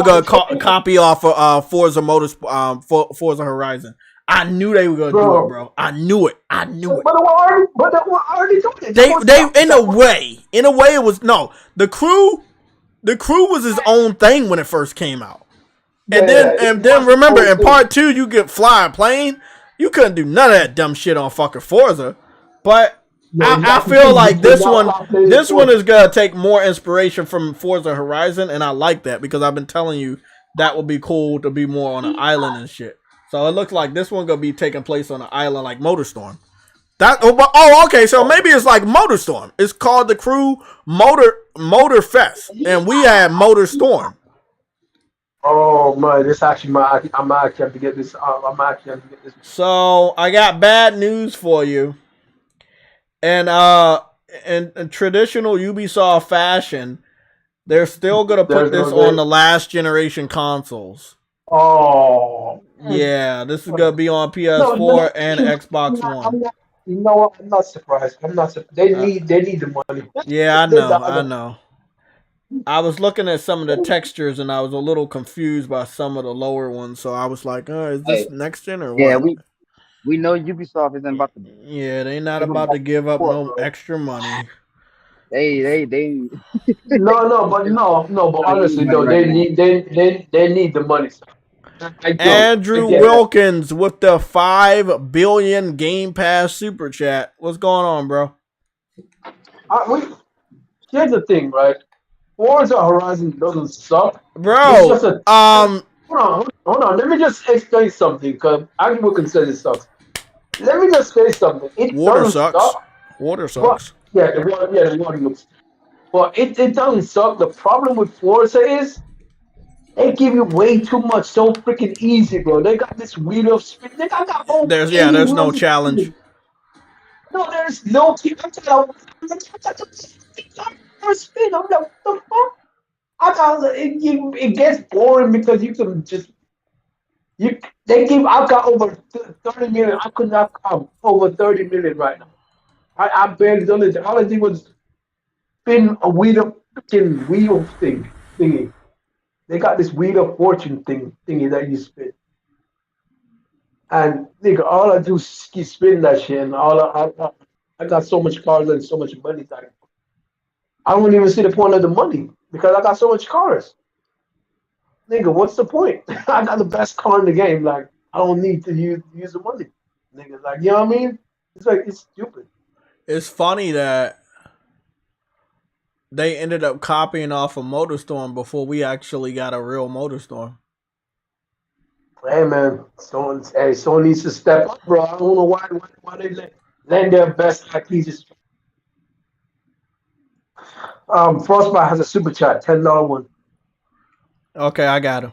gonna copy off of Forza Forza Horizon. I knew they were gonna do it, bro. I knew it. But they were already doing it. They in a way it was no. The crew was his own thing when it first came out. And then remember in part 2 you get fly a plane. You couldn't do none of that dumb shit on fucking Forza. But I feel like this one is gonna take more inspiration from Forza Horizon, and I like that because I've been telling you that would be cool to be more on an island and shit. So it looks like this one gonna be taking place on an island like MotorStorm. Okay, so maybe it's like MotorStorm. It's called the Crew Motor Fest, and we had MotorStorm. Oh my! This actually, I'm actually have to get this. So I got bad news for you. And in traditional Ubisoft fashion, they're still gonna put this on the last generation consoles. Oh. Yeah, this is gonna be on PS4 and Xbox One. You know what? I'm not surprised. They need the money. Yeah, I know. I was looking at some of the textures and I was a little confused by some of the lower ones, so I was like, is this next gen or what? Yeah, we know Ubisoft isn't about to. Yeah, they not about to give up no extra money. They. No, but honestly though, they need the money. Andrew Wilkins with the 5 billion Game Pass super chat. What's going on, bro? Here's the thing, right? Forza Horizon doesn't suck, bro. Hold on. Let me just explain something because Andrew Wilkins says it sucks. Let me just say something. Water sucks. Water sucks. But, the water looks. But it doesn't suck. The problem with Forza is they give you way too much so freaking easy, bro. They got this wheel of spin. There's no challenge. No, there's no. I'm telling you, spin. I'm like, what the fuck? I thought it gets boring because you can just. I've got over 30 million. I could not come over 30 million right now. I barely done it. All I did was spin a wheel thingy. They got this wheel of fortune thingy that you spin. And nigga, all I do is keep spinning that shit, and I got so much cars and so much money that I don't even see the point of the money because I got so much cars. Nigga, what's the point? I got the best car in the game. Like, I don't need to use the money. Nigga, like, you know what I mean? It's stupid. It's funny that they ended up copying off of MotorStorm before we actually got a real MotorStorm. Hey man, someone needs to step up, bro. I don't know why they lend their best IPs. Frostbite has a super chat, $10 one. Okay, I got him.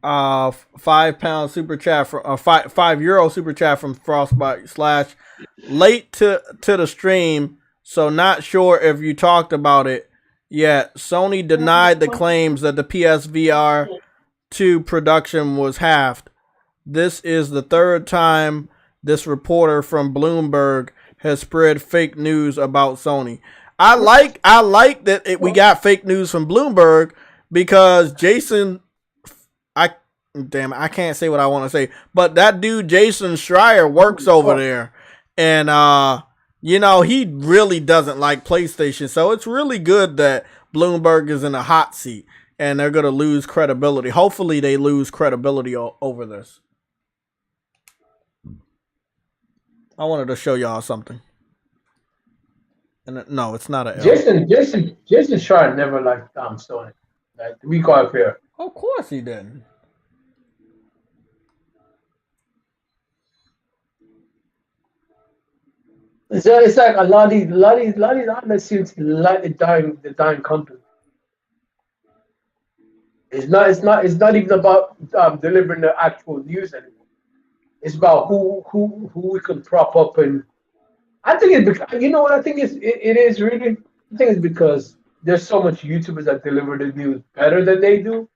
£5 super chat from €5 super chat from Frostbite / late to the stream, so not sure if you talked about it yet. Sony denied the claims that the PSVR 2 production was halved. This is the third time this reporter from Bloomberg has spread fake news about Sony. I like that we got fake news from Bloomberg because Jason, I can't say what I want to say, but that dude Jason Schreier works over there, and he really doesn't like PlayStation, so it's really good that Bloomberg is in a hot seat, and they're gonna lose credibility. Hopefully, they lose credibility over this. I wanted to show y'all something. And no, it's not a L. Jason Schreier never liked Sony. Like, we got here. Of course he didn't. It's like a lot of these outlets seem to like the dying company. It's not even about delivering the actual news anymore. It's about who we can prop up, and I think it's because, you know what I think it is really. I think it's because there's so much YouTubers that deliver the news better than they do.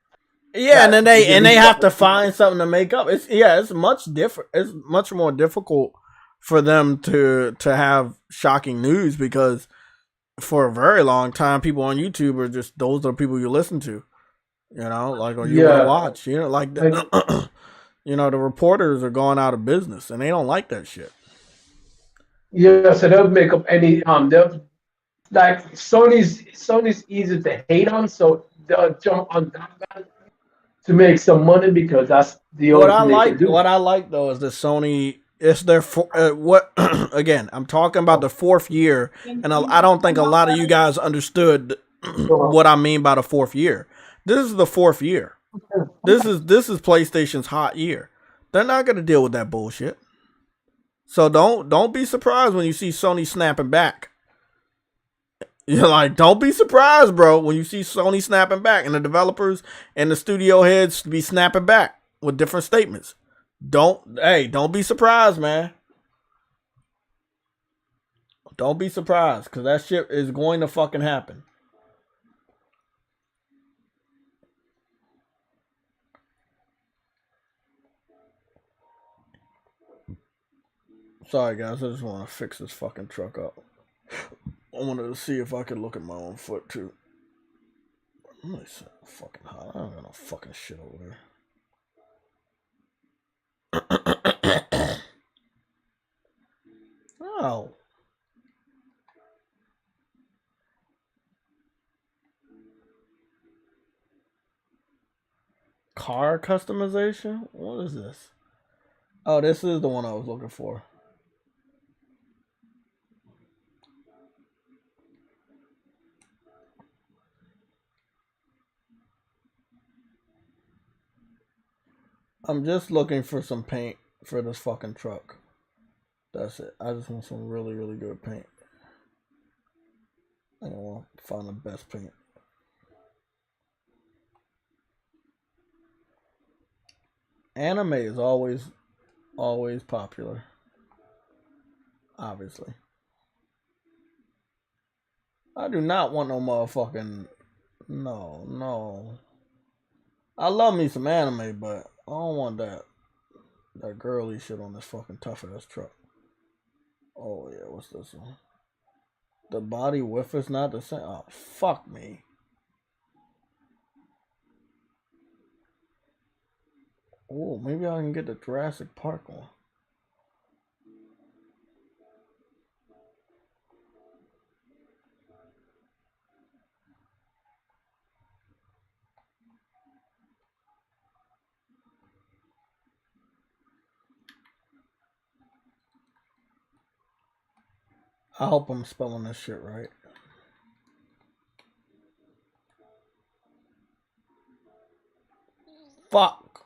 Yeah, and then they have to find something to make up. It's much different. It's much more difficult for them to have shocking news because for a very long time, people on YouTube are just those are the people you listen to. Like or you watch. Like the, the reporters are going out of business and they don't like that shit. Yeah, so they'll make up any they'll like Sony's easy to hate on, so they'll jump on that to make some money because that's the only thing they can do. What I like though is that Sony. It's their what again? I'm talking about the fourth year, and I don't think a lot of you guys understood what I mean by the fourth year. This is the fourth year. This is PlayStation's hot year. They're not gonna deal with that bullshit. So don't be surprised when you see Sony snapping back. You're like, don't be surprised, bro, when you see Sony snapping back and the developers and the studio heads be snapping back with different statements. Don't be surprised, man. Don't be surprised, because that shit is going to fucking happen. Sorry, guys. I just want to fix this fucking truck up. I wanted to see if I could look at my own foot, too. I'm really fucking hot. I don't got no fucking shit over there. Oh. Car customization? What is this? Oh, this is the one I was looking for. I'm just looking for some paint for this fucking truck. That's it. I just want some really, really good paint. I want to find the best paint. Anime is always popular. Obviously. I do not want no motherfucking... No. I love me some anime, but I don't want that girly shit on this fucking tough ass truck. Oh yeah, what's this one? The body width is not the same. Oh, fuck me. Oh, maybe I can get the Jurassic Park one. I hope I'm spelling this shit right. Fuck.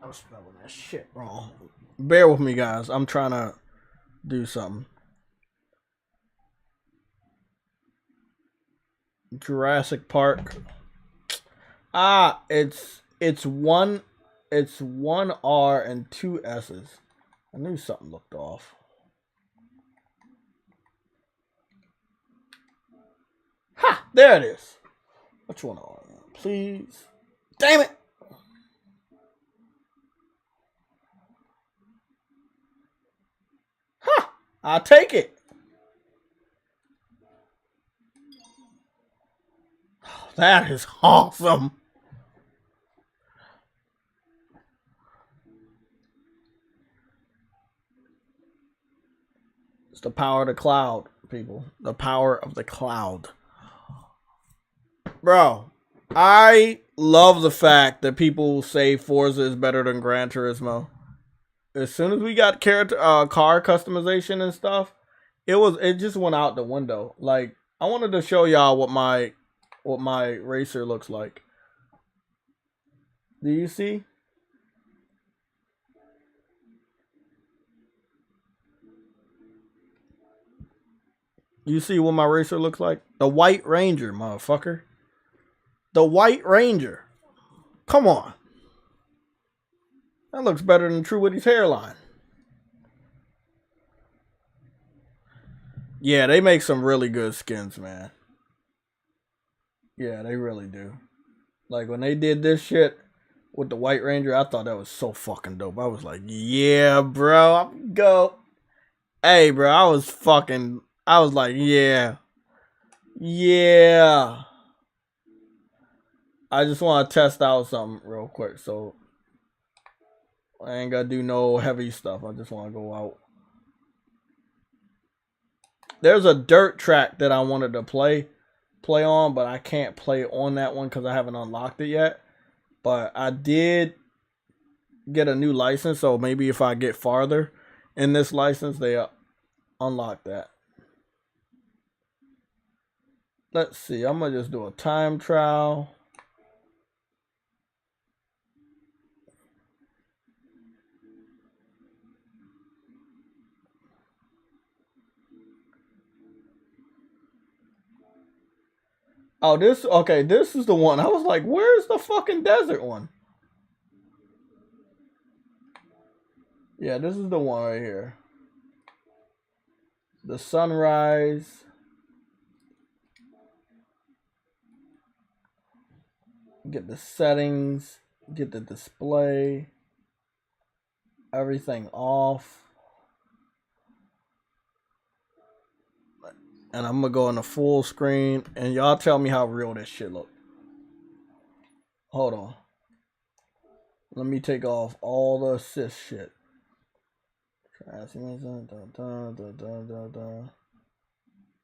I'm spelling that shit wrong. Bear with me, guys. I'm trying to do something. Jurassic Park. Ah, it's one R and 2 S's. I knew something looked off. Ha! There it is. Which one R? Please. Damn it! Ha! I'll take it. Oh, that is awesome. It's the power of the cloud, people. The power of the cloud. Bro, I love the fact that people say Forza is better than Gran Turismo. As soon as we got car customization and stuff, it just went out the window. Like, I wanted to show y'all what my racer looks like. Do you see? You see what my racer looks like? The White Ranger, motherfucker. The White Ranger. Come on. That looks better than True Witty's hairline. Yeah, they make some really good skins, man. Yeah, they really do. Like, when they did this shit with the White Ranger, I thought that was so fucking dope. I was like, yeah, bro, I'm go. Hey, bro, I was like, yeah. Yeah. I just want to test out something real quick, so I ain't gonna do no heavy stuff. I just want to go out. There's a dirt track that I wanted to play on, but I can't play on that one because I haven't unlocked it yet. But I did get a new license, so maybe if I get farther in this license, they unlock that. Let's see. I'm gonna just do a time trial. Oh, this is the one. I was like, where's the fucking desert one? Yeah, this is the one right here. The sunrise. Get the settings. Get the display. Everything off. And I'm gonna go in the full screen, and y'all tell me how real this shit look. Hold on. Let me take off all the assist shit.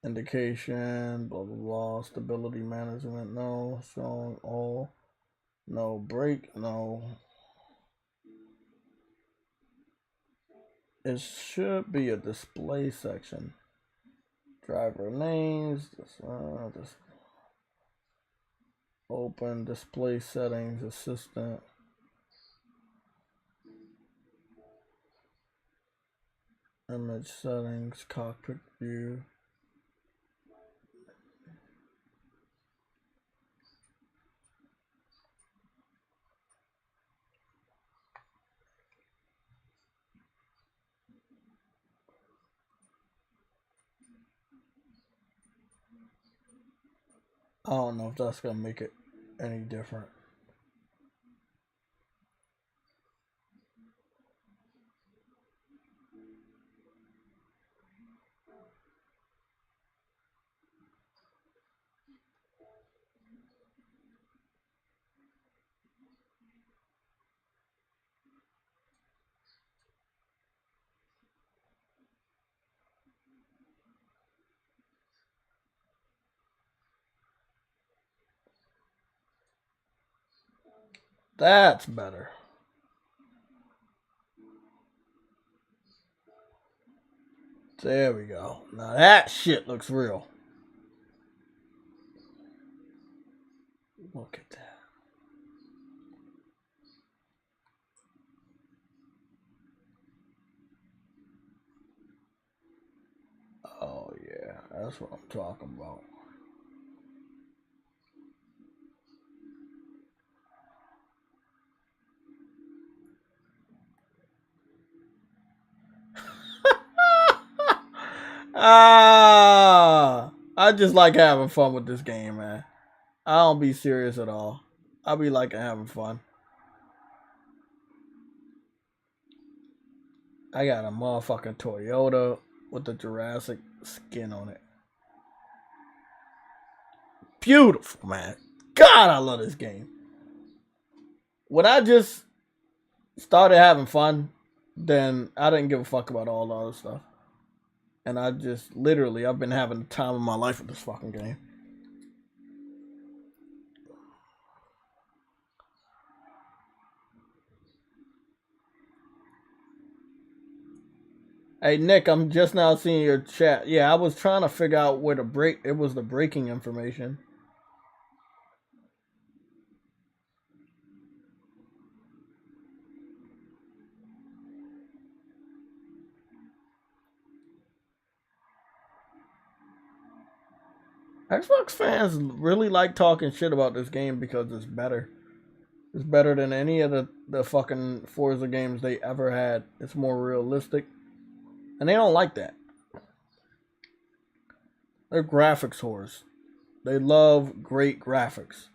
Indication, blah blah blah. Stability management, no. Showing all. No brake, no. It should be a display section. Driver names, this open display settings, assistant. Image settings, cockpit view. I don't know if that's gonna make it any different. That's better. There we go. Now that shit looks real. Look at that. yeah, that's what I'm talking about. I just like having fun with this game, man. I don't be serious at all. I be liking having fun. I got a motherfucking Toyota with the Jurassic skin on it. Beautiful, man. God, I love this game. When I just started having fun, then I didn't give a fuck about all the other stuff. And I just, literally, I've been having the time of my life with this fucking game. Hey, Nick, I'm just now seeing your chat. Yeah, I was trying to figure out where to break. It was the breaking information. Xbox fans really like talking shit about this game because it's better. It's better than any of the fucking Forza games they ever had. It's more realistic. And they don't like that. They're graphics whores. They love great graphics.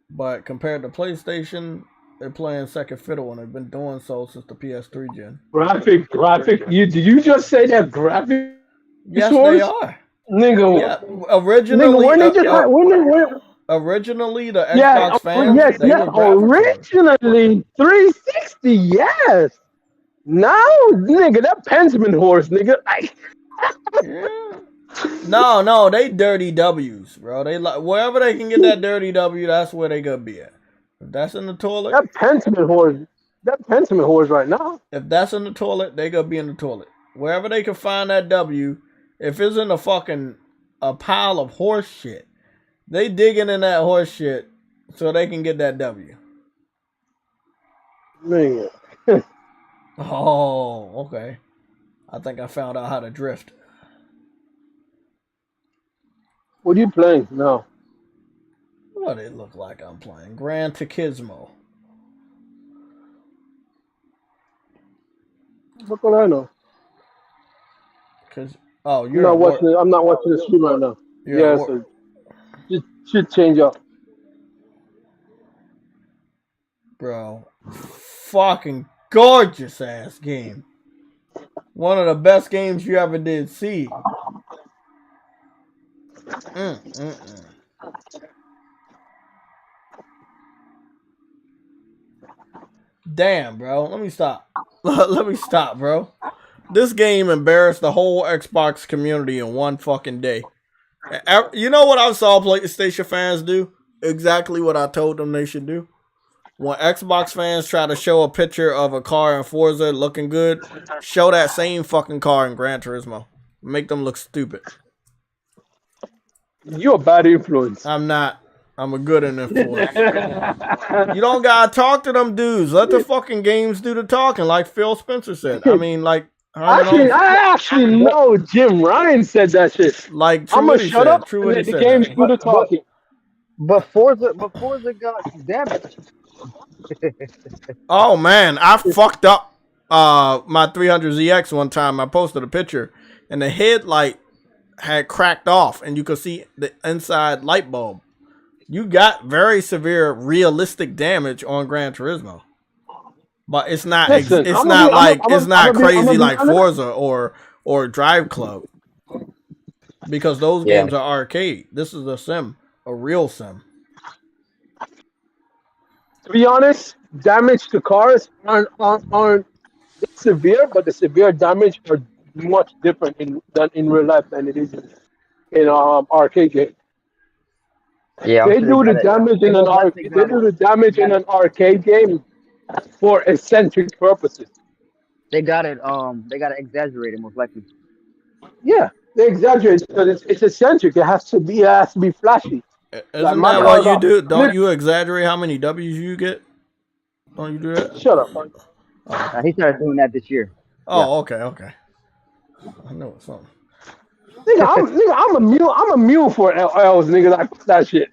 But compared to PlayStation, they're playing second fiddle, and they've been doing so since the PS3 gen. Graphic. Did you just say that graphic? Yes, they are. Nigga, yeah, originally, originally the Xbox fans, originally 360, yes. Now, nigga, that Pensman horse, nigga. Yeah. No, they dirty W's, bro. They like wherever they can get that dirty W, that's where they gonna be at. If that's in the toilet, that Pensman horse right now. If that's in the toilet, they gonna be in the toilet. Wherever they can find that W. If it's in a pile of horse shit, they digging in that horse shit so they can get that W. Man. Oh, okay. I think I found out how to drift. What are you playing now? What it look like I'm playing? Gran Turismo. Look what I know. Cause you're I'm not watching the stream right now. Yeah, so just should change up. Bro, fucking gorgeous ass game. One of the best games you ever did see. Damn, bro. Let me stop. Let me stop, bro. This game embarrassed the whole Xbox community in one fucking day. You know what I saw PlayStation fans do? Exactly what I told them they should do. When Xbox fans try to show a picture of a car in Forza looking good, show that same fucking car in Gran Turismo. Make them look stupid. You're a bad influence. I'm not. I'm a good influence. You don't gotta talk to them dudes. Let the fucking games do the talking, like Phil Spencer said. I mean, like... I actually know Jim Ryan said that shit. Like, I'm gonna shut up and let the games do the talking. But Forza got damaged. Oh man, I fucked up my 300ZX one time. I posted a picture and the headlight had cracked off and you could see the inside light bulb. You got very severe realistic damage on Gran Turismo. But it's not crazy like Forza or Drive Club. Because those games are arcade. This is a sim, a real sim. To be honest, damage to cars aren't severe, but the severe damage are much different than in real life than it is in arcade game. Yeah, they do the damage in an arcade game for eccentric purposes. They got it exaggerated most likely. Yeah, they exaggerate because it's eccentric. It has to be flashy. Isn't that what you do? Don't you exaggerate how many W's you get? Don't you do that? Shut up. He started doing that this year. Oh, yeah. Okay. I know it's something. I'm a mule. I'm a mule for L's, nigga. Like that shit.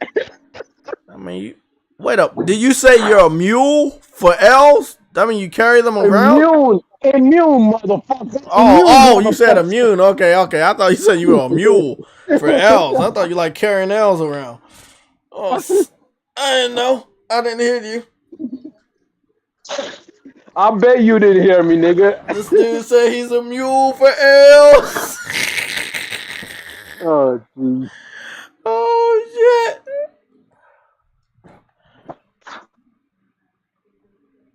I mean, wait up. Did you say you're a mule for L's? That mean you carry them around? Immune, motherfucker. Oh, you said immune. Okay. I thought you said you were a mule for L's. I thought you like carrying L's around. Oh, I didn't know. I didn't hear you. I bet you didn't hear me, nigga. This dude said he's a mule for L's. Oh, geez. Oh, shit.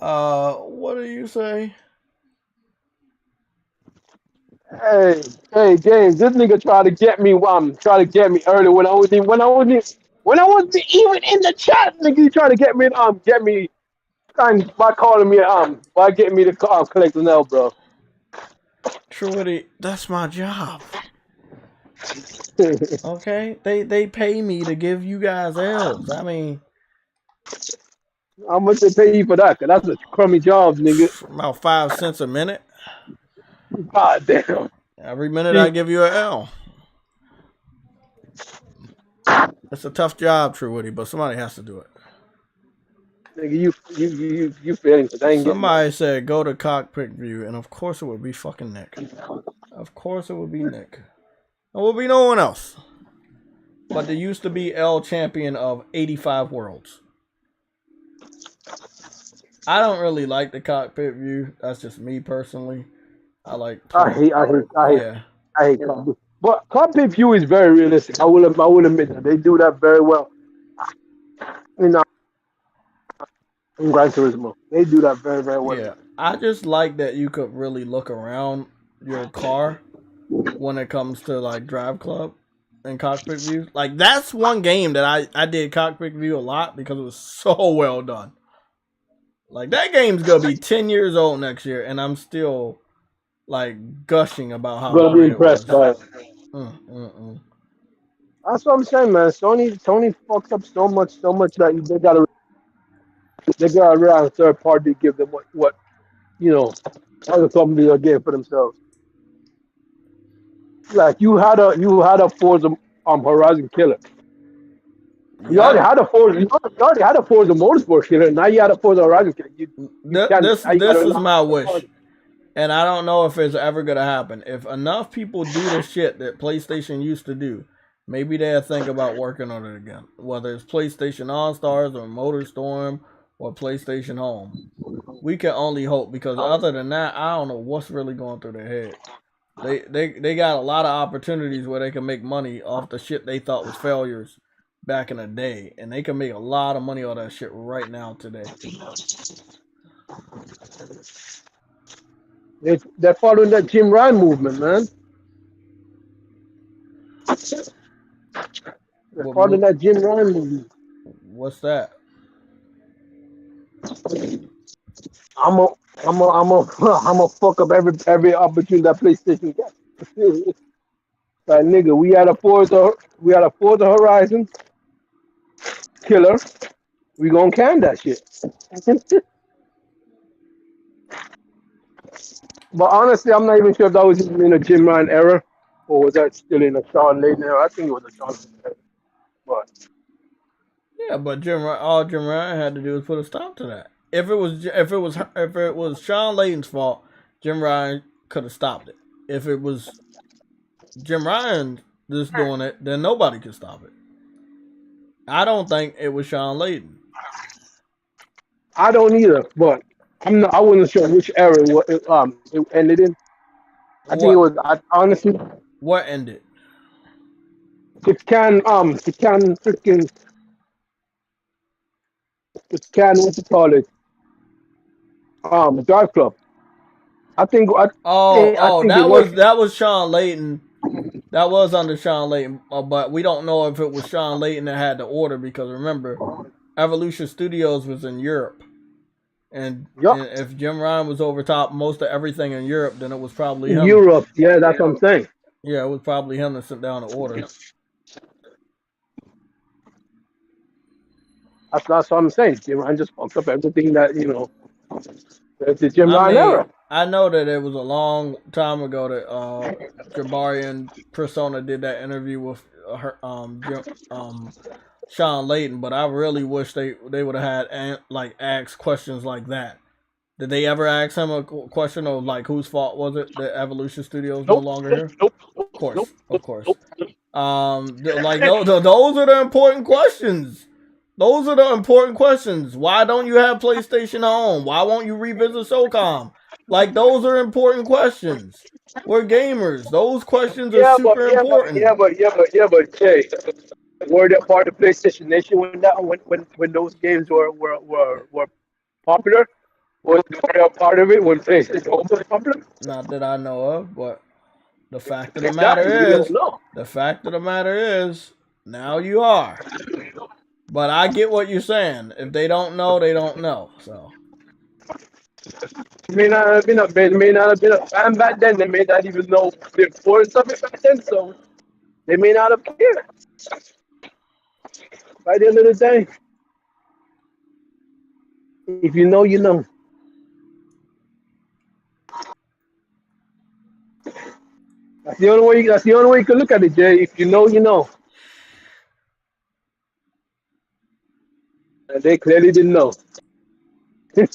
What do you say? Hey, James, this nigga tried to get me. Try to get me early when I wasn't even in the chat. Nigga, he tried to get me. By calling me. By getting me to collect an L, bro. Truity, that's my job. Okay, they pay me to give you guys L's. I mean, how much they pay you for that? Cause that's a crummy job, nigga. About 5 cents a minute. God damn. Every minute I give you an L. It's a tough job, Truity, but somebody has to do it. Nigga, you failing? Somebody said go to cockpit view, and of course it would be fucking Nick. Of course it would be Nick. It would be no one else. But there used to be L champion of 85 worlds. I don't really like the cockpit view. That's just me personally. I hate cockpit. But cockpit view is very realistic. I will admit that they do that very well. In Gran Turismo, they do that very, very well. Yeah, I just like that you could really look around your car when it comes to like Drive Club and cockpit view. Like that's one game that I did cockpit view a lot because it was so well done. Like that game's gonna be 10 years old next year, and I'm still like gushing about how gonna be impressed by it. That's what I'm saying, man. Sony fucks up so much that they gotta rely on a third party to give them what other companies are getting for themselves. Like you had a Forza Horizon killer. You already had a Forza Motorsport killer. Now you had a Forza Horizon killer. This is my wish, and I don't know if it's ever gonna happen. If enough people do the shit that PlayStation used to do, maybe they'll think about working on it again. Whether it's PlayStation All Stars or MotorStorm or PlayStation Home, we can only hope, because other than that, I don't know what's really going through their head. They got a lot of opportunities where they can make money off the shit they thought was failures back in the day, and they can make a lot of money on that shit right now today. They're following that Jim Ryan movement, man. They're following that Jim Ryan movement. What's that? I'm a fuck up every opportunity that PlayStation gets. Like nigga, we had a Forza Horizon killer. We gonna can that shit. But honestly, I'm not even sure if that was in a Jim Ryan era or was that still in a Sean Layden era. I think it was a Sean Layden era. But yeah, but all Jim Ryan had to do was put a stop to that. If it was Sean Layden's fault, Jim Ryan could have stopped it. If it was Jim Ryan just doing it, then nobody could stop it. I don't think it was Sean Layden. I don't either, but I wasn't sure which era it ended in. I think it was. Honestly, what ended? It can what you call it? Drive Club. I think. That was Sean Layden. That was under Sean Layden, but we don't know if it was Sean Layden that had the order, because remember, Evolution Studios was in Europe, and if Jim Ryan was over top most of everything in Europe, then it was probably him. Europe, yeah, that's what I'm saying. Yeah, it was probably him that sent down the order. That's what I'm saying. Jim Ryan just fucked up everything that the Jim Ryan era. I know that it was a long time ago that Jabari and Persona did that interview with her, Sean Layton, but I really wish they would have had like asked questions like that. Did they ever ask him a question of like whose fault was it that Evolution Studios no longer here? Of course. Like those are the important questions. Those are the important questions. Why don't you have PlayStation Home? Why won't you revisit SOCOM? Like, those are important questions. We're gamers. Those questions are super important. But Jay, were they part of PlayStation Nation when those games were popular? Was they a part of it when PlayStation Home was popular? Not that I know of, but the fact of the matter is, now you are. But I get what you're saying. If they don't know, they don't know. So. They may not have been a fan back then. They may not even know the importance of it back then. So they may not have cared. By the end of the day, if you know, you know. That's the only way. That's the only way you can look at it, Jay. If you know, you know. And they clearly didn't know. I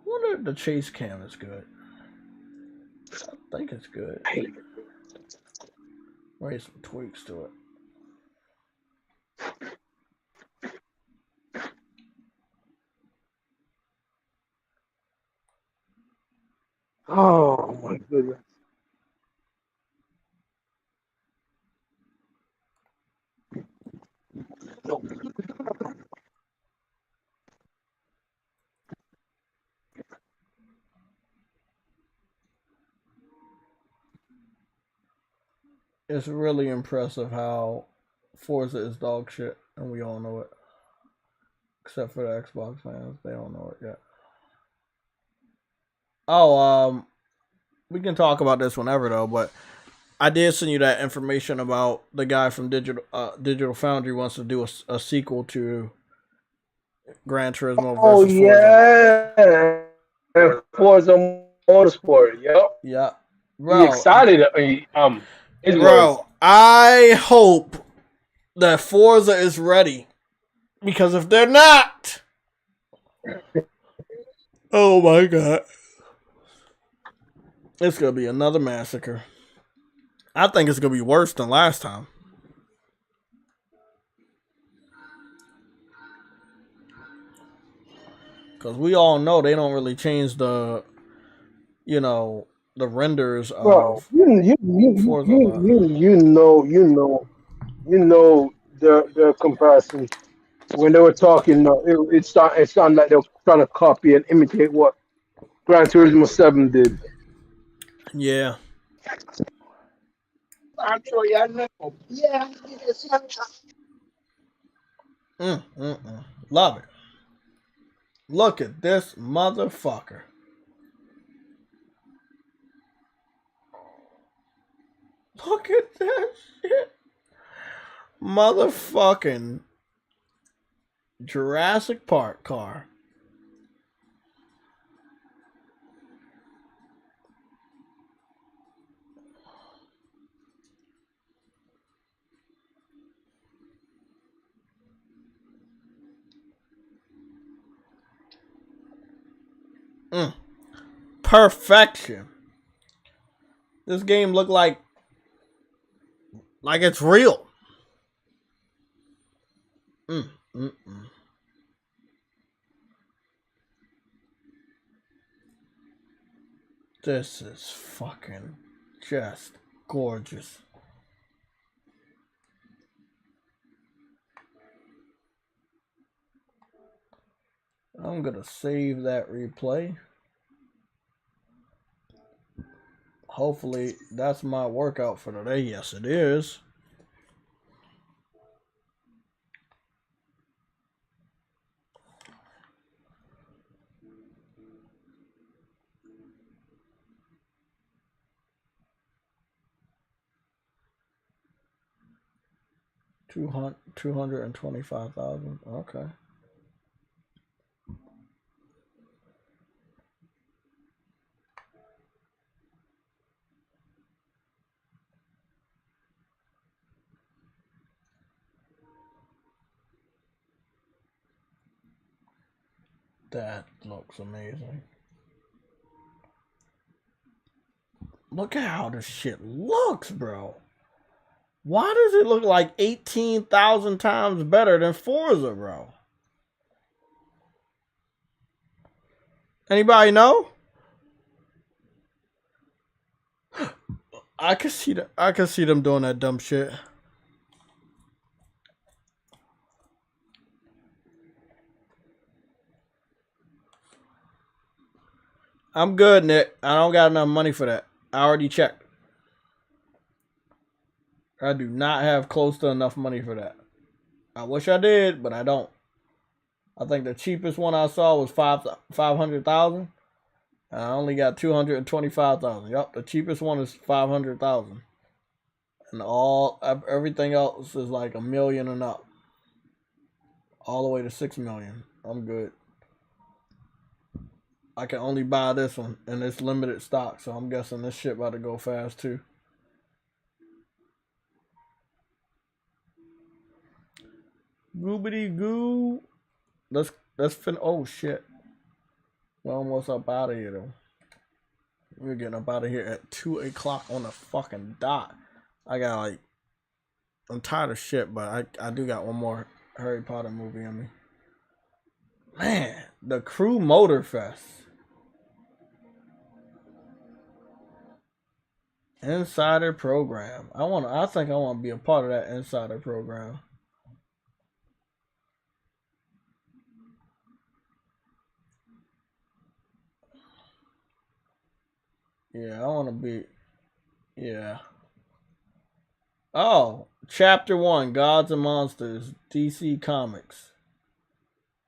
wonder if the chase cam is good. I think it's good. Maybe some tweaks to it. Oh my goodness. It's really impressive how Forza is dog shit, and we all know it. Except for the Xbox fans, they don't know it yet. Oh, we can talk about this whenever though, but I did send you that information about the guy from Digital Foundry wants to do a sequel to Gran Turismo versus Forza. Yeah, Forza Motorsport. Yep. Yeah, bro. Excited. Bro, I hope that Forza is ready, because if they're not, oh my god, it's gonna be another massacre. I think it's gonna be worse than last time. Because we all know they don't really change the, the renders of Forza. You know the comparison when they were talking. It sounded like they were trying to copy and imitate what Gran Turismo 7 did. Yeah. Actually, I know. Yeah. Love it. Look at this motherfucker. Look at that shit. Motherfucking Jurassic Park car. Perfection. This game looked like it's real. This is fucking just gorgeous. I'm gonna save that replay. Hopefully that's my workout for today. Yes, it is. 225,000. Okay. That looks amazing. Look at how this shit looks, bro. Why does it look like 18,000 times better than Forza, bro? Anybody know? I could see them doing that dumb shit. I'm good, Nick. I don't got enough money for that. I already checked. I do not have close to enough money for that. I wish I did, but I don't. I think the cheapest one I saw was 500,000. And I only got 225,000. Yup, the cheapest one is 500,000. And everything else is like $1 million and up. All the way to 6 million. I'm good. I can only buy this one, and it's limited stock, so I'm guessing this shit about to go fast too. Goobity goo. Let's oh shit. We're almost up out of here though. We're getting up out of here at 2 o'clock on the fucking dot. I'm tired of shit, but I do got one more Harry Potter movie in me. Man, the Crew Motor Fest. Insider program. I think I want to be a part of that insider program. Yeah, I want to be. Yeah. Oh, Chapter 1, Gods and Monsters, DC Comics.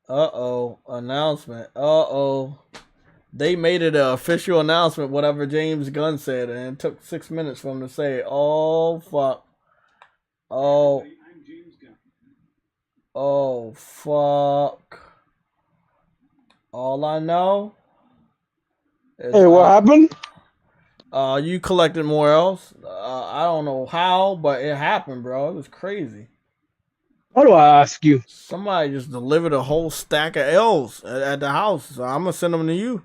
Uh-oh, announcement. Uh-oh. They made it an official announcement, whatever James Gunn said, and it took 6 minutes for him to say, oh, fuck. Oh. Oh, fuck. All I know is... Hey, what happened? You collected more else. I don't know how, but it happened, bro. It was crazy. What do I ask you? Somebody just delivered a whole stack of L's at the house, so I'm gonna send them to you.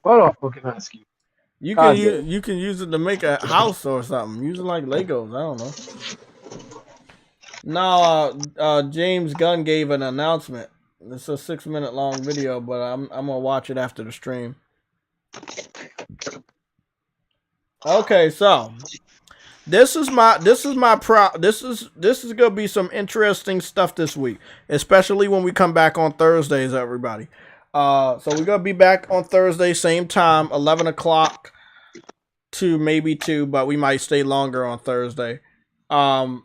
What do I fucking ask you? You can use it to make a house or something. Use it like Legos. I don't know. No, James Gunn gave an announcement. It's a 6-minute long video, but I'm gonna watch it after the stream. Okay, so this is gonna be some interesting stuff this week, especially when we come back on Thursdays, everybody. So we're gonna be back on Thursday, same time, 11 o'clock to maybe 2, but we might stay longer on Thursday. I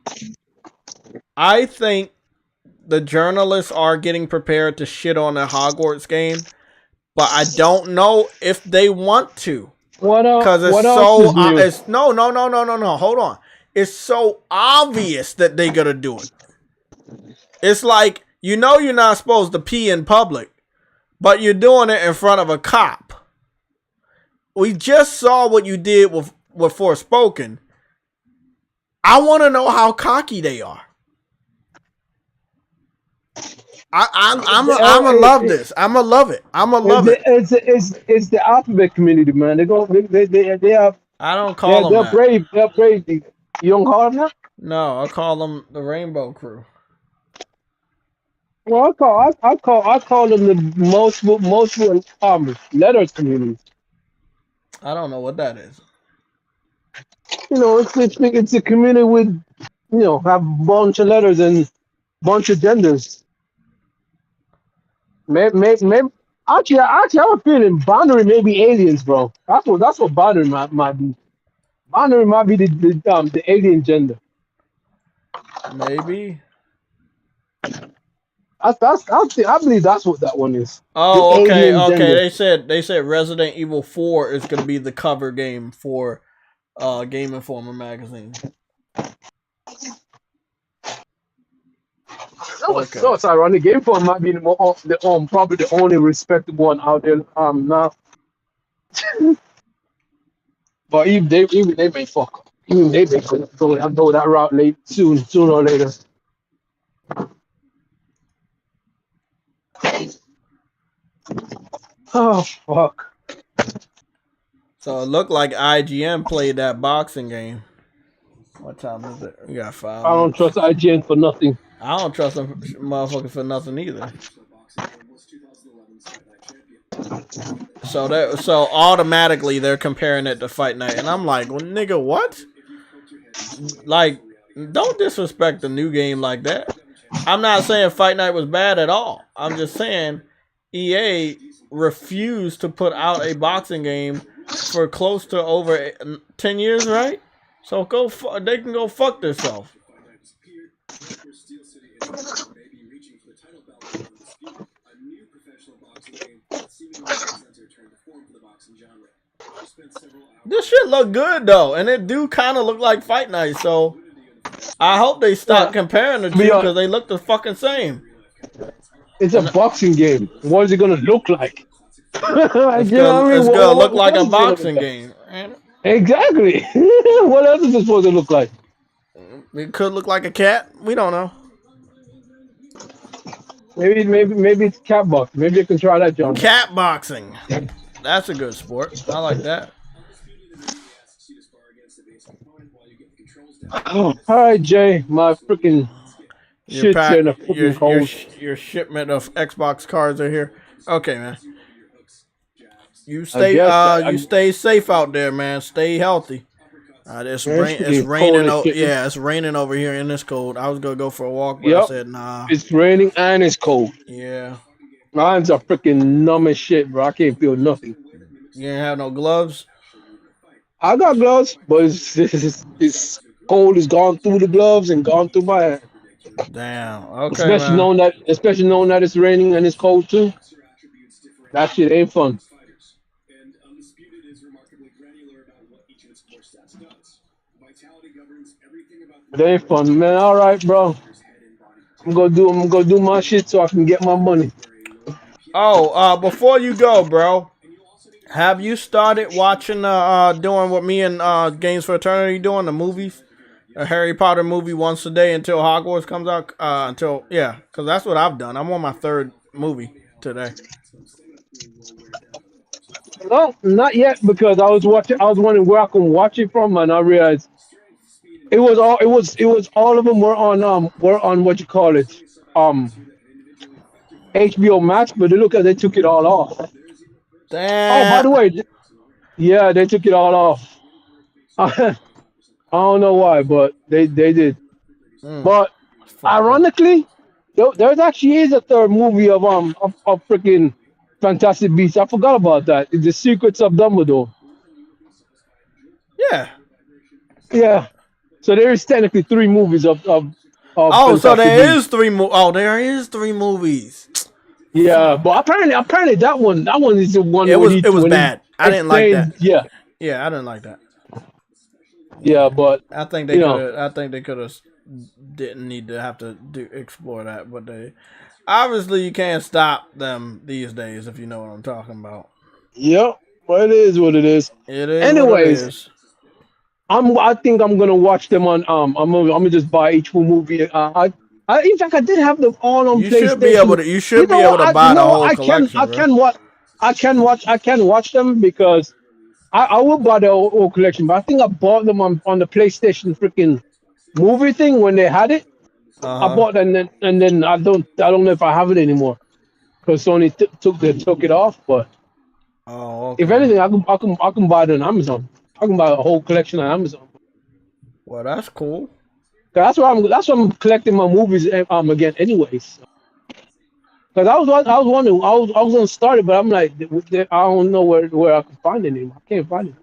think the journalists are getting prepared to shit on the Hogwarts game, but I don't know if they want to. Because it's no. Hold on. It's so obvious that they're gonna do it. It's like, you know, you're not supposed to pee in public, but you're doing it in front of a cop. We just saw what you did with Forspoken. I want to know how cocky they are. I'm gonna love this. I'm gonna love it. It's the alphabet community, man. They have. I don't call them they're that. brave. They're brave. You don't call them that? No, I call them the Rainbow Crew. Well, I call them the most letters community. I don't know what that is. You know, it's a community with, you know, have a bunch of letters and bunch of genders. Maybe actually I'm feeling boundary maybe aliens, bro. That's what boundary might be. Boundary might be the alien gender. Maybe. I believe that's what that one is. Oh, okay. They said Resident Evil 4 is gonna be the cover game for Game Informer magazine. Okay. So it's ironic. Game Phone might be probably the only respectable one out there now. But even they may fuck up. Even they may go that route sooner or later. Oh fuck. So it looked like IGN played that boxing game. What time is it? We got 5 I don't minutes. trust IGN for nothing. I don't trust them motherfuckers for nothing either. So automatically they're comparing it to Fight Night, and I'm like, well, nigga, what? Like, don't disrespect the new game like that. I'm not saying Fight Night was bad at all. I'm just saying EA refused to put out a boxing game for close to over 10 years, right? So they can go fuck themselves. This shit look good though, and it do kind of look like Fight Night. So I hope they stop comparing the two because they look the fucking same. It's a boxing game. What is it gonna look like? It's gonna look like a boxing game. Exactly. What else is it supposed to look like? It could look like a cat. We don't know. Maybe it's cat boxing. Maybe you can try that, John. Cat boxing. That's a good sport. I like that. Oh, all right, Jay. My freaking shit's here in the freaking cold. Your shipment of Xbox cards are here. Okay, man. You stay safe out there, man. Stay healthy. It's raining. It's raining over here in this cold. I was gonna go for a walk, but I said nah. It's raining and it's cold. Yeah. My hands are freaking numb as shit, bro. I can't feel nothing. You ain't have no gloves? I got gloves, but it's cold. It's gone through the gloves and gone through my hand. Damn. Okay. Especially knowing that it's raining and it's cold too. That shit ain't fun. It ain't fun, man. All right, bro. I'm gonna do my shit so I can get my money. Oh, before you go, bro, have you started watching doing what me and Games for Eternity doing, the movies? A Harry Potter movie once a day until Hogwarts comes out. Because that's what I've done. I'm on my 3rd movie today. No, not yet, because I was wondering where I can watch it from, and I realized it was all of them were on what you call it, HBO Max, but they took it all off. Damn. Oh, by the way, yeah, they took it all off. I don't know why, but they did. But ironically, there actually is a 3rd movie of freaking Fantastic Beasts. I forgot about that. It's The Secrets of Dumbledore. Yeah. Yeah. So there is technically 3 movies of so there is 3 movies. Oh, there is 3 movies. Yeah, but apparently that one is the one. It was bad. I didn't like that. Yeah. Yeah, I didn't like that. Yeah, but I think they could have didn't need to have to explore that, but they obviously you can't stop them these days if you know what I'm talking about. Yep, well, it is what it is. It is. Anyways, what it is. I think I'm gonna watch them on. I'm gonna just buy each movie. In fact, I did have them all on PlayStation. You should be able to buy the whole collection. I can watch them because I will buy the whole collection. But I think I bought them on the PlayStation freaking movie thing when they had it. I bought them and then I don't know if I have it anymore because Sony took it off. But if anything, I can buy it on Amazon. I can buy a whole collection on Amazon. Well, that's cool. That's why I'm collecting my movies again, anyways. Because I was wondering, I was gonna start it, but I'm like, I don't know where I can find it anymore. I can't find it.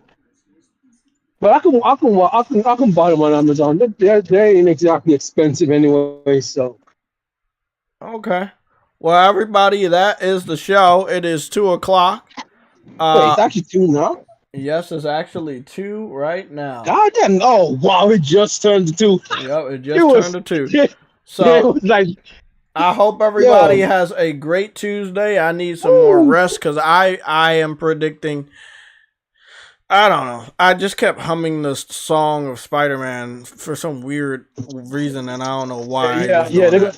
But I can buy them on Amazon. They ain't exactly expensive anyway, so. Okay. Well, everybody, that is the show. It is 2:00. Wait, it's actually 2 now? Yes, it's actually 2 right now. God damn! Oh wow, it just turned to 2. Yep, it just turned to 2. So it was like I hope everybody has a great Tuesday. I need some more rest because I am predicting. I don't know. I just kept humming this song of Spider-Man for some weird reason, and I don't know why. They're gonna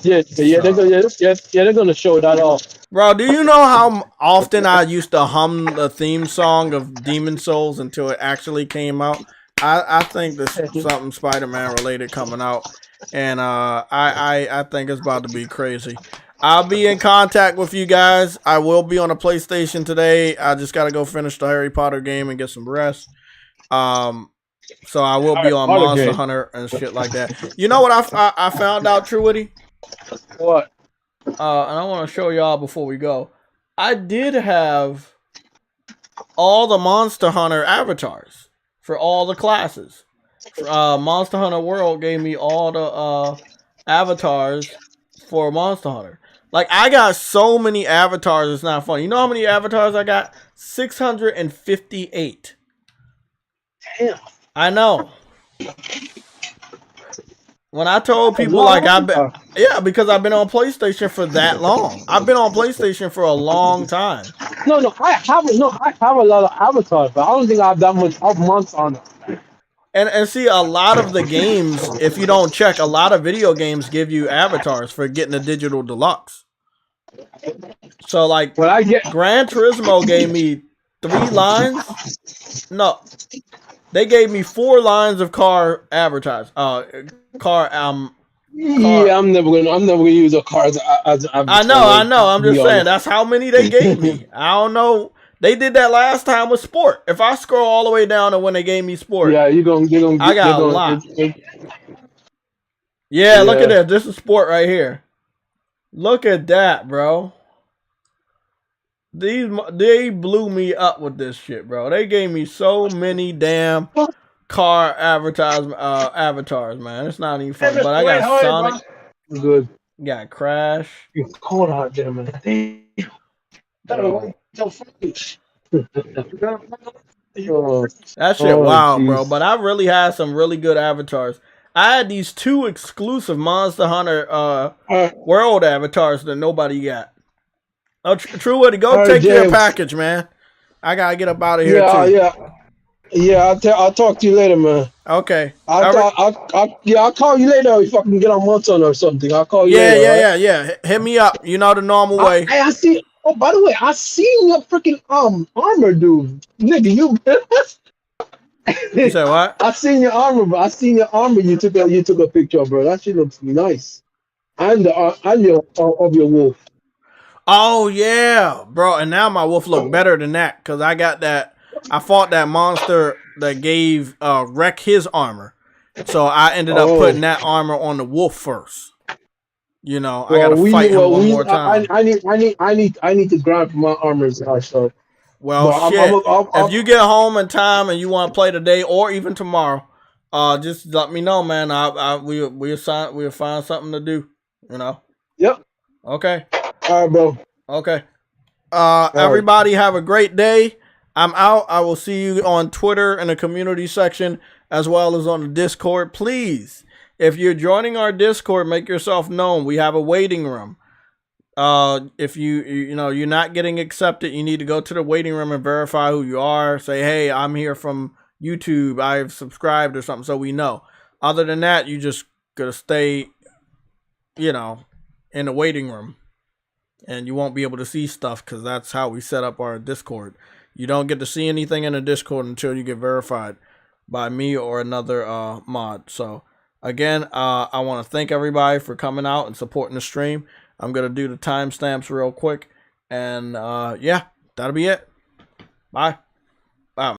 show that off. Bro, do you know how often I used to hum the theme song of Demon Souls until it actually came out? I think there's something Spider-Man related coming out, and I think it's about to be crazy. I'll be in contact with you guys. I will be on a PlayStation today. I just got to go finish the Harry Potter game and get some rest. So I will be on Monster Hunter and shit like that. You know what I found out, True Witty? What? And I want to show y'all before we go. I did have all the Monster Hunter avatars for all the classes. Monster Hunter World gave me all the avatars for Monster Hunter. Like, I got so many avatars, it's not funny. You know how many avatars I got? 658. Damn. I know. When I told people, like, because I've been on PlayStation for that long. I've been on PlayStation for a long time. No, I have a lot of avatars, but I don't think I have that much of Monster Hunter. And see, a lot of the games, if you don't check, a lot of video games give you avatars for getting a digital deluxe. So, like, Gran Turismo gave me 3 lines. No, they gave me 4 lines of car advertise. Yeah, I'm never gonna use a car as I know. I'm just saying that's how many they gave me. I don't know. They did that last time with sport. If I scroll all the way down to when they gave me sport, yeah, you're gonna. I got a lot. Yeah, look at this. This is sport right here. Look at that, bro. They blew me up with this shit, bro. They gave me so many damn car avatars, man. It's not even funny. But I got Sonic. Good. Got Crash. It's cold out there, man. Damn. That shit wild, bro. But I really had some really good avatars. I had these 2 exclusive Monster Hunter World avatars that nobody got. Oh, True Woody, go take your package, man. I gotta get up out of here too. Yeah. I'll talk to you later, man. Okay. I'll call you later if I can get on Monster Hunter or something. I'll call you later. Yeah. Hit me up. You know the normal way. I see. Oh, by the way, I seen your freaking armor, dude. Nigga, you. You said what? I seen your armor, bro. You took a picture, bro. That shit looks nice. And your wolf. Oh yeah, bro. And now my wolf look better than that because I got that. I fought that monster that gave Wreck his armor, so I ended up putting that armor on the wolf first. You know, I gotta fight him one more time. I need to grab my armors. So. Well, shit. If you get home in time and you want to play today or even tomorrow, just let me know, man. We'll find something to do. You know. Yep. Okay. All right, bro. Okay. Everybody have a great day. I'm out. I will see you on Twitter in the community section as well as on the Discord. Please, if you're joining our Discord, make yourself known. We have a waiting room. If you're not getting accepted, you need to go to the waiting room and verify who you are. Say, hey, I'm here from YouTube. I've subscribed or something so we know. Other than that, you just gotta stay, in the waiting room. And you won't be able to see stuff because that's how we set up our Discord. You don't get to see anything in the Discord until you get verified by me or another mod. So, again, I want to thank everybody for coming out and supporting the stream. I'm going to do the timestamps real quick. And, yeah, that'll be it. Bye.